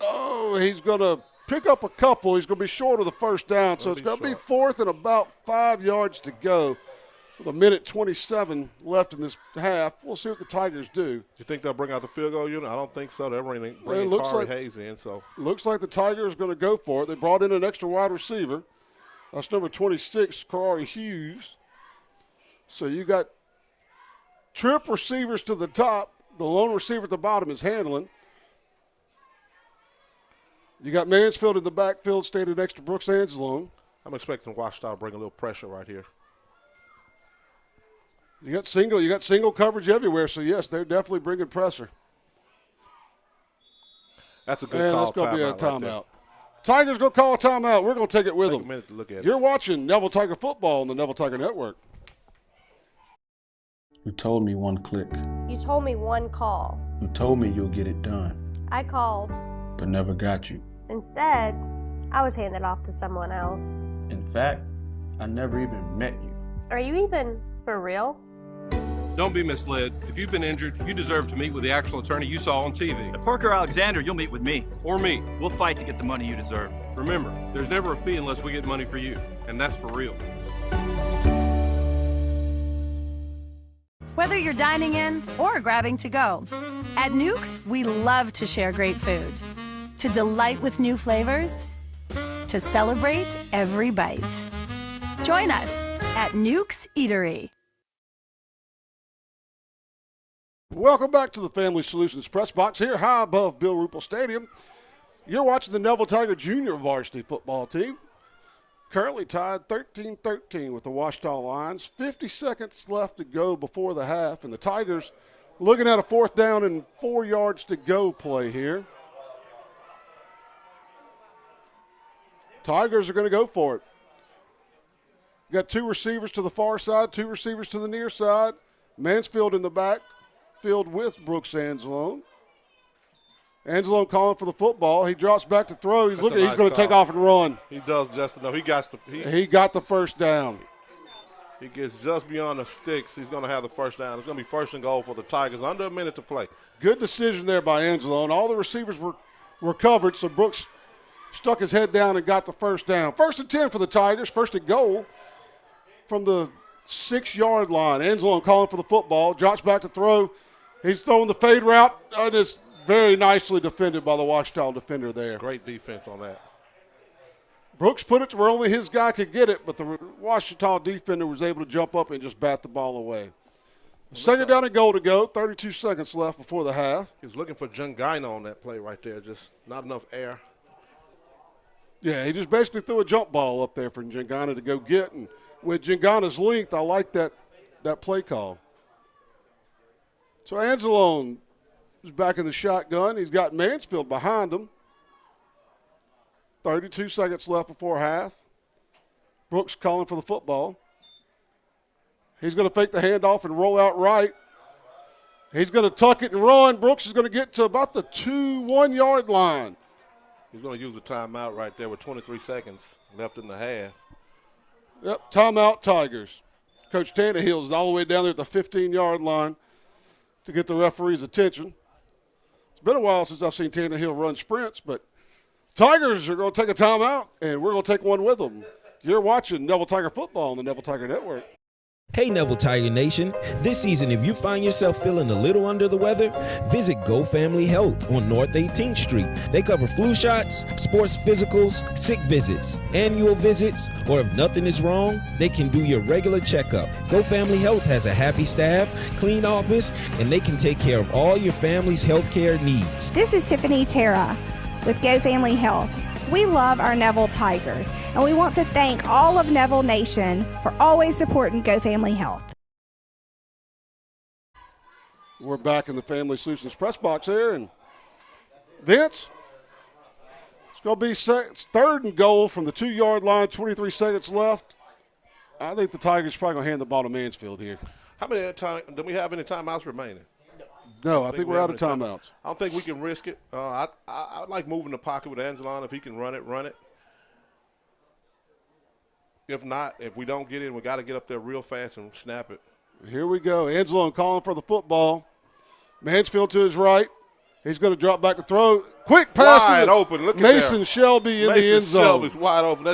Oh, he's going to pick up a couple. He's going to be short of the first down. So it's going to be fourth and about 5 yards to go with 1:27 left in this half. We'll see what the Tigers do. Do you think they'll bring out the field goal unit? I don't think so. They're bringing Kari Hayes in. So looks like the Tigers are going to go for it. They brought in an extra wide receiver. That's number 26, Kari Hughes. So you got trip receivers to the top. The lone receiver at the bottom is handling. You got Mansfield in the backfield standing next to Brooks Anzalone. I'm expecting Ouachita to bring a little pressure right here. You got single coverage everywhere, so yes, they're definitely bringing pressure. That's a good call. That's going to be a timeout. Tigers going to call a timeout. We're going to take it with them. Take a minute to look at it. You're watching Neville Tiger football on the Neville Tiger Network. You told me one click. You told me one call. You told me you'll get it done, I called. but never got you. Instead, I was handed off to someone else. In fact, I never even met you. Are you even for real? Don't be misled. If you've been injured, you deserve to meet with the actual attorney you saw on TV. At Parker Alexander, you'll meet with me. Or me. We'll fight to get the money you deserve. Remember, there's never a fee unless we get money for you, and that's for real. Whether you're dining in or grabbing to go, at Nukes, we love to share great food, to delight with new flavors, to celebrate every bite. Join us at Nukes Eatery. Welcome back to the Family Solutions Press Box here high above Bill Ruppel Stadium. You're watching the Neville Tiger Junior Varsity football team. Currently tied 13-13 with the Ouachita Lions. 50 seconds left to go before the half, and the Tigers looking at a fourth down and 4 yards to go play here. Tigers are going to go for it. Got two receivers to the far side, two receivers to the near side. Mansfield in the back. Field with Brooks Anzalone. Anzalone calling for the football. He drops back to throw. He's looking. He's going to take off and run. He does, Justin. No, he got the first down. He gets just beyond the sticks. He's going to have the first down. It's going to be first and goal for the Tigers. Under a minute to play. Good decision there by Anzalone. All the receivers were covered, so Brooks stuck his head down and got the first down. 1st and 10 for the Tigers. First and goal from the 6-yard line. Anzalone calling for the football. Drops back to throw. He's throwing the fade route. And it's very nicely defended by the Ouachita defender there. Great defense on that. Brooks put it to where only his guy could get it, but the Ouachita defender was able to jump up and just bat the ball away. Second down and goal to go. 32 seconds left before the half. He was looking for Jungina on that play right there. Just not enough air. Yeah, he just basically threw a jump ball up there for Jungina to go get. And with Jungina's length, I like that play call. So Anzalone is back in the shotgun. He's got Mansfield behind him. 32 seconds left before half. Brooks calling for the football. He's going to fake the handoff and roll out right. He's going to tuck it and run. Brooks is going to get to about the 1-yard line. He's going to use a timeout right there with 23 seconds left in the half. Yep, timeout Tigers. Coach Tannehill's all the way down there at the 15-yard line to get the referee's attention. It's been a while since I've seen Tannehill run sprints, but Tigers are going to take a timeout, and we're going to take one with them. You're watching Neville Tiger football on the Neville Tiger Network. Hey Neville Tiger Nation, this season if you find yourself feeling a little under the weather, visit Go Family Health on North 18th Street. They cover flu shots, sports physicals, sick visits, annual visits, or if nothing is wrong, they can do your regular checkup. Go Family Health has a happy staff, clean office, and they can take care of all your family's health care needs. This is Tiffany Terra with Go Family Health. We love our Neville Tigers, and we want to thank all of Neville Nation for always supporting Go Family Health. We're back in the Family Solutions press box here, and Vince, it's going to be third and goal from the 2-yard line, 23 seconds left. I think the Tigers are probably going to hand the ball to Mansfield here. How many time do we have any timeouts remaining? No, I think we're out of timeouts. I don't think we can risk it. I like moving the pocket with Angelon. If he can run it, run it. If not, if we don't get in, we got to get up there real fast and snap it. Here we go. Angelon calling for the football. Mansfield to his right. He's going to drop back to throw. Quick pass wide to open. Look at Mason Shelby in the end zone. Shelby's wide open.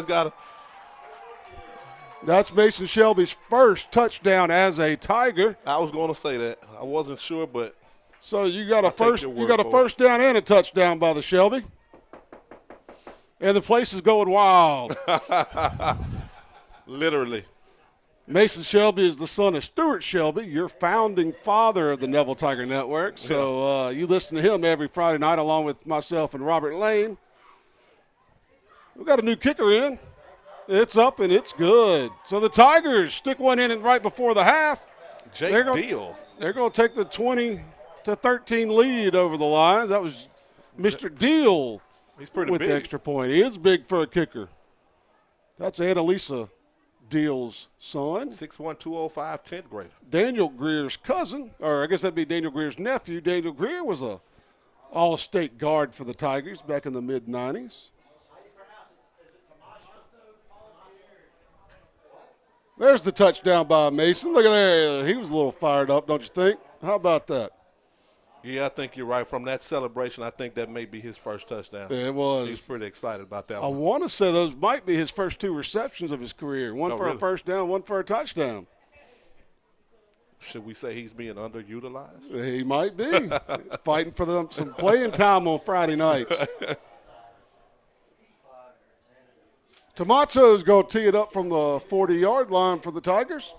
That's Mason Shelby's first touchdown as a Tiger. I was going to say that. I wasn't sure, but so you got a first down and a touchdown by the Shelby. And the place is going wild. Literally. Mason Shelby is the son of Stuart Shelby, your founding father of the Neville Tiger Network. So you listen to him every Friday night along with myself and Robert Lane. We've got a new kicker in. It's up and it's good. So the Tigers stick one in right before the half. Deal. They're going to take the 20-13 lead over the Lions. That was Mr. Deal. He's pretty with big. The extra point. He is big for a kicker. That's Annalisa Deal's son. 6'1", 205, 10th grader. Daniel Greer's cousin, or I guess that'd be Daniel Greer's nephew. Daniel Greer was a all-state guard for the Tigers back in the mid-'90s. There's the touchdown by Mason. Look at there. He was a little fired up, don't you think? How about that? Yeah, I think you're right. From that celebration, I think that may be his first touchdown. Yeah, it was. He's pretty excited about that I one. want to say those might be his first 2 receptions of his career. One for a first down, one for a touchdown. Should we say he's being underutilized? He might be. Fighting for them some playing time on Friday nights. Tomato's going to tee it up from the 40-yard line for the Tigers.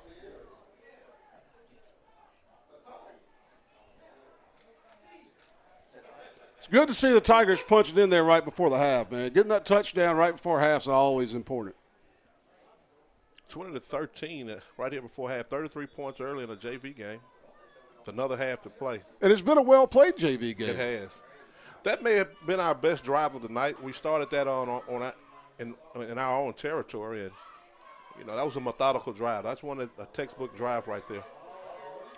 It's good to see the Tigers punching in there right before the half, man. Getting that touchdown right before half is always important. 20-13 right here before half. 33 points early in a JV game. It's another half to play. And it's been a well-played JV game. It has. That may have been our best drive of the night. We started that in our own territory, and that was a methodical drive. That's a textbook drive right there.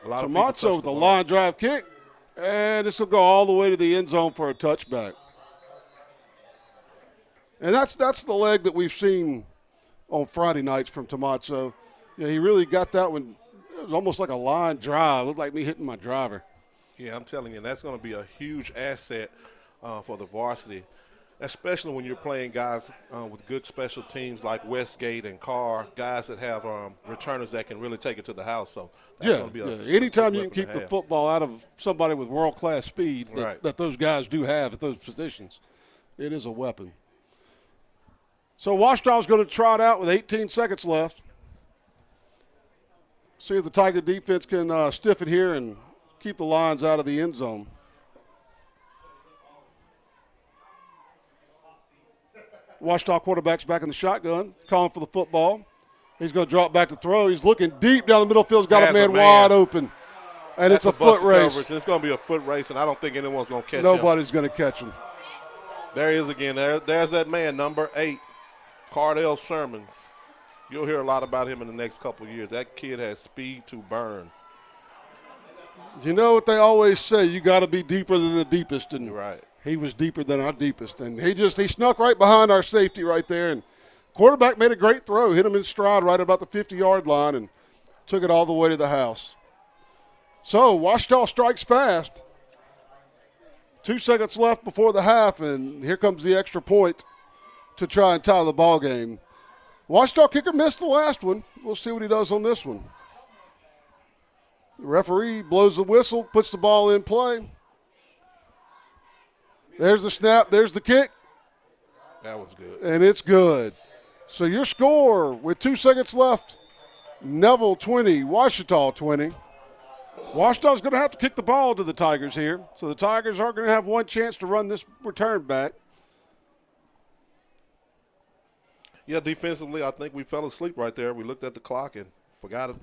A lot Tomato with the line drive kick. And this will go all the way to the end zone for a touchback. And that's the leg that we've seen on Friday nights from Tomato. He really got that one. It was almost like a line drive. It looked like me hitting my driver. Yeah, I'm telling you, that's going to be a huge asset for the varsity, especially when you're playing guys with good special teams like Westgate and Carr, guys that have returners that can really take it to the house. So that's going to be anytime you can keep the football out of somebody with world-class speed that those guys do have at those positions, it is a weapon. So Ouachita's going to trot out with 18 seconds left. See if the Tiger defense can stiff it here and keep the Lions out of the end zone. Ouachita quarterback's back in the shotgun, calling for the football. He's going to drop back to throw. He's looking deep down the middle field. He's got a man wide open. And it's a foot race. Coverage. It's going to be a foot race, and I don't think anyone's going to catch him. Nobody's going to catch him. There he is again. There's that man, number 8, Cardell Sermons. You'll hear a lot about him in the next couple of years. That kid has speed to burn. You know what they always say, you got to be deeper than the deepest. And right. He was deeper than our deepest. And he snuck right behind our safety right there. And quarterback made a great throw, hit him in stride right about the 50-yard line and took it all the way to the house. So Ouachita strikes fast. 2 seconds left before the half, and here comes the extra point to try and tie the ball game. Ouachita kicker missed the last one. We'll see what he does on this one. The referee blows the whistle, puts the ball in play. There's the snap, there's the kick. That was good. And it's good. So your score with 2 seconds left, Neville 20, Ouachita 20. Ouachita's going to have to kick the ball to the Tigers here. So the Tigers are going to have one chance to run this return back. Yeah, defensively, I think we fell asleep right there. We looked at the clock and forgot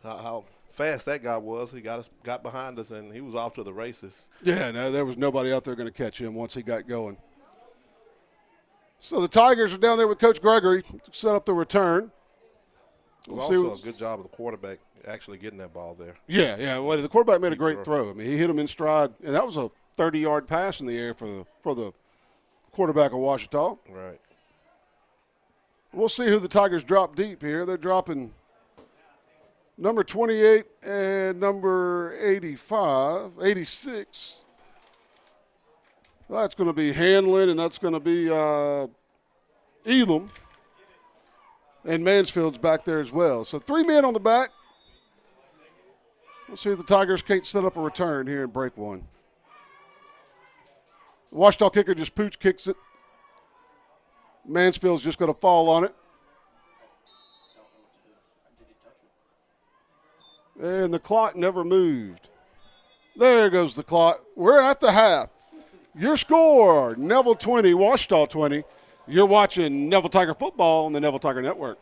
how fast that guy was. He got behind us, and he was off to the races. Yeah, no, there was nobody out there going to catch him once he got going. So the Tigers are down there with Coach Gregory to set up the return. It was also a good job of the quarterback actually getting that ball there. Yeah. Well, the quarterback made a great throw. I mean, he hit him in stride, and that was a 30-yard pass in the air for the quarterback of Ouachita. Right. We'll see who the Tigers drop deep here. They're dropping number 28 and number 86. That's going to be Hanlon, and that's going to be Elam. And Mansfield's back there as well. So 3 men on the back. We'll see if the Tigers can't set up a return here and break one. The Ouachita kicker just pooch kicks it. Mansfield's just going to fall on it. And the clock never moved. There goes the clock. We're at the half. Your score, Neville 20, Ouachita 20. You're watching Neville Tiger football on the Neville Tiger Network.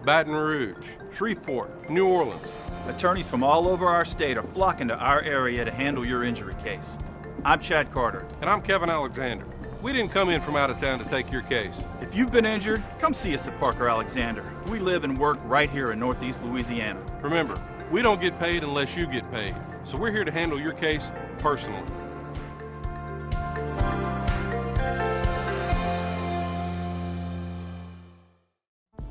Baton Rouge, Shreveport, New Orleans. Attorneys from all over our state are flocking to our area to handle your injury case. I'm Chad Carter. And I'm Kevin Alexander. We didn't come in from out of town to take your case. If you've been injured, come see us at Parker Alexander. We live and work right here in Northeast Louisiana. Remember, we don't get paid unless you get paid. So we're here to handle your case personally.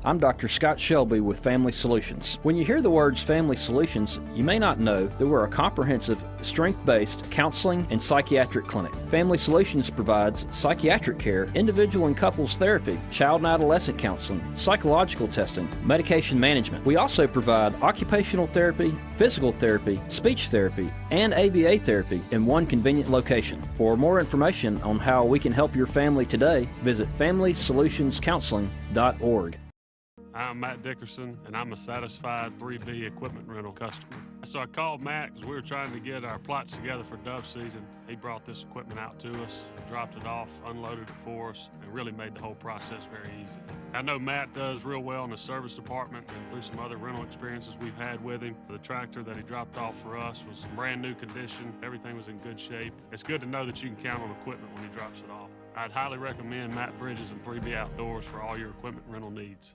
I'm Dr. Scott Shelby with Family Solutions. When you hear the words Family Solutions, you may not know that we're a comprehensive, strength-based counseling and psychiatric clinic. Family Solutions provides psychiatric care, individual and couples therapy, child and adolescent counseling, psychological testing, medication management. We also provide occupational therapy, physical therapy, speech therapy, and ABA therapy in one convenient location. For more information on how we can help your family today, visit FamilySolutionsCounseling.org. I'm Matt Dickerson, and I'm a satisfied 3B equipment rental customer. So I called Matt because we were trying to get our plots together for dove season. He brought this equipment out to us, dropped it off, unloaded it for us, and really made the whole process very easy. I know Matt does real well in the service department, and through some other rental experiences we've had with him. The tractor that he dropped off for us was in brand new condition. Everything was in good shape. It's good to know that you can count on equipment when he drops it off. I'd highly recommend Matt Bridges and 3B Outdoors for all your equipment rental needs.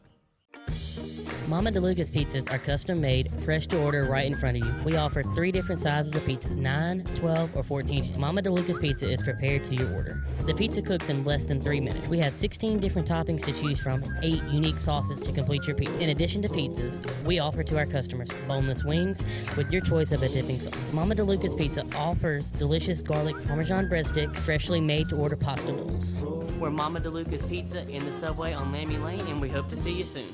Mama DeLuca's pizzas are custom made, fresh to order right in front of you. We offer 3 different sizes of pizzas, 9, 12, or 14 inch. Mama DeLuca's pizza is prepared to your order. The pizza cooks in less than 3 minutes. We have 16 different toppings to choose from, 8 unique sauces to complete your pizza. In addition to pizzas, we offer to our customers boneless wings with your choice of a dipping sauce. Mama DeLuca's Pizza offers delicious garlic Parmesan breadstick, freshly made to order pasta rolls. We're Mama DeLuca's Pizza in the subway on Lammy Lane, and we hope to see you soon.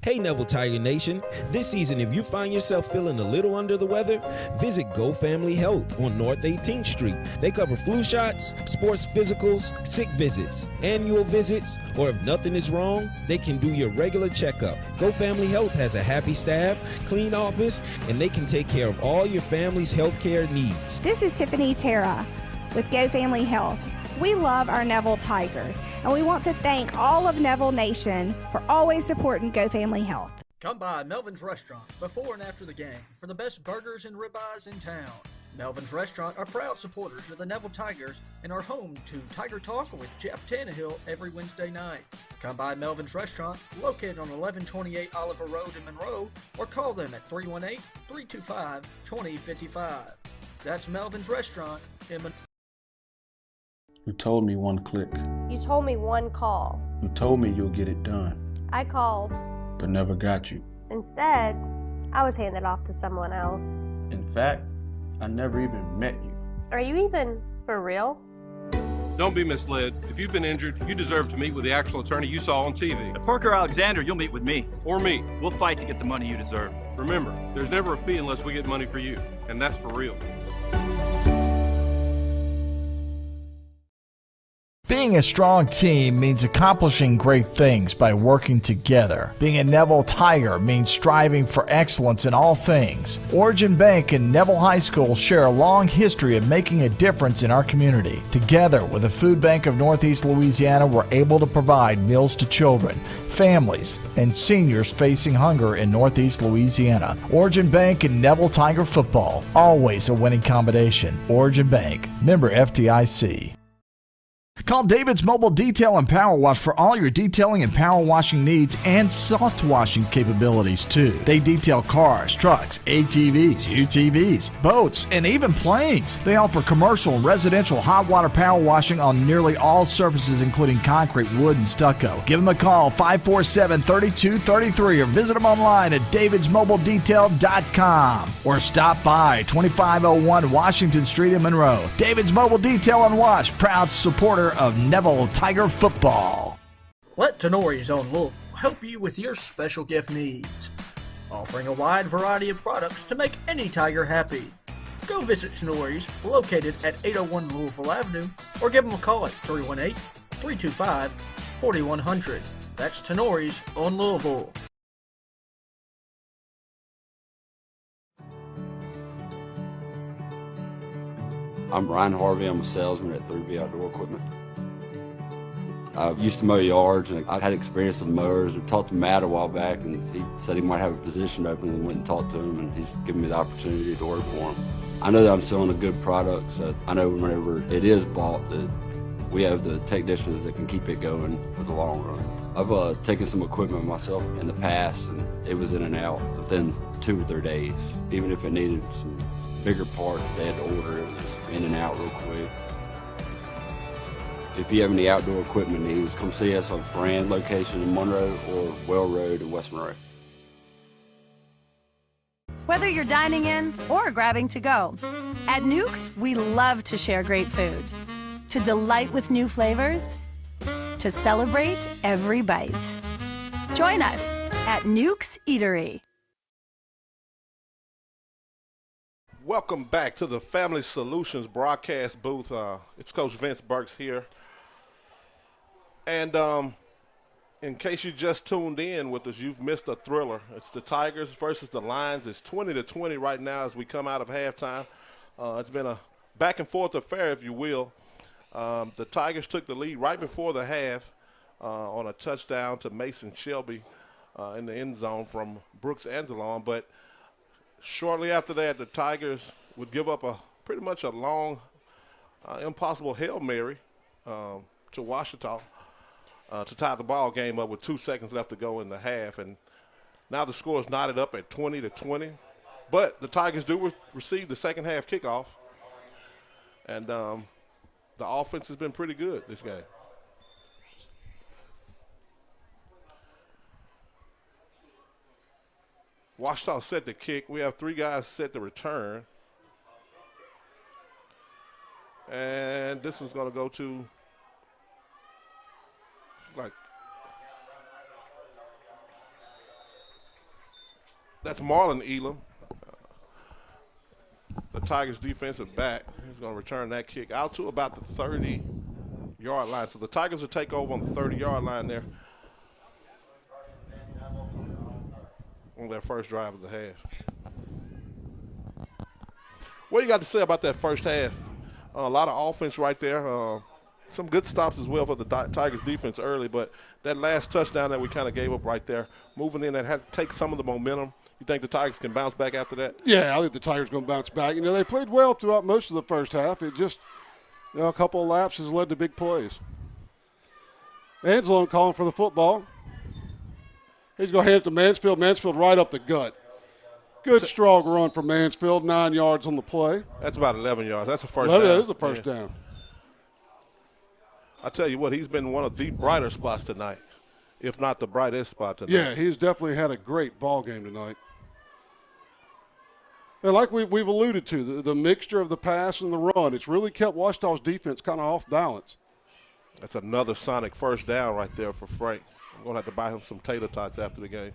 Hey Neville Tiger Nation, this season if you find yourself feeling a little under the weather, visit Go Family Health on North 18th Street. They cover flu shots, sports physicals, sick visits, annual visits, or if nothing is wrong, they can do your regular checkup. Go Family Health has a happy staff, clean office, and they can take care of all your family's health care needs. This is Tiffany Terra with Go Family Health. We love our Neville Tigers, and we want to thank all of Neville Nation for always supporting Go Family Health. Come by Melvin's Restaurant before and after the game for the best burgers and ribeyes in town. Melvin's Restaurant are proud supporters of the Neville Tigers and are home to Tiger Talk with Jeff Tannehill every Wednesday night. Come by Melvin's Restaurant, located on 1128 Oliver Road in Monroe, or call them at 318-325-2055. That's Melvin's Restaurant in Monroe. You told me one click. You told me one call. You told me you'll get it done, I called. but never got you. Instead, I was handed off to someone else. In fact, I never even met you. Are you even for real? Don't be misled. If you've been injured, you deserve to meet with the actual attorney you saw on TV. At Parker Alexander, you'll meet with me. Or me. We'll fight to get the money you deserve. Remember, there's never a fee unless we get money for you, and that's for real. Being a strong team means accomplishing great things by working together. Being a Neville Tiger means striving for excellence in all things. Origin Bank and Neville High School share a long history of making a difference in our community. Together with the Food Bank of Northeast Louisiana, we're able to provide meals to children, families, and seniors facing hunger in Northeast Louisiana. Origin Bank and Neville Tiger football, always a winning combination. Origin Bank, member FDIC. Call David's Mobile Detail and Power Wash for all your detailing and power washing needs and soft washing capabilities too. They detail cars, trucks, ATVs, UTVs, boats, and even planes. They offer commercial and residential hot water power washing on nearly all surfaces including concrete, wood, and stucco. Give them a call 547-3233 or visit them online at davidsmobiledetail.com or stop by 2501 Washington Street in Monroe. David's Mobile Detail and Wash, proud supporter of Neville Tiger football. Let Tenori's own Louisville help you with your special gift needs, offering a wide variety of products to make any Tiger happy. Go visit Tenori's, located at 801 Louisville Avenue, or give them a call at 318-325-4100. That's Tenori's on Louisville. I'm Ryan Harvey. I'm a salesman at 3B Outdoor Equipment. I used to mow yards, and I've had experience with mowers. I talked to Matt a while back, and he said he might have a position open, and went and talked to him, and he's given me the opportunity to work for him. I know that I'm selling a good product, so I know whenever it is bought that we have the technicians that can keep it going for the long run. I've taken some equipment myself in the past, and it was in and out within 2 or 3 days. Even if it needed some bigger parts they had to order, it was just in and out real quick. If you have any outdoor equipment needs, come see us on Fran location in Monroe or Well Road in West Monroe. Whether you're dining in or grabbing to go, at Nukes, we love to share great food, to delight with new flavors, to celebrate every bite. Join us at Nukes Eatery. Welcome back to the Family Solutions broadcast booth. It's Coach Vince Burks here. And in case you just tuned in with us, you've missed a thriller. It's the Tigers versus the Lions. It's 20-20 right now as we come out of halftime. It's been a back-and-forth affair, if you will. The Tigers took the lead right before the half on a touchdown to Mason Shelby in the end zone from Brooks Angelon. But shortly after that, the Tigers would give up pretty much a long, impossible Hail Mary to Ouachita to tie the ball game up with 2 seconds left to go in the half. And now the score is knotted up at 20-20. But the Tigers do receive the second half kickoff. And the offense has been pretty good this game. Ouachita set the kick. We have 3 guys set the return. And this one's going to go to, that's Marlon Elam, the Tigers' defensive back. He's going to return that kick out to about the 30-yard line. So the Tigers will take over on the 30-yard line there on their first drive of the half. What do you got to say about that first half? A lot of offense right there. Some good stops as well for the Tigers defense early, but that last touchdown that we kind of gave up right there, moving in, that had to take some of the momentum. You think the Tigers can bounce back after that? Yeah, I think the Tigers are going to bounce back. You know, they played well throughout most of the first half. It just, a couple of lapses led to big plays. Anselon calling for the football. He's going to hand it to Mansfield. Mansfield right up the gut. Good strong run for Mansfield, 9 yards on the play. That's about 11 yards. That's a first down. That is a first down. I tell you what, he's been one of the brighter spots tonight, if not the brightest spot tonight. Yeah, he's definitely had a great ball game tonight. And like we've alluded to, the mixture of the pass and the run, it's really kept Ouachita's defense kind of off balance. That's another Sonic first down right there for Frank. I'm going to have to buy him some tater tots after the game.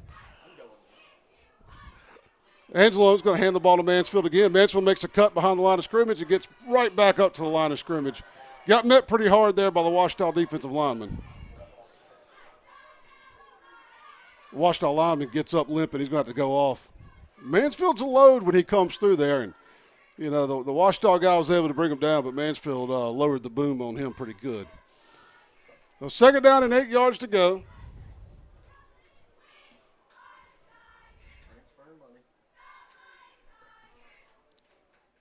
Angelo's going to hand the ball to Mansfield again. Mansfield makes a cut behind the line of scrimmage and gets right back up to the line of scrimmage. Got met pretty hard there by the Ouachita defensive lineman. Ouachita lineman gets up limping. He's going to have to go off. Mansfield's a load when he comes through there. And, you know, the Ouachita guy was able to bring him down, but Mansfield lowered the boom on him pretty good. So 2nd down and 8 yards to go.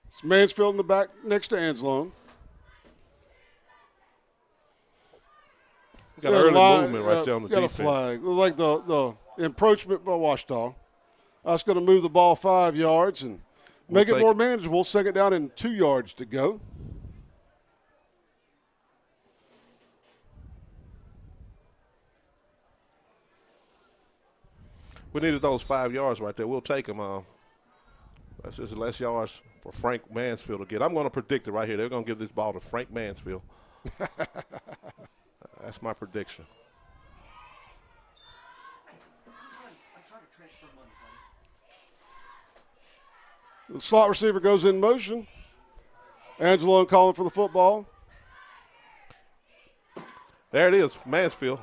It's Mansfield in the back next to Angelo. Got an early movement right there on the got defense. A flag. It was like the encroachment by Ouachita. That's going to move the ball 5 yards and make it more manageable. 2nd down and 2 yards to go. We needed those 5 yards right there. We'll take them. That's just less yards for Frank Mansfield to get. I'm going to predict it right here. They're going to give this ball to Frank Mansfield. That's my prediction. The slot receiver goes in motion. Angelo calling for the football. There it is, Mansfield.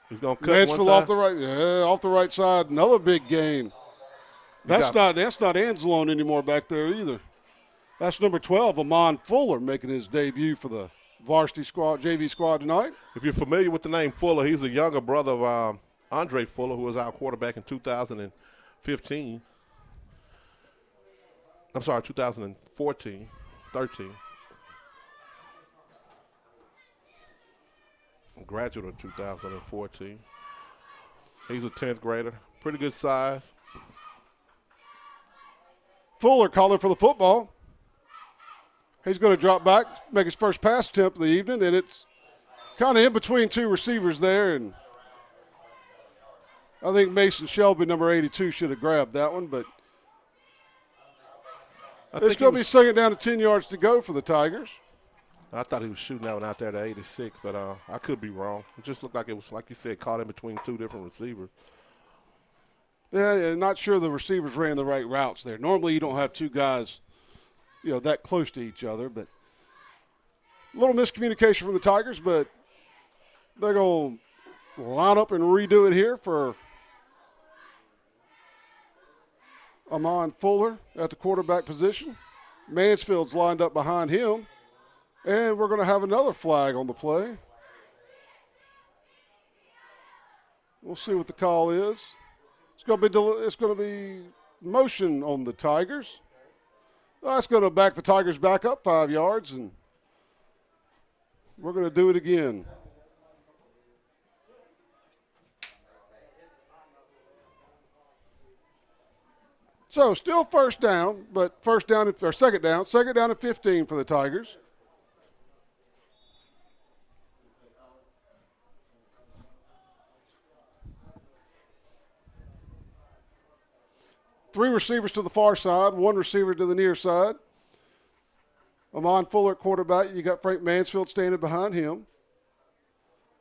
He's going to cut Mansfield one off the right, off the right side. Another big gain. That's not Angelo anymore back there either. That's number 12, Amon Fuller, making his debut for the varsity squad, JV squad tonight. If you're familiar with the name Fuller, he's a younger brother of Andre Fuller, who was our quarterback in 2015. I'm sorry, 2013. Graduate of 2014. He's a 10th grader. Pretty good size. Fuller calling for the football. He's going to drop back, make his first pass attempt of the evening, and it's kind of in between two receivers there. And I think Mason Shelby, number 82, should have grabbed that one, but it's going to be 2nd down to 10 yards to go for the Tigers. I thought he was shooting that one out there to 86, but I could be wrong. It just looked like it was, like you said, caught in between two different receivers. Yeah, not sure the receivers ran the right routes there. Normally you don't have two guys, that close to each other, but a little miscommunication from the Tigers, but they're going to line up and redo it here for Amon Fuller at the quarterback position. Mansfield's lined up behind him, and we're going to have another flag on the play. We'll see what the call is. It's going to be motion on the Tigers. That's going to back the Tigers back up 5 yards, and we're going to do it again. So still first down, but second down and 15 for the Tigers. Three receivers to the far side, one receiver to the near side. Amon Fuller at quarterback. You got Frank Mansfield standing behind him.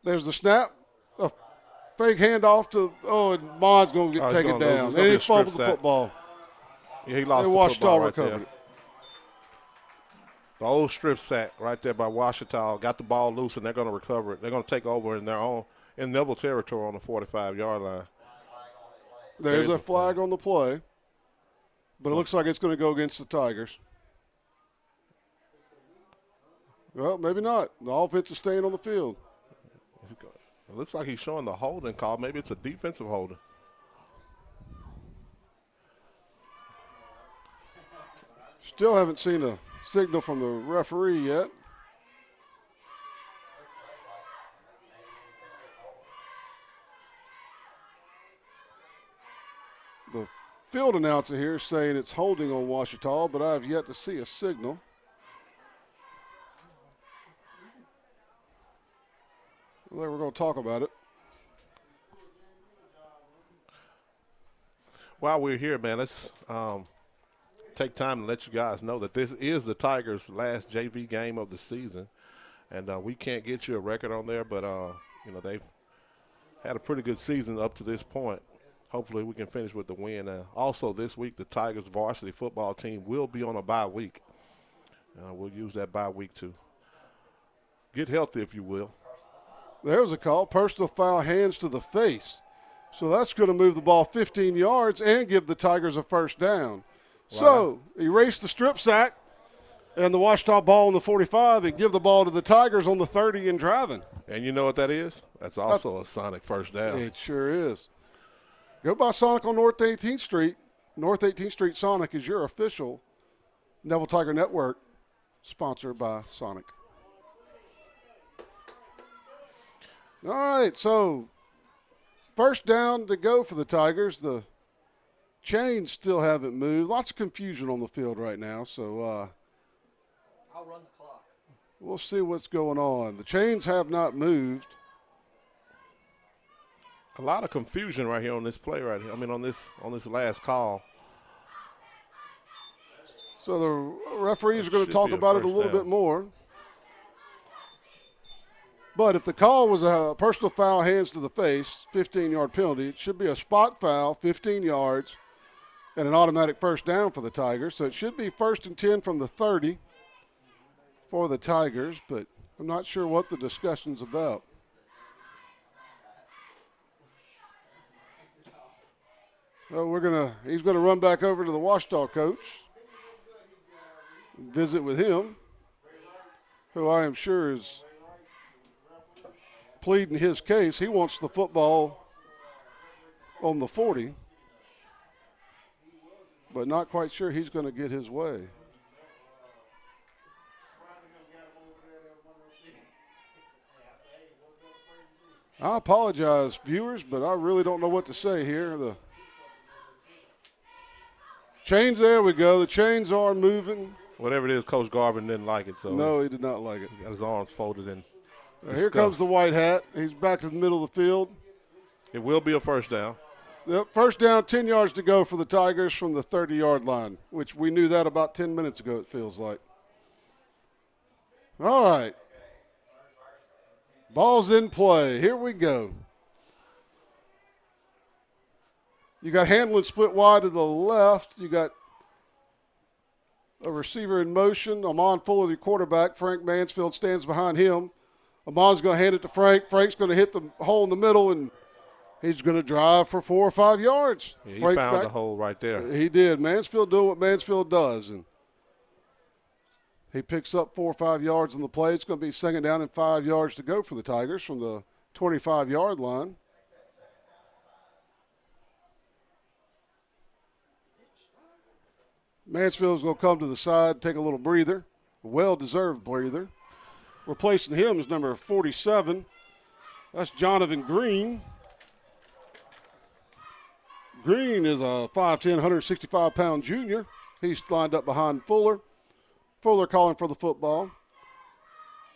There's the snap. A fake handoff to, and Amon's going to get taken down. And he fumbled the football. Yeah, he lost the football right there. The old strip sack right there by Ouachita. Got the ball loose, and they're going to recover it. They're going to take over in Neville territory on the 45-yard line. There's a flag on the play. But it looks like it's going to go against the Tigers. Well, maybe not. The offense is staying on the field. It looks like he's showing the holding call. Maybe it's a defensive holding. Still haven't seen a signal from the referee yet. The field announcer here is saying it's holding on Ouachita, but I have yet to see a signal. Well, we're going to talk about it. While we're here, man, let's take time to let you guys know that this is the Tigers' last JV game of the season. And we can't get you a record on there, but, they've had a pretty good season up to this point. Hopefully we can finish with the win. Also this week, the Tigers varsity football team will be on a bye week. We'll use that bye week to get healthy, if you will. There's a call, personal foul, hands to the face. So that's going to move the ball 15 yards and give the Tigers a first down. Wow. So erase the strip sack and the Ouachita ball on the 45 and give the ball to the Tigers on the 30 and driving. And you know what that is? That's also a Sonic first down. It sure is. Go by Sonic on North 18th Street. North 18th Street Sonic is your official Neville Tiger Network, sponsored by Sonic. All right, so first down to go for the Tigers. The chains still haven't moved. Lots of confusion on the field right now, so I'll run the clock. We'll see what's going on. The chains have not moved. A lot of confusion right here on this play right here. I mean, on this last call. So the referees are going to talk about it a little bit more. But if the call was a personal foul, hands to the face, 15-yard penalty, it should be a spot foul, 15 yards, and an automatic first down for the Tigers. So it should be 1st and 10 from the 30 for the Tigers, but I'm not sure what the discussion's about. Well, he's gonna run back over to the Ouachita coach, visit with him, who I am sure is pleading his case. He wants the football on the 40, but not quite sure he's going to get his way. I apologize, viewers, but I really don't know what to say here. The chains, there we go. The chains are moving. Whatever it is, Coach Garvin didn't like it. So no, he did not like it. He got his arms folded in. Here comes the white hat. He's back to the middle of the field. It will be a first down. Yep, first down, 10 yards to go for the Tigers from the 30-yard line, which we knew that about 10 minutes ago, it feels like. All right. Ball's in play. Here we go. You got Handlin split wide to the left. You got a receiver in motion. Amon Fuller, the quarterback. Frank Mansfield stands behind him. Amon's going to hand it to Frank. Frank's going to hit the hole in the middle, and he's going to drive for 4 or 5 yards. Yeah, he Frank found the hole right there. He did. Mansfield doing what Mansfield does, and he picks up 4 or 5 yards on the play. It's going to be 2nd down and 5 yards to go for the Tigers from the 25-yard line. Mansfield's going to come to the side, take a little breather, a well-deserved breather. Replacing him is number 47. That's Jonathan Green. Green is a 5'10", 165-pound junior. He's lined up behind Fuller. Fuller calling for the football.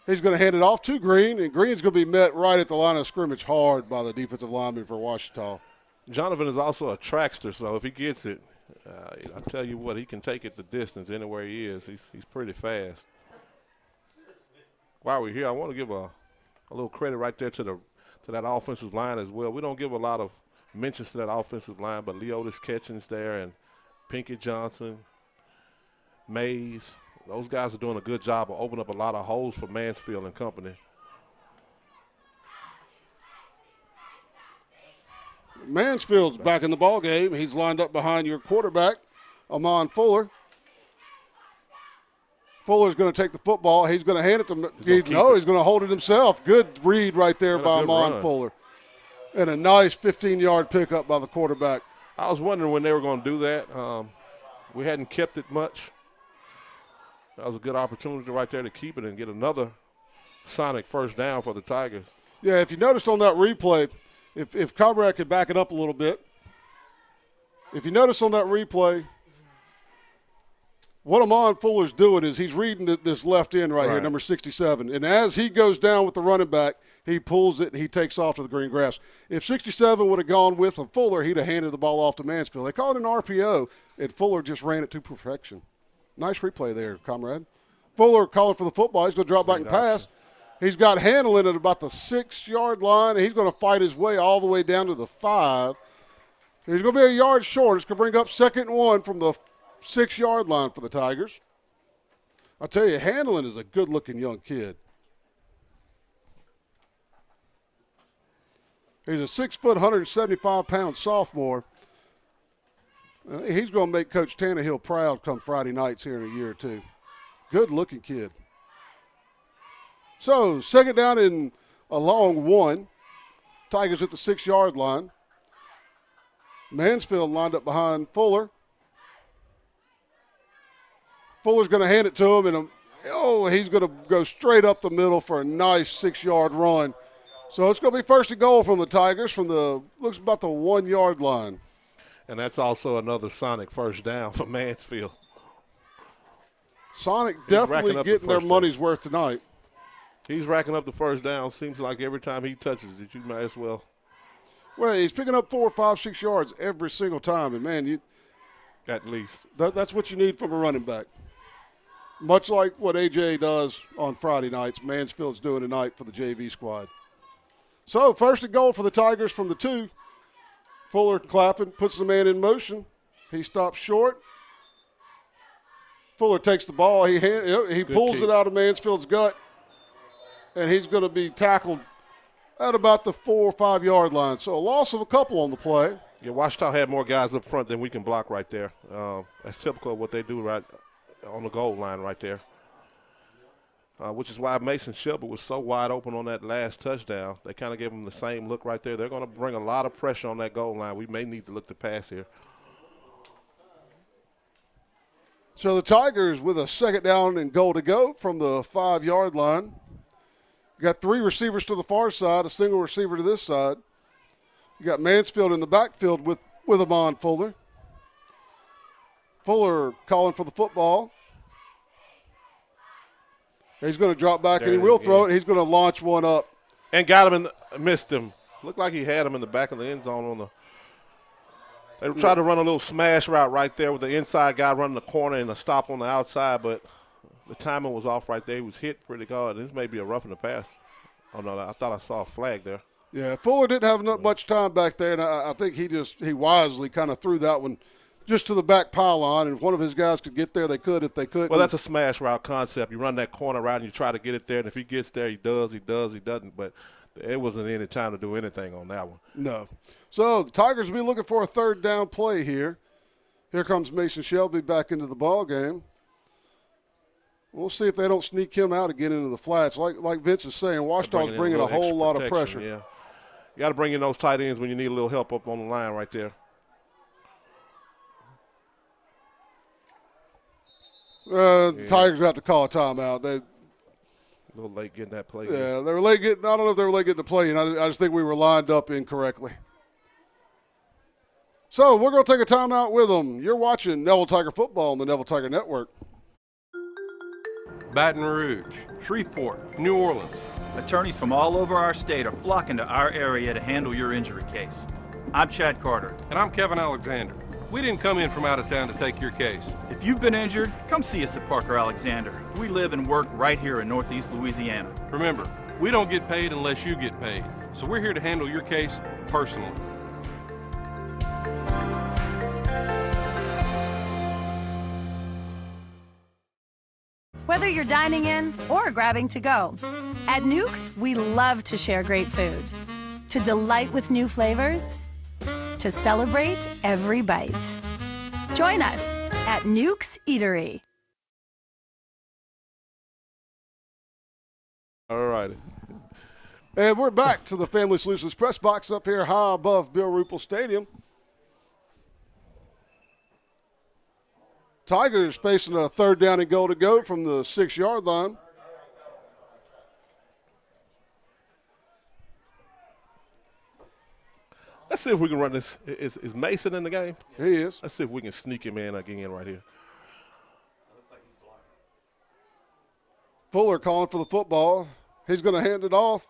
He's going to hand it off to Green, and Green's going to be met right at the line of scrimmage hard by the defensive lineman for Ouachita. Jonathan is also a trackster, so if he gets it, I tell you what, he can take it the distance anywhere he is. He's pretty fast. While we're here, I want to give a little credit right there to that offensive line as well. We don't give a lot of mentions to that offensive line, but Leotis Ketchens there and Pinkett Johnson, Mays, those guys are doing a good job of opening up a lot of holes for Mansfield and company. Mansfield's back in the ball game. He's lined up behind your quarterback, Amon Fuller. Fuller's going to take the football. He's going to hand it to he's going to hold it himself. Good read right there by Amon Fuller. And a nice 15-yard pickup by the quarterback. I was wondering when they were going to do that. We hadn't kept it much. That was a good opportunity right there to keep it and get another sonic first down for the Tigers. Yeah, if you noticed on that replay, if Conrad could back it up a little bit, if you notice on that replay, what Amon Fuller's doing is he's reading this left end right here, number 67. And as he goes down with the running back, he pulls it and he takes off to the green grass. If 67 would have gone with Fuller, he'd have handed the ball off to Mansfield. They call it an RPO. and Fuller just ran it to perfection. Nice replay there, comrade. Fuller calling for the football. He's going to drop back and pass. He's got handling at about the 6-yard line, and he's going to fight his way all the way down to the 5. He's going to be a yard short. It's going to bring up 2nd and 1 from the 6-yard line for the Tigers. I'll tell you, Handlin is a good-looking young kid. He's a 6 foot, 175-pound sophomore. He's going to make Coach Tannehill proud come Friday nights here in a year or two. Good-looking kid. So, 2nd down and a long 1. Tigers at the 6-yard line. Mansfield lined up behind Fuller. Fuller's going to hand it to him, and he's going to go straight up the middle for a nice 6-yard run. So it's going to be 1st and goal from the Tigers from looks about the 1-yard line. And that's also another Sonic first down for Mansfield. Sonic definitely getting their money's worth tonight. He's racking up the first down. Seems like every time he touches it, you might as well. Well, he's picking up 4, 5, 6 yards every single time. And, man, at least. That's what you need from a running back. Much like what A.J. does on Friday nights, Mansfield's doing tonight for the JV squad. So, 1st and goal for the Tigers from the 2. Fuller clapping, puts the man in motion. He stops short. Fuller takes the ball. He pulls it out of Mansfield's gut, and he's going to be tackled at about the 4 or 5 yard line. So a loss of a couple on the play. Yeah, Ouachita had more guys up front than we can block right there. That's typical of what they do right on the goal line right there. Which is why Mason Shelby was so wide open on that last touchdown. They kind of gave him the same look right there. They're going to bring a lot of pressure on that goal line. We may need to look to pass here. So the Tigers with a 2nd down and goal to go from the 5 yard line. Got 3 receivers to the far side, a single receiver to this side. You got Mansfield in the backfield with Amon Fuller. Fuller calling for the football. He's going to drop back, and he will throw it. He's going to launch one up. And got him missed him. Looked like he had him in the back of the end zone They tried to run a little smash route right there with the inside guy running the corner and a stop on the outside, but the timing was off right there. He was hit pretty hard. This may be a roughing the pass. Oh, no, I thought I saw a flag there. Yeah, Fuller didn't have much time back there, and I think he wisely kind of threw that one just to the back pylon, and if one of his guys could get there, they could. If they couldn't. Well, that's a smash route concept. You run that corner route and you try to get it there, and if he gets there, he does, he doesn't. But it wasn't any time to do anything on that one. No. So the Tigers will be looking for a 3rd down play here. Here comes Mason Shelby back into the ball game. We'll see if they don't sneak him out again into the flats. Like Vince is saying, Ouachita's bringing a whole lot of pressure. Yeah. You got to bring in those tight ends when you need a little help up on the line right there. The Tigers got to call a timeout. They a little late getting that play. Yeah, they were late getting. I don't know if they were late getting the play, and I just think we were lined up incorrectly. So we're going to take a timeout with them. You're watching Neville Tiger football on the Neville Tiger Network. Baton Rouge, Shreveport, New Orleans. Attorneys from all over our state are flocking to our area to handle your injury case. I'm Chad Carter. And I'm Kevin Alexander. We didn't come in from out of town to take your case. If you've been injured, come see us at Parker Alexander. We live and work right here in Northeast Louisiana. Remember, we don't get paid unless you get paid. So we're here to handle your case personally. Whether you're dining in or grabbing to go, at Nukes, we love to share great food, to delight with new flavors, to celebrate every bite. Join us at Nukes Eatery. All righty. And we're back to the Family Solutions press box up here high above Bill Ruppel Stadium. Tigers facing a 3rd down and goal to go from the 6 yard line. Let's see if we can run this. Is Mason in the game? He is. Let's see if we can sneak him in again right here. Fuller calling for the football. He's going to hand it off.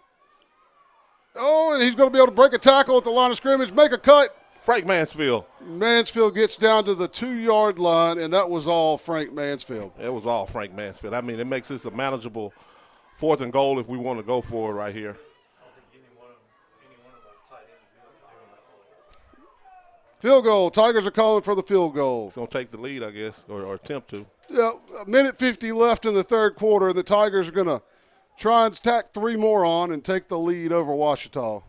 Oh, and he's going to be able to break a tackle at the line of scrimmage, make a cut, Frank Mansfield. Mansfield gets down to the 2-yard line, and that was all Frank Mansfield. It was all Frank Mansfield. I mean, it makes this a manageable 4th and goal if we want to go for it right here. Field goal. Tigers are calling for the field goal. It's going to take the lead, I guess, or attempt to. Yeah, a minute 50 left in the third quarter. The Tigers are going to try and tack 3 more on and take the lead over Ouachita.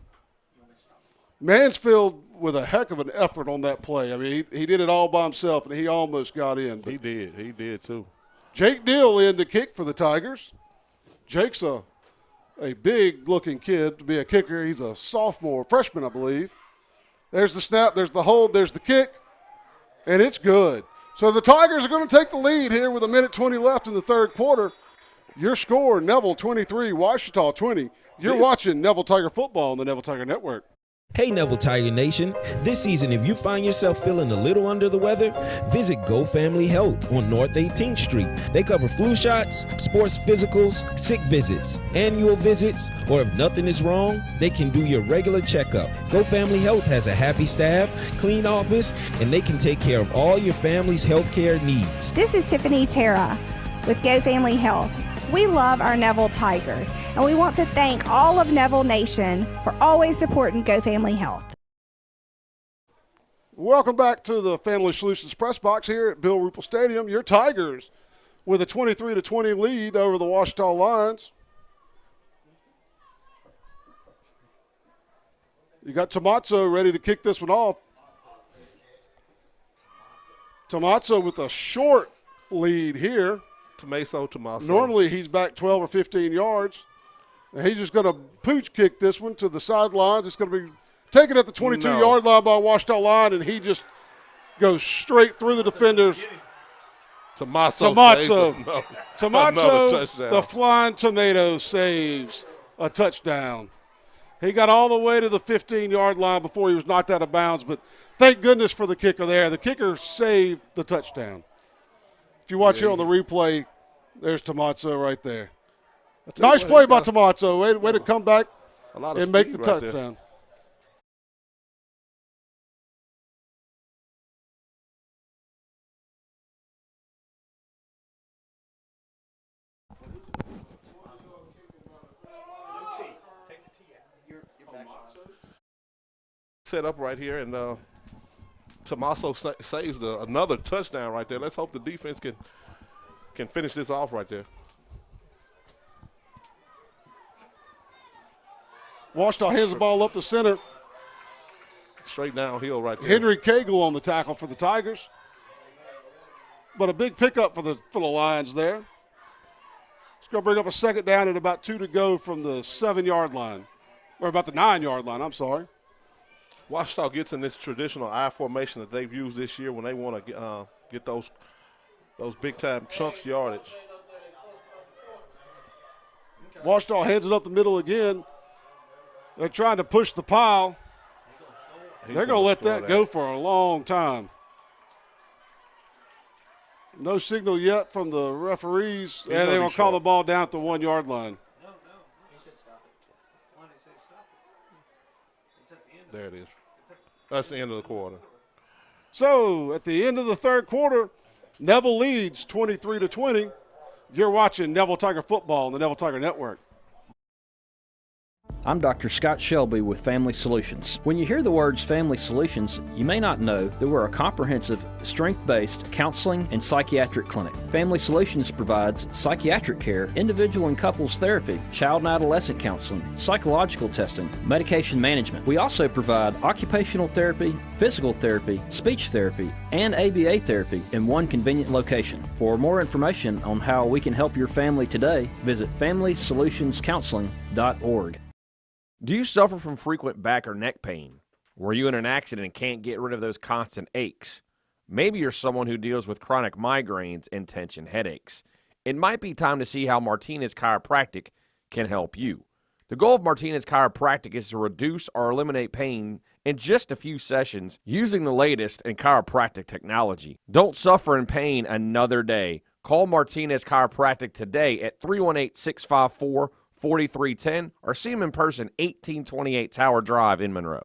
Mansfield with a heck of an effort on that play. I mean, he did it all by himself, and he almost got in. He did. He did, too. Jake Deal in to kick for the Tigers. Jake's a big-looking kid to be a kicker. He's a sophomore, freshman, I believe. There's the snap, there's the hold, there's the kick, and it's good. So the Tigers are going to take the lead here with a minute 20 left in the third quarter. Your score, Neville 23, Ouachita 20. You're watching Neville Tiger football on the Neville Tiger Network. Hey Neville Tiger Nation, this season if you find yourself feeling a little under the weather, visit Go Family Health on North 18th Street. They cover flu shots, sports physicals, sick visits, annual visits, or if nothing is wrong, they can do your regular checkup. Go Family Health has a happy staff, clean office, and they can take care of all your family's health care needs. This is Tiffany Terra with Go Family Health. We love our Neville Tigers, and we want to thank all of Neville Nation for always supporting Go Family Health. Welcome back to the Family Solutions Press Box here at Bill Ruppel Stadium. Your Tigers with a 23-20 lead over the Ouachita Lions. You got Tomazzo ready to kick this one off. Tomazzo with a short lead here. Tomazzo. Normally he's back 12 or 15 yards. And he's just going to pooch kick this one to the sidelines. It's going to be taken at the 22-yard line by Ouachita line, and he just goes straight through the defenders. Tomazzo, the flying tomato saves a touchdown. He got all the way to the 15-yard line before he was knocked out of bounds, but thank goodness for the kicker there. The kicker saved the touchdown. If you watch here on the replay, there's Tomazzo right there. Nice play by Tomazzo. Way to come back and make the touchdown. Set up right here, and Tomazzo saves another touchdown right there. Let's hope the defense can finish this off right there. Ouachita hands the ball up the center. Straight downhill right there. Henry Cagle on the tackle for the Tigers. But a big pickup for the Lions there. It's going to bring up a second down and about 2 to go from the 7-yard line. Or about the 9-yard line, I'm sorry. Ouachita gets in this traditional I formation that they've used this year when they want to get those big-time chunks yardage. Ouachita hands it up the middle again. They're trying to push the pile. They're going to let that go for a long time. No signal yet from the referees. And they're going to call the ball down at the 1-yard line. There it is. That's the end of the quarter. So at the end of the third quarter, Neville leads 23-20. You're watching Neville Tiger football on the Neville Tiger Network. I'm Dr. Scott Shelby with Family Solutions. When you hear the words Family Solutions, you may not know that we're a comprehensive, strength-based counseling and psychiatric clinic. Family Solutions provides psychiatric care, individual and couples therapy, child and adolescent counseling, psychological testing, medication management. We also provide occupational therapy, physical therapy, speech therapy, and ABA therapy in one convenient location. For more information on how we can help your family today, visit FamilySolutionsCounseling.org. Do you suffer from frequent back or neck pain? Were you in an accident and can't get rid of those constant aches? Maybe you're someone who deals with chronic migraines and tension headaches. It might be time to see how Martinez Chiropractic can help you. The goal of Martinez Chiropractic is to reduce or eliminate pain in just a few sessions using the latest in chiropractic technology. Don't suffer in pain another day. Call Martinez Chiropractic today at 318-654-4310 or see them in person, 1828 Tower Drive in Monroe.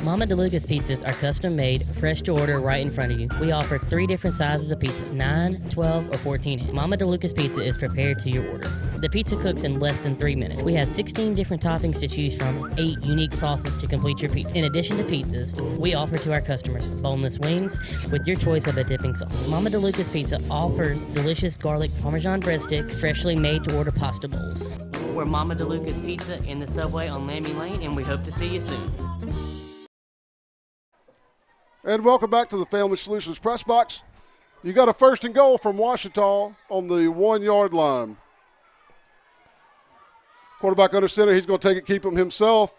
Mama DeLuca's pizzas are custom made, fresh to order right in front of you. We offer 3 different sizes of pizza, 9, 12, or 14 inch. Mama DeLuca's pizza is prepared to your order. The pizza cooks in less than 3 minutes. We have 16 different toppings to choose from, 8 unique sauces to complete your pizza. In addition to pizzas, we offer to our customers boneless wings with your choice of a dipping sauce. Mama DeLuca's Pizza offers delicious garlic Parmesan breadstick, freshly made to order pasta bowls. We're Mama DeLuca's Pizza in the Subway on Lammy Lane, and we hope to see you soon. And welcome back to the Family Solutions Press Box. You got a 1st and goal from Ouachita on the 1-yard line. Quarterback under center, he's going to take it, keep him himself.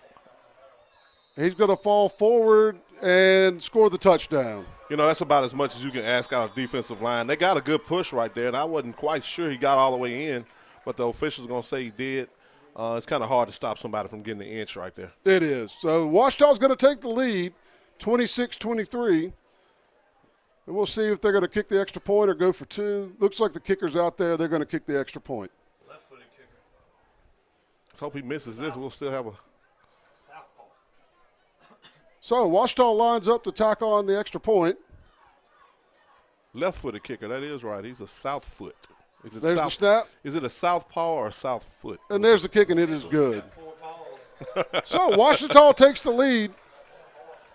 He's going to fall forward and score the touchdown. You know, that's about as much as you can ask out of defensive line. They got a good push right there, and I wasn't quite sure he got all the way in, but the officials are going to say he did. It's kind of hard to stop somebody from getting the inch right there. It is. So Ouachita's going to take the lead, 26-23. And we'll see if they're going to kick the extra point or go for 2. Looks like the kicker's out there. They're going to kick the extra point. Left-footed kicker. Let's hope he misses this. We'll still have a southpaw. So Ouachita lines up to tack on the extra point. Left-footed kicker. That is right. He's a south foot. There's the snap. Is it a southpaw or a south foot? And there's the kick, and it is good. So Ouachita takes the lead,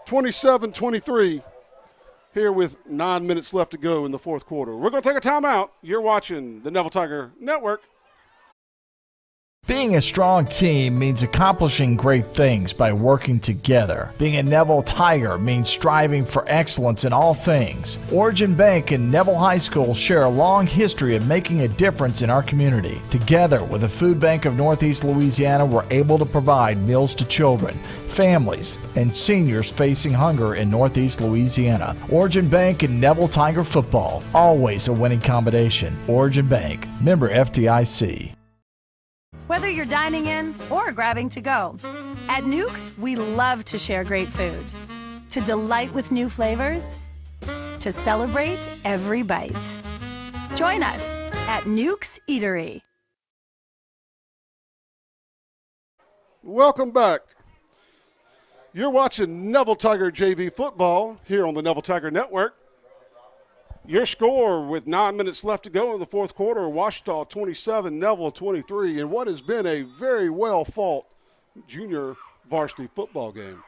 27-23, here with 9 minutes left to go in the 4th quarter. We're going to take a timeout. You're watching the Neville Tiger Network. Being a strong team means accomplishing great things by working together. Being a Neville Tiger means striving for excellence in all things. Origin Bank and Neville High School share a long history of making a difference in our community. Together with the Food Bank of Northeast Louisiana, we're able to provide meals to children, families, and seniors facing hunger in Northeast Louisiana. Origin Bank and Neville Tiger football, always a winning combination. Origin Bank, member FDIC. Whether you're dining in or grabbing to go, at Nukes, we love to share great food, to delight with new flavors, to celebrate every bite. Join us at Nukes Eatery. Welcome back. You're watching Neville Tiger JV football here on the Neville Tiger Network. Your score with 9 minutes left to go in the 4th quarter, Ouachita 27, Neville 23, in what has been a very well-fought junior varsity football game.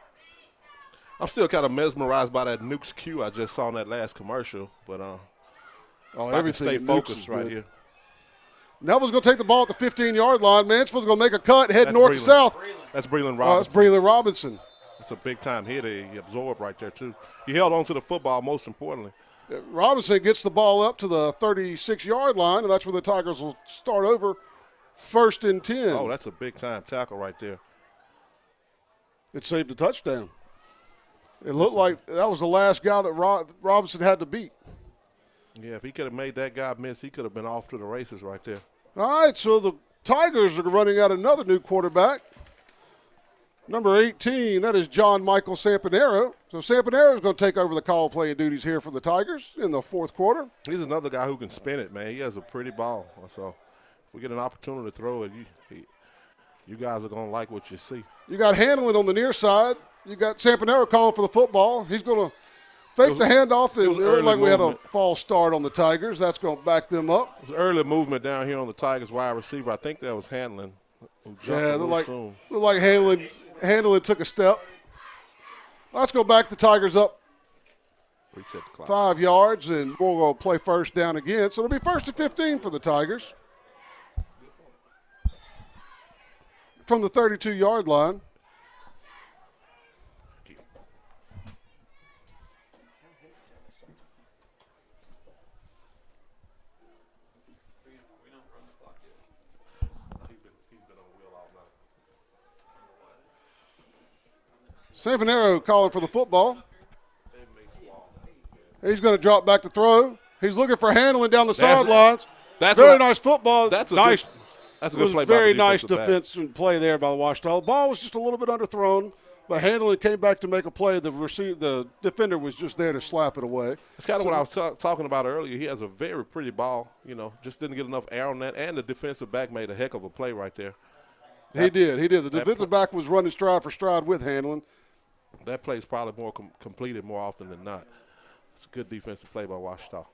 I'm still kind of mesmerized by that Nukes cue I just saw in that last commercial, but everything stay focused right here. Neville's going to take the ball at the 15-yard line. Mansfield's going to make a cut, head north to south. That's Breland Robinson. That's Breland Robinson. It's a big-time hit he absorbed right there, too. He held on to the football, most importantly. Robinson gets the ball up to the 36-yard line, and that's where the Tigers will start over, 1st and 10. Oh, that's a big-time tackle right there. It saved a touchdown. It looked like that was the last guy that Robinson had to beat. Yeah, if he could have made that guy miss, he could have been off to the races right there. All right, so the Tigers are running out another new quarterback. Number 18, that is John Michael Sampanero. So Sampanero is going to take over the call play duties here for the Tigers in the 4th quarter. He's another guy who can spin it, man. He has a pretty ball. So if we get an opportunity to throw it, you guys are going to like what you see. You got Hanlon on the near side. You got Sampanero calling for the football. He's going to fake the handoff. It looked like we had a false start on the Tigers. That's going to back them up. It was early movement down here on the Tigers wide receiver. I think that was Hanlon. Yeah, looked like Hanlon took a step. Let's go back. The Tigers up 5 yards, and we'll go play 1st down again. So it'll be 1st and 15 for the Tigers from the 32-yard line. Sampanero calling for the football. He's going to drop back to throw. He's looking for Hanlon down the sidelines. Very nice football. That's a nice. That's a good play. Very nice defensive play there by the Ouachita. The ball was just a little bit underthrown, but Hanlon came back to make a play. The defender was just there to slap it away. It's kind of what I was talking about earlier. He has a very pretty ball. Just didn't get enough air on that, and the defensive back made a heck of a play right there. He did. The defensive back was running stride for stride with Hanlon. That play's probably more completed more often than not. It's a good defensive play by Ouachita.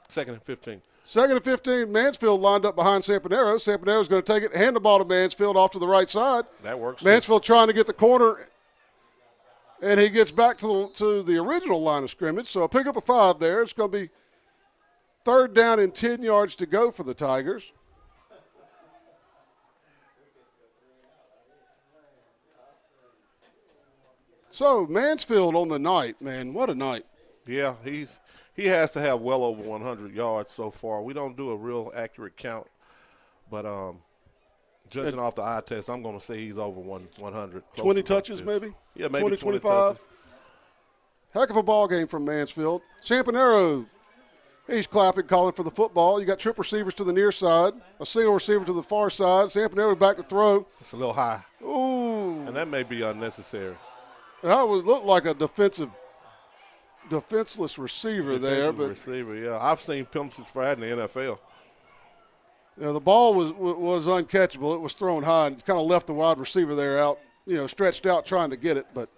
2nd and 15. 2nd and 15. Mansfield lined up behind Samponeros. Samponero's going to take it, hand the ball to Mansfield off to the right side. That works. Mansfield trying to get the corner, and he gets back to the original line of scrimmage. So a pick up a 5 there. It's going to be 3rd down and 10 yards to go for the Tigers. So Mansfield on the night, man, what a night. Yeah, he has to have well over 100 yards so far. We don't do a real accurate count, but judging off the eye test, I'm going to say he's over 100. 20 touches maybe? Yeah, maybe 25. touches. Heck of a ball game from Mansfield. Samponero, he's clapping, calling for the football. You got trip receivers to the near side, a single receiver to the far side. Samponero back to throw. It's a little high. Ooh. And that may be unnecessary. That would look like a defenseless receiver there. But receiver, yeah. I've seen penalties for that in the NFL. Yeah, the ball was uncatchable. It was thrown high and kind of left the wide receiver there out, stretched out trying to get it. But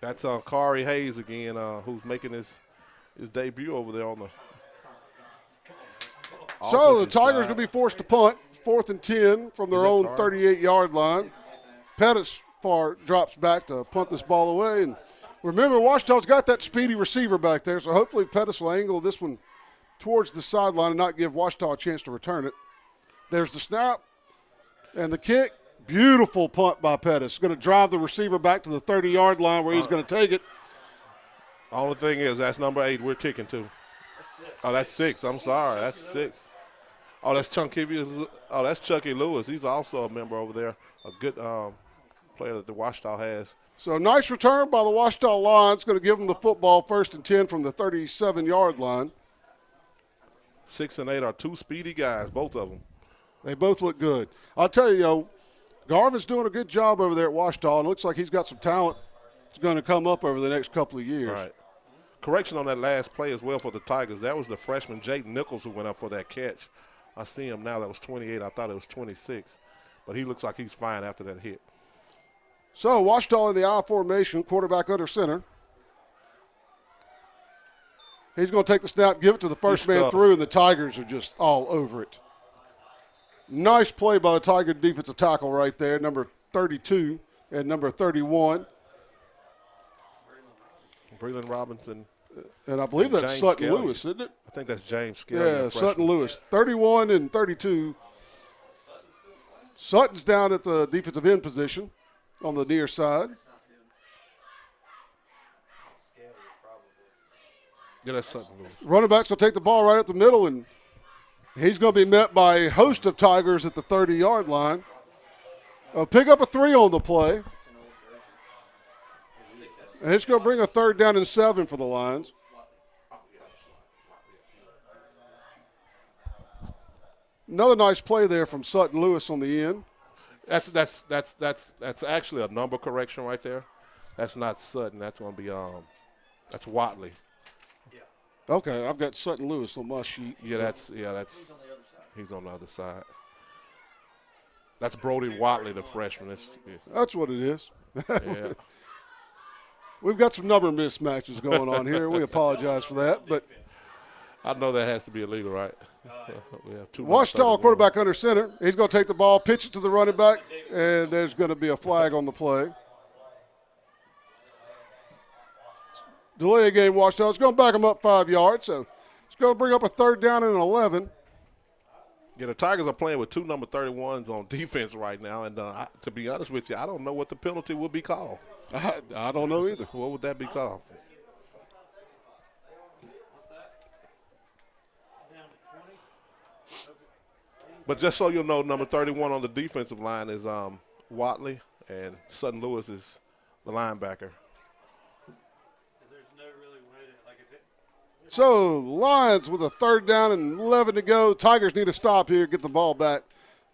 that's Kari Hayes again, who's making his debut over there on the. So the Tigers going to be forced to punt, 4th and 10 from their own 38-yard line. Pettis drops back to punt this ball away. And remember, Ouachita's got that speedy receiver back there, so hopefully Pettis will angle this one towards the sideline and not give Ouachita a chance to return it. There's the snap and the kick. Beautiful punt by Pettis. Going to drive the receiver back to the 30-yard line where he's going to take it. Only thing is, that's number 8 we're kicking to. Oh, that's 6. I'm sorry. That's 6. Oh, that's that's Chucky Lewis. He's also a member over there. A good player that the Ouachita has. So nice return by the Ouachita Lions. Going to give them the football 1st and 10 from the 37-yard line. 6 and 8 are 2 speedy guys, both of them. They both look good. I'll tell you, Garvin's doing a good job over there at Ouachita, and it looks like he's got some talent that's going to come up over the next couple of years. Right. Correction on that last play as well for the Tigers. That was the freshman, Jake Nichols, who went up for that catch. I see him now. That was 28. I thought it was 26. But he looks like he's fine after that hit. So Ouachita in the I formation, quarterback under center. He's going to take the snap, give it to the first man through, and the Tigers are just all over it. Nice play by the Tiger defensive tackle right there, number 32 and number 31. Breland Robinson. And I believe that's James Sutton Skelly. Lewis, isn't it? I think that's James Skelly. Yeah, Sutton Lewis. 31 and 32. Sutton's down at the defensive end position on the near side. Yeah, that's Sutton Lewis. Running back's going to take the ball right up the middle, and he's going to be met by a host of Tigers at the 30-yard line. Pick up a 3 on the play. And it's going to bring a 3rd down and 7 for the Lions. Another nice play there from Sutton Lewis on the end. That's actually a number correction right there. That's not Sutton. That's going to be that's Watley. Okay, I've got Sutton Lewis on my sheet. That's he's on the other side. That's Brody Watley, the freshman. That's what it is. Yeah. We've got some number mismatches going on here. We apologize for that, but I know that has to be illegal, right? We have 2 Ouachita quarterback under center. He's going to take the ball, pitch it to the running back, and there's going to be a flag on the play. Delay of game, Ouachita. It's going to back them up 5 yards, so it's going to bring up a 3rd down and 11. Yeah, the Tigers are playing with 2 number 31s on defense right now, and to be honest with you, I don't know what the penalty would be called. I don't know either. What would that be called? But just so you know, number 31 on the defensive line is Watley, and Sutton Lewis is the linebacker. So Lions with a 3rd down and 11 to go. Tigers need to stop here, get the ball back.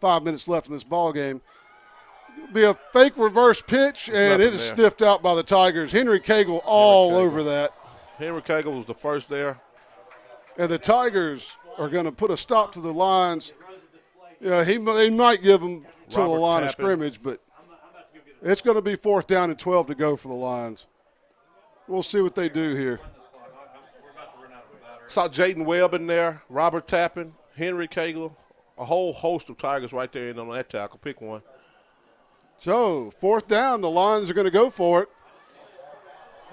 5 minutes left in this ball game. Be a fake reverse pitch, and it is sniffed out by the Tigers. Henry Cagle all over that. Henry Cagle was the first there. And the Tigers are going to put a stop to the Lions. Yeah, they might give them to the line of scrimmage, but It's going to be 4th down and 12 to go for the Lions. We'll see what they do here. Saw Jaden Webb in there, Robert Tappan, Henry Kegler, a whole host of Tigers right there in on that tackle. Pick one. So, 4th down, the Lions are going to go for it.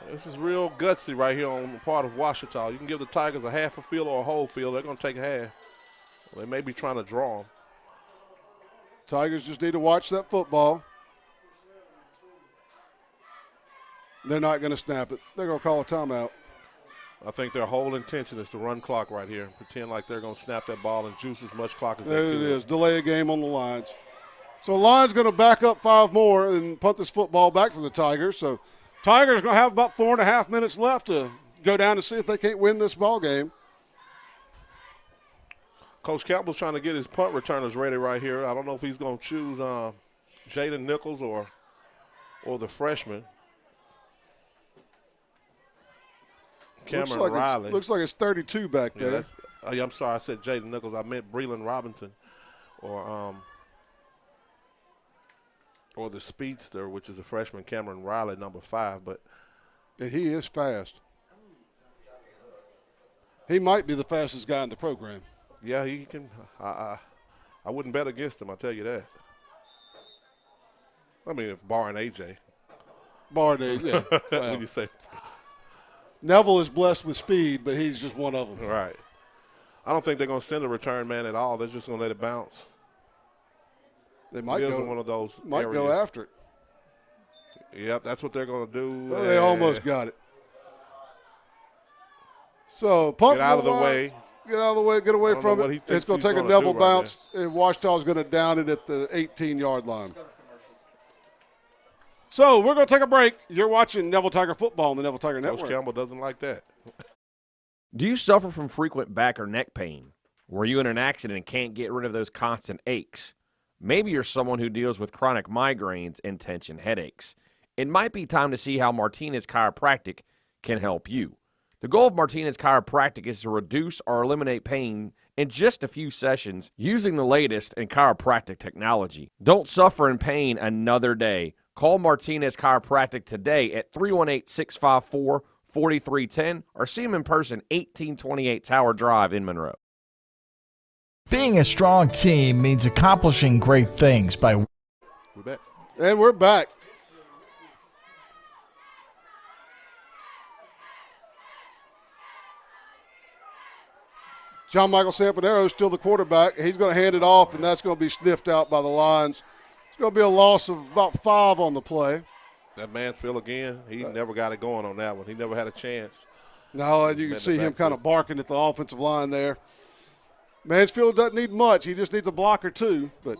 This is real gutsy right here on the part of Ouachita. You can give the Tigers a half a field or a whole field. They're going to take a half. They may be trying to draw them. Tigers just need to watch that football. They're not going to snap it. They're going to call a timeout. I think their whole intention is to run clock right here. Pretend like they're going to snap that ball and juice as much clock as they can. There it is. Delay a game on the Lions. So the Lions going to back up 5 more and punt this football back to the Tigers. So Tigers going to have about 4.5 minutes left to go down and see if they can't win this ball game. Coach Campbell's trying to get his punt returners ready right here. I don't know if he's going to choose Jaden Nichols or the freshman. Cameron Riley. Looks like it's 32 back there. I'm sorry, I said Jaden Nichols. I meant Breland Robinson or the speedster, which is a freshman, Cameron Riley, number 5. And he is fast. He might be the fastest guy in the program. Yeah, he can. I wouldn't bet against him, I'll tell you that. I mean, if barring AJ. Barring AJ, yeah. Well, when you say Neville is blessed with speed, but he's just one of them. Right. I don't think they're going to send a return man at all. They're just going to let it bounce. They might go one of those might areas. go after it. Yep, that's what they're going to do. Well, they almost got it. So pump get out of the way. Get out of the way. Get away from it. It's going to take a Neville bounce, and Ouachita's going to down it at the 18-yard line. So we're going to take a break. You're watching Neville Tiger football on the Neville Tiger Network. Coach Campbell doesn't like that. Do you suffer from frequent back or neck pain? Were you in an accident and can't get rid of those constant aches? Maybe you're someone who deals with chronic migraines and tension headaches. It might be time to see how Martinez Chiropractic can help you. The goal of Martinez Chiropractic is to reduce or eliminate pain in just a few sessions using the latest in chiropractic technology. Don't suffer in pain another day. Call Martinez Chiropractic today at 318-654-4310 or see him in person, 1828 Tower Drive in Monroe. Being a strong team means accomplishing great things by... We're back. And we're back. John Michael Sampanero is still the quarterback. He's going to hand it off, and that's going to be sniffed out by the Lions. It's going to be a loss of about 5 on the play. That Mansfield again, he never got it going on that one. He never had a chance. No, and you can see him kind of barking at the offensive line there. Mansfield doesn't need much. He just needs a block or two. But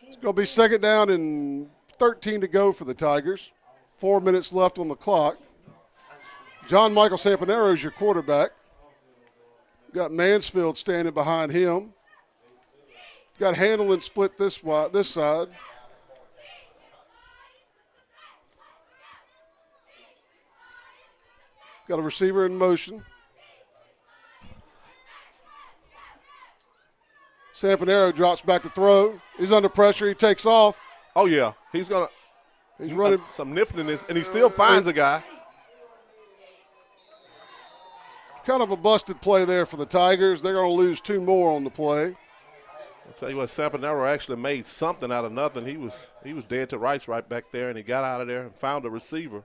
it's going to be 2nd down and 13 to go for the Tigers. 4 minutes left on the clock. John Michael Sampanero is your quarterback. Got Mansfield standing behind him. Got Handelin split this side. Got a receiver in motion. Sampanero drops back to throw. He's under pressure. He takes off. Oh, yeah. He's running some niftiness, and he still finds a guy. Kind of a busted play there for the Tigers. They're going to lose 2 more on the play. I'll tell you what, Sampanero actually made something out of nothing. He was dead to rights right back there, and he got out of there and found a receiver.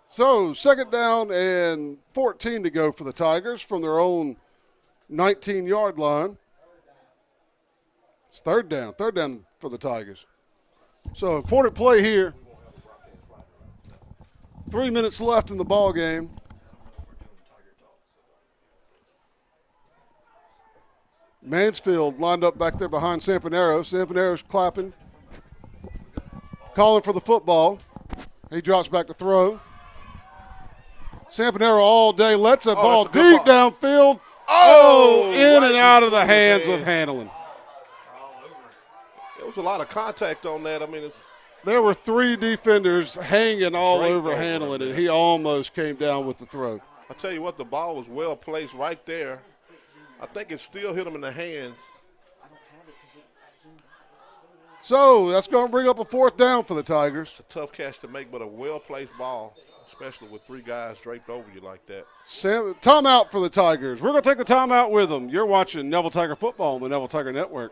So 2nd down and 14 to go for the Tigers from their own 19-yard line. It's 3rd down for the Tigers. So important play here. 3 minutes left in the ball game. Mansfield lined up back there behind Sampanero. Sampanero's clapping, calling for the football. He drops back to throw. Sampanero all day lets a ball deep downfield. Oh, in and out of the hands of Handelin. There was a lot of contact on that. I mean, there were 3 defenders hanging all over Handelin, and he almost came down with the throw. I tell you what, the ball was well placed right there. I think it still hit him in the hands. So that's going to bring up a 4th down for the Tigers. It's a tough catch to make, but a well-placed ball, especially with 3 guys draped over you like that. Timeout for the Tigers. We're going to take the timeout with them. You're watching Neville Tiger Football on the Neville Tiger Network.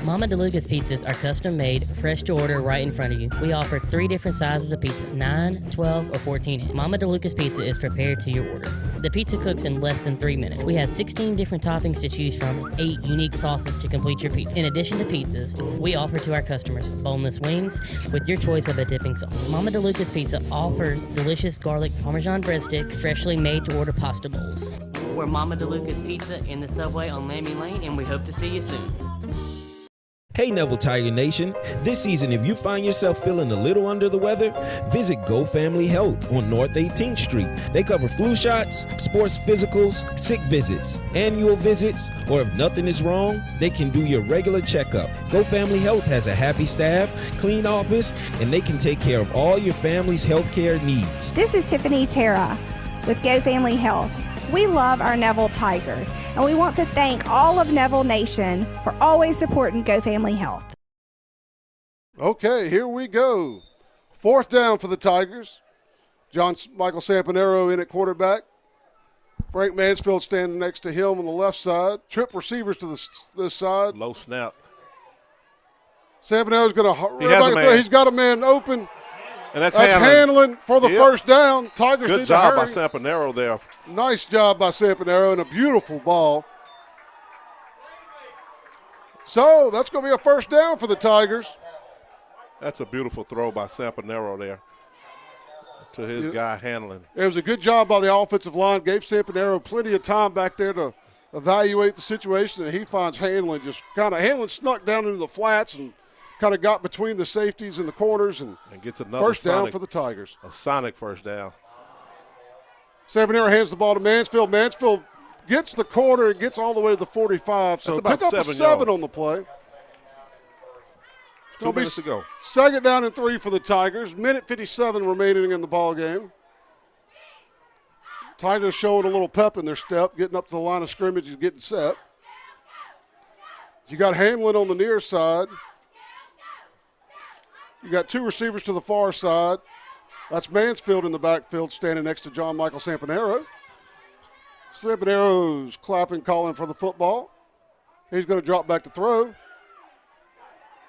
Mama DeLuca's pizzas are custom made, fresh to order right in front of you. We offer 3 different sizes of pizza, 9, 12, or 14 inch. Mama DeLuca's pizza is prepared to your order. The pizza cooks in less than 3 minutes. We have 16 different toppings to choose from, 8 unique sauces to complete your pizza. In addition to pizzas, we offer to our customers boneless wings with your choice of a dipping sauce. Mama DeLuca's Pizza offers delicious garlic Parmesan breadstick, freshly made to order pasta bowls. We're Mama DeLuca's Pizza in the subway on Lammy Lane, and we hope to see you soon. Hey Neville Tiger Nation, this season if you find yourself feeling a little under the weather, visit Go Family Health on North 18th Street. They cover flu shots, sports physicals, sick visits, annual visits, or if nothing is wrong, they can do your regular checkup. Go Family Health has a happy staff, clean office, and they can take care of all your family's health care needs. This is Tiffany Terra with Go Family Health. We love our Neville Tigers, and we want to thank all of Neville Nation for always supporting Go Family Health. Okay, here we go. 4th down for the Tigers. Michael Sampanero in at quarterback. Frank Mansfield standing next to him on the left side. Trip receivers to this side. Low snap. Sampanero's going to he's got a man open. And that's handling for the first down. Tigers Good need job to by hurry. Sampanero there. Nice job by Sampanero and a beautiful ball. So that's going to be a 1st down for the Tigers. That's a beautiful throw by Sampanero there to his guy handling. It was a good job by the offensive line. Gave Sampanero plenty of time back there to evaluate the situation, and he finds Hanlon snuck down into the flats and kind of got between the safeties and the corners and gets another 1st down for the Tigers. A sonic 1st down. Sampanero hands the ball to Mansfield. Mansfield gets the corner and gets all the way to the 45. So pick up a 7 on the play. 2 minutes to go. 2nd down and 3 for the Tigers. 1:57 remaining in the ball game. Tigers showing a little pep in their step, getting up to the line of scrimmage and getting set. You got Hanlon on the near side. You got 2 receivers to the far side. That's Mansfield in the backfield standing next to John Michael Sampanero. Sampanero's clapping, calling for the football. He's going to drop back to throw.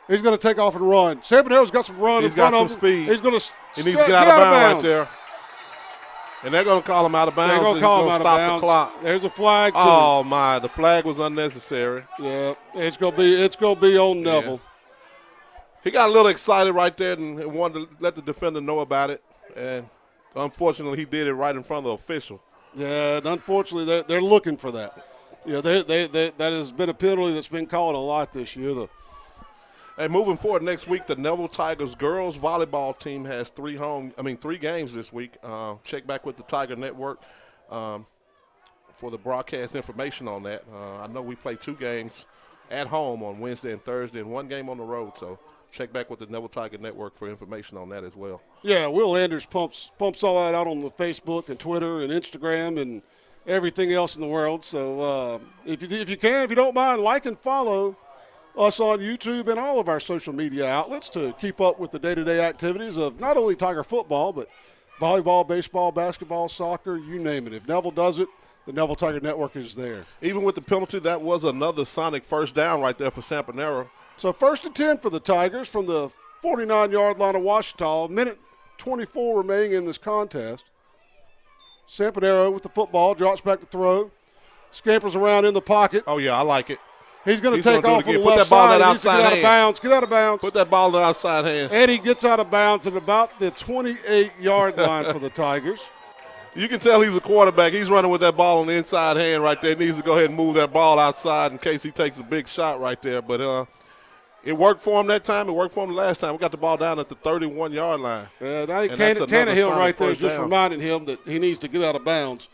He's going to take off and run. Sampanero's got some run in front of him. He's got some speed. He's going to he needs to get out of bounds right there. And they're going to call him out of bounds. They're going to call him out of bounds. Stop the clock. There's a flag, too. Oh, my. The flag was unnecessary. Yeah, it's going to be on Neville. Yeah. He got a little excited right there and wanted to let the defender know about it. And unfortunately, he did it right in front of the official. Yeah, and unfortunately, they're looking for that. Yeah, that has been a penalty that's been called a lot this year. Hey, moving forward next week, the Neville Tigers girls volleyball team has 3 games this week. Check back with the Tiger Network for the broadcast information on that. I know we play 2 games at home on Wednesday and Thursday and 1 game on the road. So check back with the Neville Tiger Network for information on that as well. Yeah, Will Anders pumps all that out on the Facebook and Twitter and Instagram and everything else in the world. So if you don't mind, like and follow us on YouTube and all of our social media outlets to keep up with the day-to-day activities of not only Tiger football, but volleyball, baseball, basketball, soccer, you name it. If Neville does it, the Neville Tiger Network is there. Even with the penalty, that was another sonic 1st down right there for Sampanero. So 1st and 10 for the Tigers from the 49-yard line of Ouachita. 1:24 remaining in this contest. Sampanero with the football, drops back to throw. Scampers around in the pocket. Oh, yeah, I like it. He's going to take off on the left side. He needs to get out of bounds. Get out of bounds. Put that ball in the outside hand. And he gets out of bounds at about the 28-yard line for the Tigers. You can tell he's a quarterback. He's running with that ball on the inside hand right there. He needs to go ahead and move that ball outside in case he takes a big shot right there. But it worked for him that time. It worked for him the last time. We got the ball down at the 31-yard line. Yeah, I think Tannehill right there is just reminding him that he needs to get out of bounds.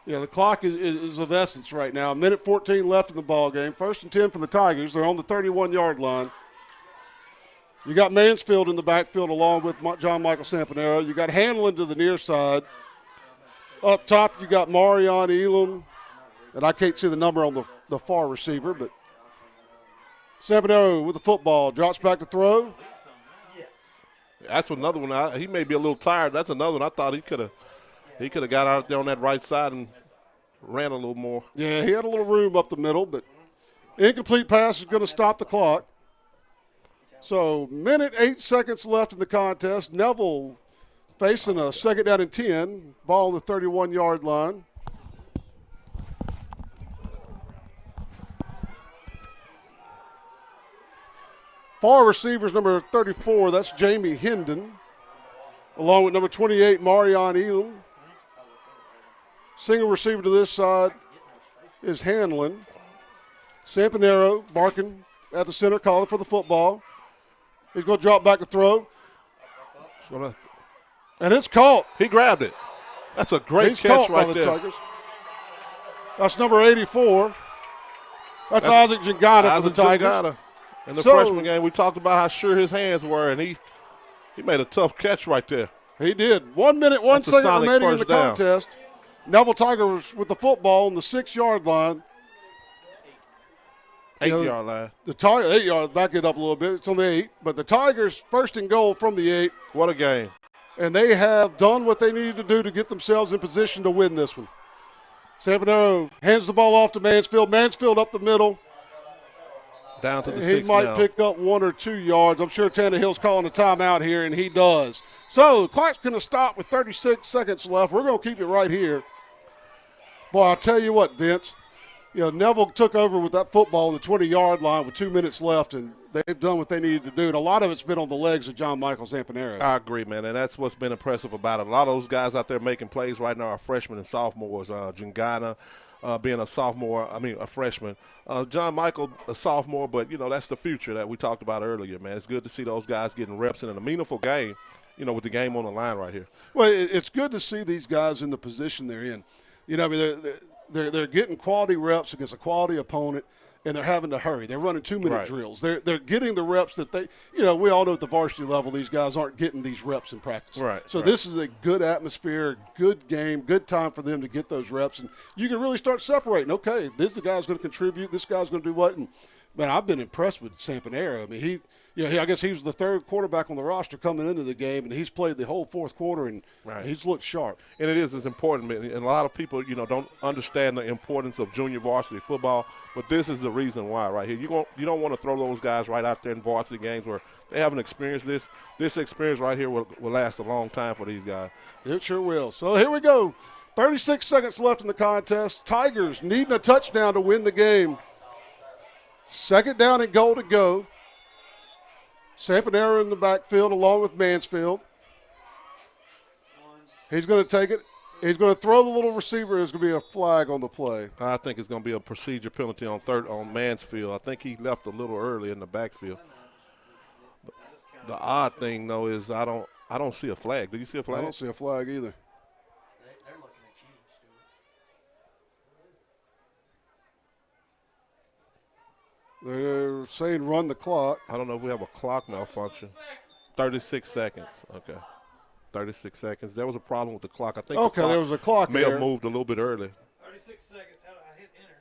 Yeah, the clock is of essence right now. 1:14 left in the ball game. 1st and 10 for the Tigers. They're on the 31-yard line. You got Mansfield in the backfield along with John Michael Sampanero. You got Hanlon to the near side. Up top, you got Marion Elam. And I can't see the number on the far receiver, but Sampanero with the football, drops back to throw. That's another one. He may be a little tired. That's another one. I thought he could have got out there on that right side and ran a little more. Yeah, he had a little room up the middle, but incomplete pass is going to stop the clock. So, minute 8 seconds left in the contest. Neville facing a 2nd down and 10. Ball on the 31-yard line. Far receivers, number 34, that's Jamie Hendon, along with number 28, Marion Elam. Single receiver to this side is Hanlon. Sampanero barking at the center, calling for the football. He's going to drop back to throw. And it's caught. He grabbed it. That's a great catch right there. Tigers. That's number 84. That's Isaac Jangana for the Tigers. Jangana. In the freshman game, we talked about how sure his hands were, and he made a tough catch right there. He did. 1 minute, 1 second remaining in the contest. Neville Tigers with the football on the 6-yard line. 8-yard line. The Tigers, 8 yards, back it up a little bit. It's on the 8. But the Tigers first and goal from the 8. What a game. And they have done what they needed to do to get themselves in position to win this one. Sampanero hands the ball off to Mansfield. Mansfield up the middle. Down to the 6 He might pick up 1 or 2 yards. I'm sure Tannehill's calling a timeout here, and he does. So the clock's going to stop with 36 seconds left. We're going to keep it right here. Boy, I'll tell you what, Vince. Neville took over with that football on the 20-yard line with 2 minutes left, and they've done what they needed to do. And a lot of it's been on the legs of John Michael Sampanero. I agree, man, and that's what's been impressive about it. A lot of those guys out there making plays right now are freshmen and sophomores. Jangana being a freshman. John Michael, a sophomore, but, that's the future that we talked about earlier, man. It's good to see those guys getting reps in a meaningful game, with the game on the line right here. Well, it's good to see these guys in the position they're in. They're getting quality reps against a quality opponent, and they're having to hurry. They're running 2-minute drills. They're getting the reps that they – we all know at the varsity level these guys aren't getting these reps in practice. Right. So this is a good atmosphere, good game, good time for them to get those reps. And you can really start separating. Okay, this is the guy's going to contribute. This guy's going to do what? And, man, I've been impressed with Sampanero. I mean, I guess he was the third quarterback on the roster coming into the game, and he's played the whole fourth quarter, and he's looked sharp. And it's important, and a lot of people, don't understand the importance of junior varsity football, but this is the reason why right here. You don't want to throw those guys right out there in varsity games where they haven't experienced this. This experience right here will last a long time for these guys. It sure will. So here we go. 36 seconds left in the contest. Tigers needing a touchdown to win the game. 2nd down and goal to go. Sampanero in the backfield along with Mansfield. He's going to take it. He's going to throw the little receiver. There's going to be a flag on the play. I think it's going to be a procedure penalty on Mansfield. I think he left a little early in the backfield. The odd thing, though, is I don't see a flag. Did you see a flag? I don't see a flag either. They're saying run the clock. I don't know if we have a clock malfunction. 36 seconds. Okay. 36 seconds. There was a problem with the clock. I think there was a clock may have moved a little bit early. 36 seconds. How do I hit enter?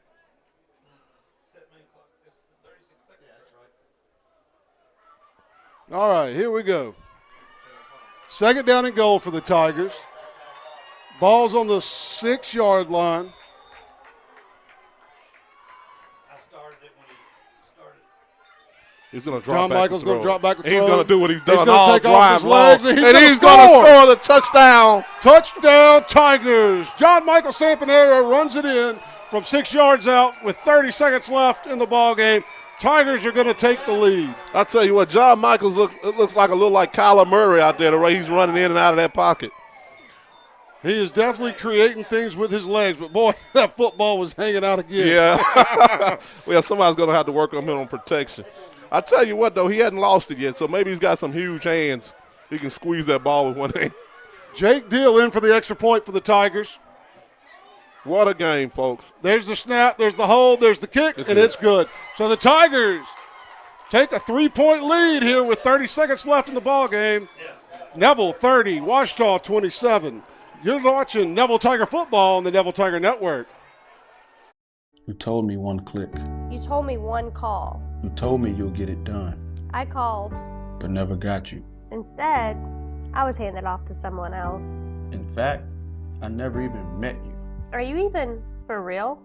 Set main clock. It's 36 seconds. Yeah, that's right. All right, here we go. 2nd down and goal for the Tigers. Ball's on the 6-yard line. He's going to drop John back Michael's going to drop back to throw. He's going to do what he's done all drive long. And he's going to score the touchdown. Touchdown, Tigers. John Michael Sampanero runs it in from 6 yards out with 30 seconds left in the ball game. Tigers are going to take the lead. I tell you what, John Michaels looks like a little like Kyler Murray out there, the way he's running in and out of that pocket. He is definitely creating things with his legs, but, boy, that football was hanging out again. Yeah. Well, somebody's going to have to work on him on protection. I tell you what, though, he hadn't lost it yet, so maybe he's got some huge hands. He can squeeze that ball with one hand. Jake Deal in for the extra point for the Tigers. What a game, folks. There's the snap, there's the hold, there's the kick, it's good. So the Tigers take a 3-point lead here with 30 seconds left in the ball game. Neville 30, Ouachita 27. You're watching Neville Tiger football on the Neville Tiger Network. You told me one click. You told me one call. You told me you'll get it done, I called. but never got you. Instead, I was handed off to someone else. In fact, I never even met you. Are you even for real?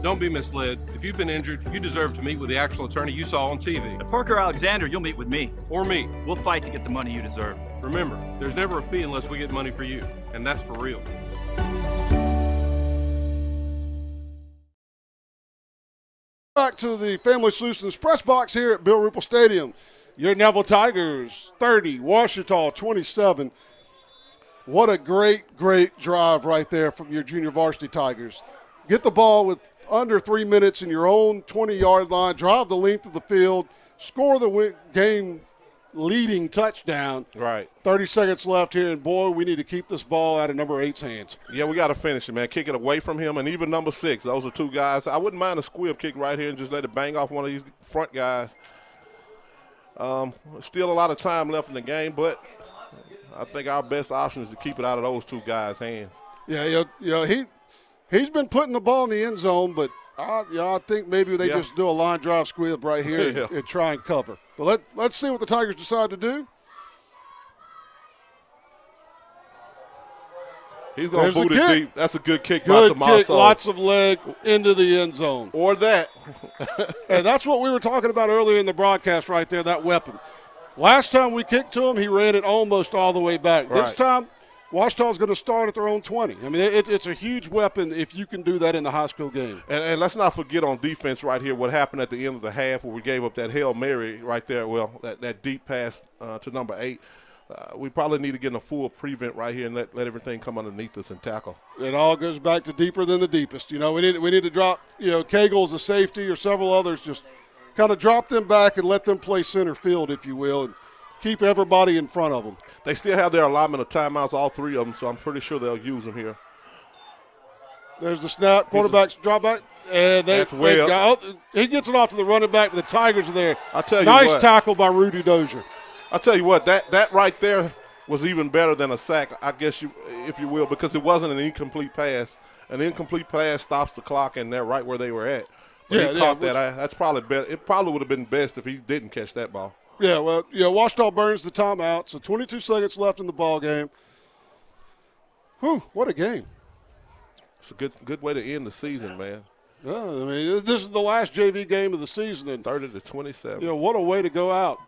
Don't be misled. If you've been injured, you deserve to meet with the actual attorney you saw on TV. At Parker Alexander, you'll meet with me. Or me. We'll fight to get the money you deserve. Remember, there's never a fee unless we get money for you, and that's for real. Back to the Family Solutions press box here at Bill Ruppel Stadium. Your Neville Tigers 30, Ouachita 27. What a great, great drive right there from your junior varsity Tigers. Get the ball with under 3 minutes in your own 20-yard line, drive the length of the field, score the game-leading touchdown. Right. 30 seconds left here, and, boy, we need to keep this ball out of number 8's hands. Yeah, we got to finish it, man. Kick it away from him, and even number 6. Those are two guys. I wouldn't mind a squib kick right here and just let it bang off one of these front guys. Still a lot of time left in the game, but I think our best option is to keep it out of those two guys' hands. Yeah, he's been putting the ball in the end zone, but I think maybe they just do a line drive squib right here and try and cover. But let's see what the Tigers decide to do. He's going to boot it deep. That's a good kick by Good Tommaso. kick, lots of leg into the end zone. Or that. And that's what we were talking about earlier in the broadcast right there, that weapon. Last time we kicked to him, he ran it almost all the way back. Right. This time, Ouachita's going to start at their own 20. I mean, it's a huge weapon if you can do that in the high school game. And let's not forget on defense right here what happened at the end of the half where we gave up that Hail Mary right there, that deep pass to number 8. We probably need to get in a full prevent right here and let everything come underneath us and tackle. It all goes back to deeper than the deepest. We need to drop, Cagle as a safety or several others, just kind of drop them back and let them play center field, if you will, and keep everybody in front of them. They still have their allotment of timeouts, all 3 of them, so I'm pretty sure they'll use them here. There's the snap, quarterback's drop back, and he gets it off to the running back, but the Tigers are there. I'll tell you nice what. tackle by Rudy Dozier. I'll tell you what, that right there was even better than a sack, I guess, if you will, because it wasn't an incomplete pass. An incomplete pass stops the clock, and they're right where they were at. But he caught that. That's probably better. It probably would have been best if he didn't catch that ball. Yeah, well, Ouachita burns the timeout, so 22 seconds left in the ball game. Whew, what a game. It's a good way to end the season, man. Yeah, I mean, this is the last JV game of the season. And 30-27. What a way to go out.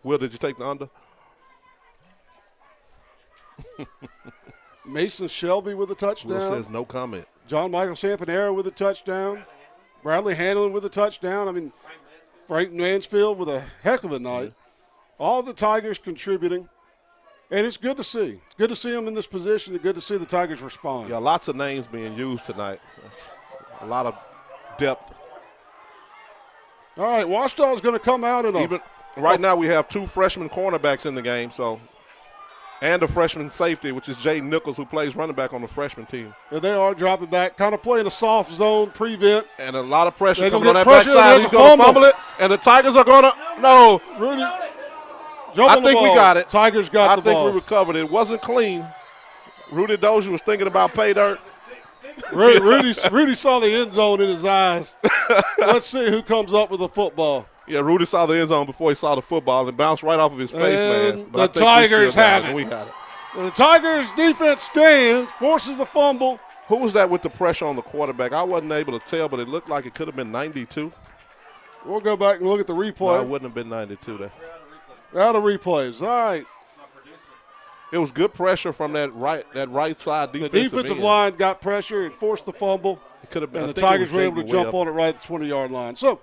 Will, did you take the under? Mason Shelby with a touchdown. Will says no comment. John Michael Sampanero with a touchdown. Bradley Hanlon with a touchdown. I mean, Frank Mansfield with a heck of a night. All the Tigers contributing. And it's good to see. It's good to see them in this position and good to see the Tigers respond. Yeah, lots of names being used tonight. That's a lot of depth. All right, Ouachita is going to come out and right now we have 2 freshman cornerbacks in the game, and a freshman safety, which is Jaden Nichols, who plays running back on the freshman team. And they are dropping back, kind of playing a soft zone prevent. And a lot of pressure They're coming on that pressure, backside. He's going to fumble it, and the Tigers are going to – no. Rudy, I think we got it. Tigers got the ball. I think we recovered it. It wasn't clean. Rudy Dozier was thinking about pay dirt. Rudy saw the end zone in his eyes. Let's see who comes up with the football. Yeah, Rudy saw the end zone before he saw the football and bounced right off of his face mask. But the Tigers have it. We got it. The Tigers defense stands, forces a fumble. Who was that with the pressure on the quarterback? I wasn't able to tell, but it looked like it could have been 92. We'll go back and look at the replay. No, it wouldn't have been 92. Out of replays. All right. It was good pressure from that right side defensive The defensive line got pressure and forced the fumble. It could have been. And the Tigers were able to jump on it right at the 20-yard line. So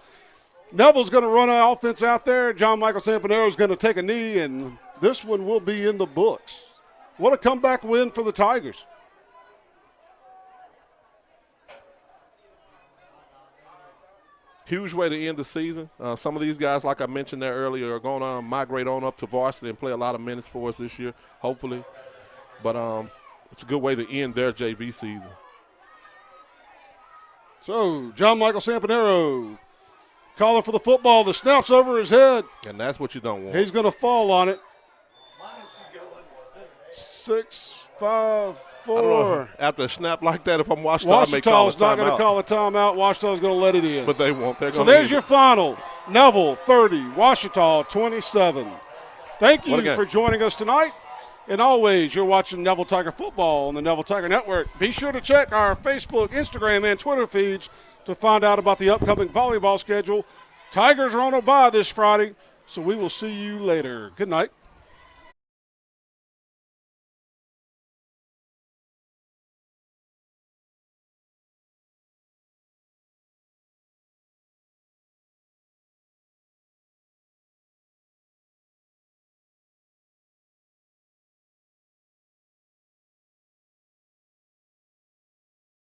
Neville's going to run an offense out there. John Michael Sampanero is going to take a knee, and this one will be in the books. What a comeback win for the Tigers. Huge way to end the season. Some of these guys, like I mentioned there earlier, are going to migrate on up to varsity and play a lot of minutes for us this year, hopefully. But it's a good way to end their JV season. So, John Michael Sampanero calling for the football. The snap's over his head. And that's what you don't want. He's going to fall on it. 6, 5, 4. After a snap like that, if I'm Ouachita, I may call a timeout. Ouachita's not going to call a timeout. Ouachita's going to let it in. But they won't. So there's your final. Neville 30, Ouachita 27. Thank What a you game. for joining us tonight. And always, you're watching Neville Tiger football on the Neville Tiger Network. Be sure to check our Facebook, Instagram, and Twitter feeds to find out about the upcoming volleyball schedule. Tigers are on a bye this Friday, so we will see you later. Good night.